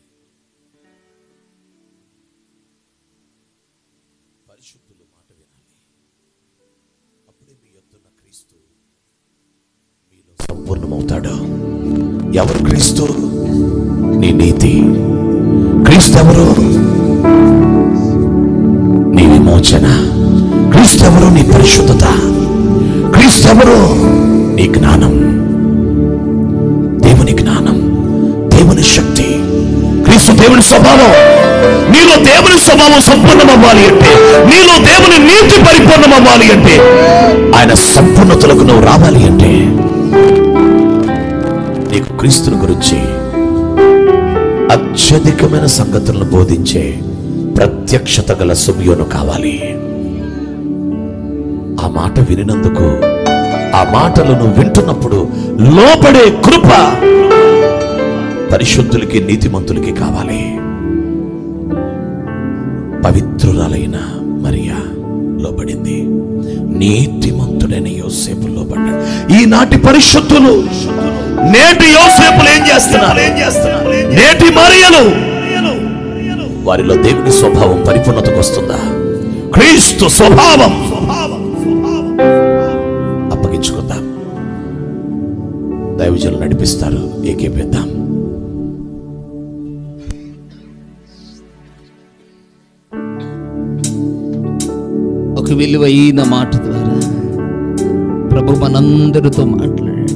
పరిశుద్ధులు మాట వినాలి. అప్పుడే మీ యొద్దన్న క్రీస్తు మీలో సంపూర్ణమవుతాడు. ఎవరు క్రీస్తు? నీ నీతి. క్రీస్తు ఎవరు? నీ విమోచన. క్రీస్తు ఎవరు? నీ పరిశుద్ధత. క్రీస్తు ఎవరు? నీ జ్ఞానం, దేవుని జ్ఞానం, దేవుని శక్తి. క్రీస్తు దేవుని స్వభావం. నీలో దేవుని స్వభావం సంపూర్ణం అవ్వాలి అంటే, నీలో దేవుని నీతి పరిపూర్ణం అవ్వాలి అంటే, ఆయన సంపూర్ణతలకు నువ్వు రావాలి అంటే, నీకు క్రీస్తుని గురించి అత్యధికమైన సంగతులను బోధించే ప్రత్యక్షత గల సుమయోను కావాలి. ఆ మాట వినినందుకు, ఆ మాటలను వింటున్నప్పుడు లోపడే కృప పరిశుద్ధులకి నీతిమంతులకి కావాలి. పవిత్రురాలైన మరియా లోబడింది, నీతిమంతుడైన యోసేపు లోబడ్డాడు. ఈనాటి పరిశుద్ధులు, నేటి యోసేపులు ఏం చేస్తున్నారు? నేటి మరియలు, వారిలో దేవుని స్వభావం పరిపూర్ణతకు వస్తుందా? క్రీస్తు స్వభావం అప్పగించుకుందాం. దైవజనులు నడిపిస్తారు, ఏకీపిద్దాం. ఒక విలువైన మాట ద్వారా ప్రభు మనందరితో మాట్లాడాడు.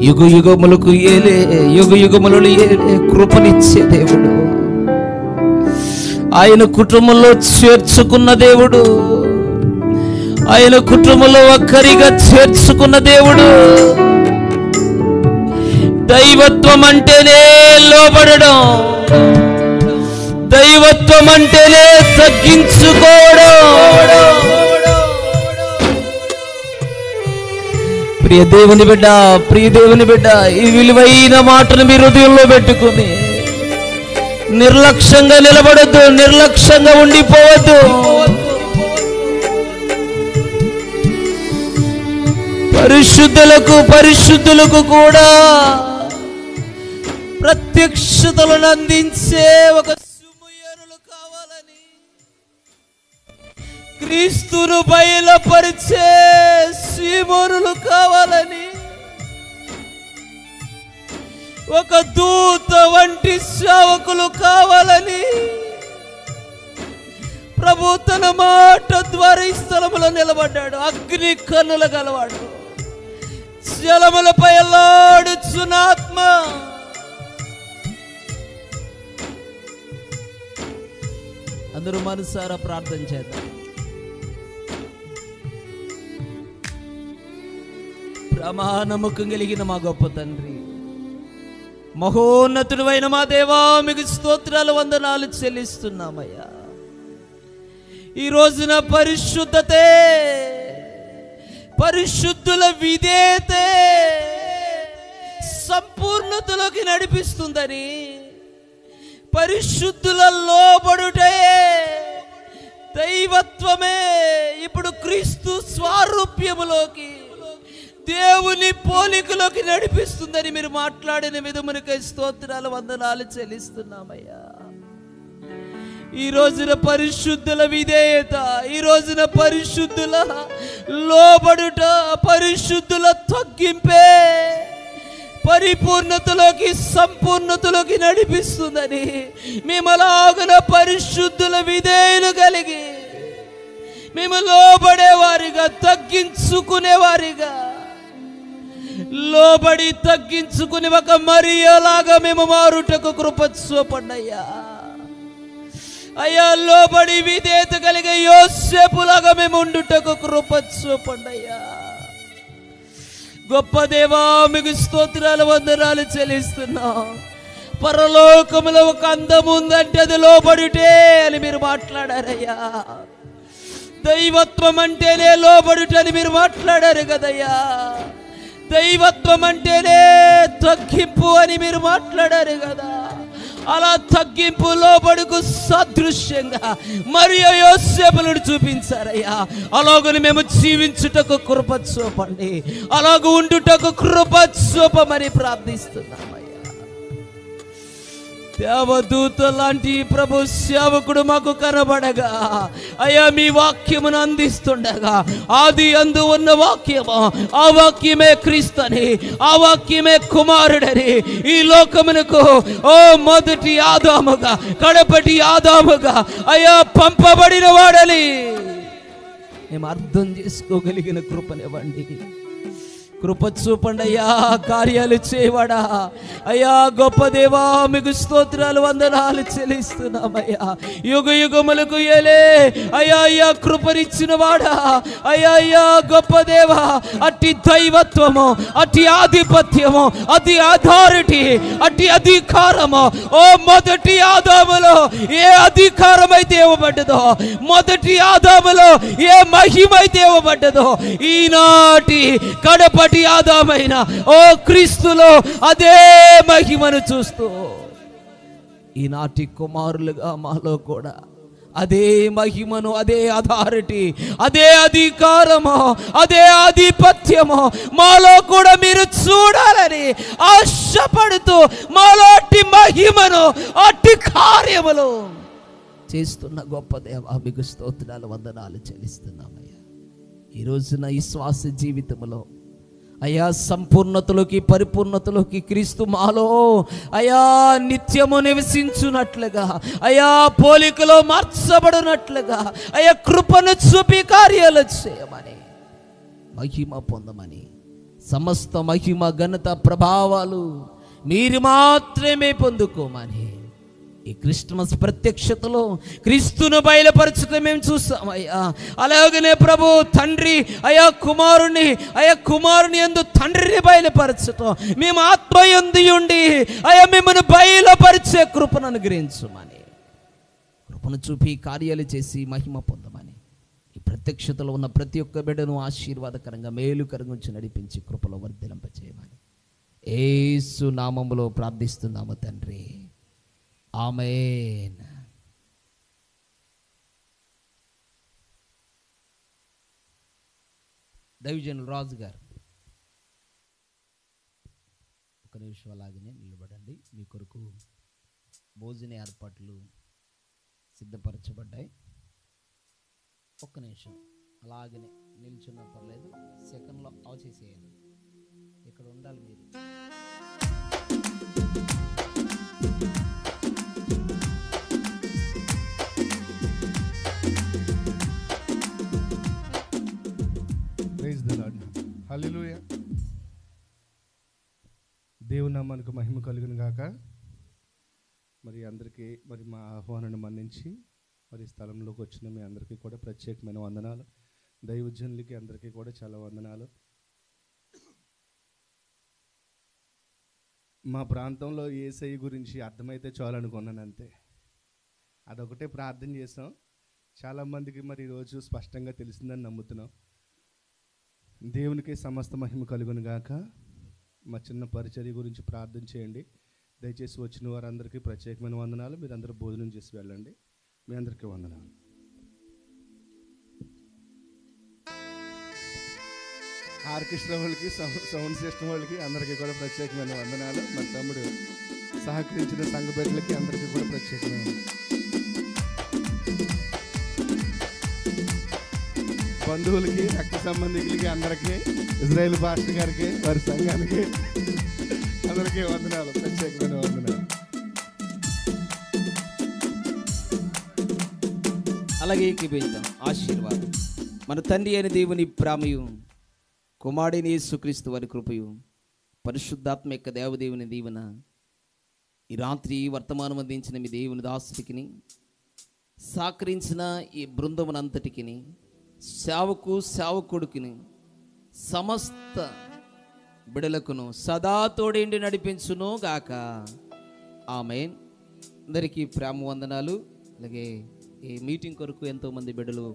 యుగ యుగములకు ఏలే, యుగ యుగములలో ఏలే కృపనిచ్చే దేవుడు, ఆయన కుటుంబంలో చేర్చుకున్న దేవుడు, ఆయన కుటుంబంలో ఒక్కరిగా చేర్చుకున్న దేవుడు. దైవత్వం అంటేనే లోబడడం, దైవత్వం అంటేనే తగ్గించుకోవడం. ప్రియ దేవుని బిడ్డ, ప్రియ దేవుని బిడ్డ, ఈ విలువైన మాటను మీ హృదయంలో పెట్టుకుని నిర్లక్ష్యంగా నిలబడద్దు, నిర్లక్ష్యంగా ఉండిపోవద్దు. పరిశుద్ధులకు కూడా ప్రత్యక్షతలను అందించే ఒక సుమయోనులు కావాలని క్రీస్తును బయలుపరిచే సీమోనులు కావాలని, ఒక దూత వంటి సేవకులు కావాలని ప్రభు తన మాట ద్వారా ఈ స్థలములో నిలబడ్డాడు. అగ్ని కన్నుల గలవాడు, జలములపై అల్లాడుచున్న ఆత్మ. అందరూ మనసారా ప్రార్థన చేద్దాం. ప్రమాణముఖం కలిగిన మా గొప్ప తండ్రి, మహోన్నతుడు అయిన మా దేవా, మీకు స్తోత్రాలు వందనాలు చెల్లిస్తున్నామయ్యా. ఈ రోజున పరిశుద్ధతే, పరిశుద్ధుల విధేయతే సంపూర్ణతలోకి నడిపిస్తుందని, పరిశుద్ధుల లోబడుటే దైవత్వమే ఇప్పుడు క్రీస్తు స్వారూప్యములోకి, దేవుని పోలికలోకి నడిపిస్తుందని మీరు మాట్లాడిన విధమునకై స్తోత్రాలు వందనాలు చెల్లిస్తున్నామయ్యా. ఈ రోజున పరిశుద్ధుల విధేయత, ఈ రోజున పరిశుద్ధుల లోబడుట, పరిశుద్ధుల తగ్గింపే పరిపూర్ణతలోకి సంపూర్ణతలోకి నడిపిస్తుందని, మేము అలాగున పరిశుద్ధుల విధేయులు కలిగి మేము లోబడేవారిగా, తగ్గించుకునేవారిగా, లోబడి తగ్గించుకుని ఒక మరియలాగా మేము మారుటకు కృప చూపండయ్యా. అయ్యా, లోబడి విధేయత కలిగే యోసేపులాగా మేము ఉండుటకు కృప చూపండయ్యా. గొప్ప దేవా, మీకు స్తోత్రాలు వందనాలు చెల్లిస్తున్నాం. పరలోకములో ఒక అందం ఉందంటే అది లోబడుటే అని మీరు మాట్లాడారయ్యా. దైవత్వం అంటేనే లోబడుటని మీరు మాట్లాడారు కదయ్యా. దైవత్వం అంటేనే తగ్గింపు అని మీరు మాట్లాడారు కదా. అలా తగ్గింపు లోబడుకు సదృశ్యంగా మరియు యోసేపులను చూపించారయ్యా. అలాగని మేము జీవించుటకు కృప చూపండి, అలాగ ఉండుటకు కృప చూపమని ప్రార్థిస్తున్నామయ్యా. దేవదూత లాంటి ప్రభు సేవకుడు మాకు కనబడగా, అయ్యా మీ వాక్యమును అందిస్తుండగా, ఆది అందు ఉన్న వాక్యము, ఆ వాక్యమే క్రీస్తుని, ఆ వాక్యమే కుమారుడని ఈ లోకమునకు ఓ మొదటి ఆదాముగా, కడపటి ఆదాముగా అయ్యా పంపబడిన వాడని మేము అర్థం చేసుకోగలిగిన కృపనివ్వండి. కృప చూపండి అయ్యా, కార్యాలు చేయవాడా. అయ్యా గొప్ప దేవా, మీకు స్తోత్రాలు వందనాలు చెల్లిస్తున్నామయ్యా. యుగ యుగములకు ఏలే అయ్యా అయ్యా కృపనిచ్చిన వాడా. అయ్యా అయ్యా గొప్ప దేవా, అట్టి దైవత్వము, అట్టి ఆధిపత్యము, అతి అథారిటీ, అట్టి అధికారము ఓ మొదటి ఆదాములో ఏ అధికారం అయితే ఇవ్వబడ్డదో, మొదటి ఆదాములో ఏ మహిమ అయితే ఇవ్వబడ్డదో, ఈనాటి కడప ఆదామైన ఓ క్రీస్తులో అదే మహిమను చూస్తూ ఈనాటి కుమారులుగా మాలో కూడా అదే మహిమను, అదే అథారిటీ, అదే అధికారము, అదే ఆధిపత్యము మాలో కూడా మీరు చూడాలని ఆశపడుతూ మాలో అట్టి మహిమను, అట్టి కార్యములు చేస్తున్న గొప్ప దేవా, మీకు స్తోత్రాలు వందనాలు చెల్లిస్తున్నామయ్యా. ఈ రోజున ఈ శ్వాస జీవితంలో అయ్యా సంపూర్ణతలోకి, పరిపూర్ణతలోకి క్రీస్తు మాలో అయ్యా నిత్యము నివసించున్నట్లుగా, అయ్యా పోలికలో మార్చబడినట్లుగా అయ్యా కృపను చూపి కార్యాలు చేయమని, మహిమ పొందమని, సమస్త మహిమ ఘనత ప్రభావాలు మీరు మాత్రమే పొందుకోమని ఈ క్రిస్మస్ ప్రత్యక్షతలో క్రీస్తును బయలుపరచడం మేము చూస్తామయ్యా. అలాగనే ప్రభు తండ్రి అయా కుమారుని యందు తండ్రిని బయలుపరచటం, మేము ఆత్మ యందు ఉండి అయా మిమ్మల్ని బయలుపరిచే కృపను అనుగ్రహించమని, కృపను చూపి కార్యాలు చేసి మహిమ పొందమని, ఈ ప్రత్యక్షతలో ఉన్న ప్రతి ఒక్క బిడ్డను ఆశీర్వాదకరంగా మేలుకరంగా ఉంచి నడిపించి కృపలో వర్ధిల్లింపచేయమని యేసు నామములో ప్రార్థిస్తున్నాము తండ్రి. ఆమేన్. దైవజనులు రాజు గారు ఒక నిమిషం అలాగనే నిలబడండి. మీ కొరకు భోజన ఏర్పాట్లు సిద్ధపరచబడ్డాయి. ఒక్క నిమిషం అలాగనే నిల్చున్నా పర్లేదు, సెకండ్లో ఆఫ్ చేసేయాలి. ఇక్కడ ఉండాలి మీరు. Praise the lord. హల్లెలూయా. దేవుని నామానికి మహిమ కలుగును గాక. మరి అందరికీ మరి మా ఆహ్వానాన్ని మన్నించి మరి స్థలంలోకి వచ్చిన మీ అందరికీ కూడా ప్రత్యేకమైన వందనాలు. దైవజనులకి అందరికీ కూడా చాలా వందనాలు. మా ప్రాంతంలో యేసయ్య గురించి అర్థమైతే చాలు అనుకున్నాను, అంతే. అదొకటే ప్రార్థన చేసాం. చాలామందికి మరి ఈరోజు స్పష్టంగా తెలిసిందని నమ్ముతున్నాం. దేవునికి సమస్త మహిమ కలుగును గాక. మా చిన్న పరిచర్య గురించి ప్రార్థన చేయండి. దయచేసి వచ్చిన వారందరికీ ప్రత్యేకమైన వందనాలు. మీరందరూ భోజనం చేసి వెళ్ళండి. మీ అందరికీ వందనాలు. ఆర్కెస్ట్రా వాళ్ళకి, సౌండ్ సిస్టమ్ వాళ్ళకి అందరికీ కూడా ప్రత్యేకమైన వందనాలు. మరి తమ్ముడు సహకరించిన సంఘ బిడ్డలకి అందరికీ కూడా ప్రత్యేకమైన బంధువులకి, రక్త సంబంధికులకి అందరికీ, ఇజ్రాయేల్ పాస్టర్ గారికి, వారి సంఘానికి అందరికీ వందనాలు, ప్రత్యేకమైన వందనాలు. అలాగే ఏకీభవిద్దాం. ఆశీర్వాదం. మన తండ్రి అయిన దేవుని ప్రేమయు, కుమారుడైన యేసుక్రీస్తు వారి కృపయు, పరిశుద్ధాత్మ యొక్క దేవదేవుని దీవెన ఈ రాత్రి వర్తమానం అందించిన మీ దేవుని దాసుడికిని, సహకరించిన ఈ బృందమునంతటికిని, సేవకుడికిని, సమస్త బిడలకును సదా తోడేండి నడిపించును గాక. ఆమేన్. అందరికీ ప్రేమ వందనాలు. అలాగే ఈ మీటింగ్ కొరకు ఎంతోమంది బిడ్డలు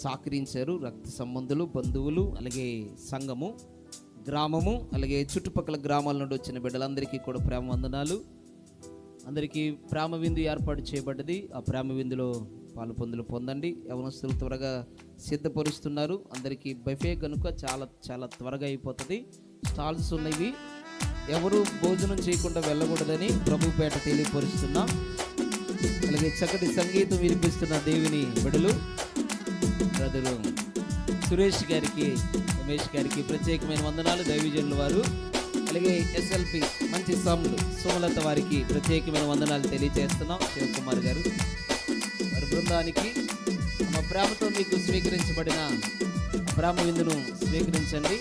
సహకరించారు. రక్త సంబంధులు, బంధువులు, అలాగే సంఘము, గ్రామము, అలాగే చుట్టుపక్కల గ్రామాల నుండి వచ్చిన బిడ్డలందరికీ కూడా ప్రేమ వందనాలు. అందరికీ ప్రేమ విందు ఏర్పాటు చేయబడ్డది. ఆ ప్రేమ విందులో పాలు పొందండి. యవనస్తులు త్వరగా సిద్ధపరుస్తున్నారు. అందరికీ బఫే కనుక చాలా చాలా త్వరగా అయిపోతుంది. స్టాల్స్ ఉన్నవి. ఎవరు భోజనం చేయకుండా వెళ్ళకూడదని ప్రభుపేట తెలియపరుస్తున్నాం. అలాగే చక్కటి సంగీతం వినిపిస్తున్న దేవుని బిడ్డలు బ్రదరు సురేష్ గారికి, రమేష్ గారికి ప్రత్యేకమైన వందనాలు. దైవజనుల వారు, అలాగే ఎస్ఎల్పి మంచి సౌండ్ సోమలత వారికి ప్రత్యేకమైన వందనాలు తెలియజేస్తున్నాం. శివకుమార్ గారు వారి బృందానికి మా ప్రేమతో మీకు స్వీకరించబడిన ప్రేమ విందును స్వీకరించండి.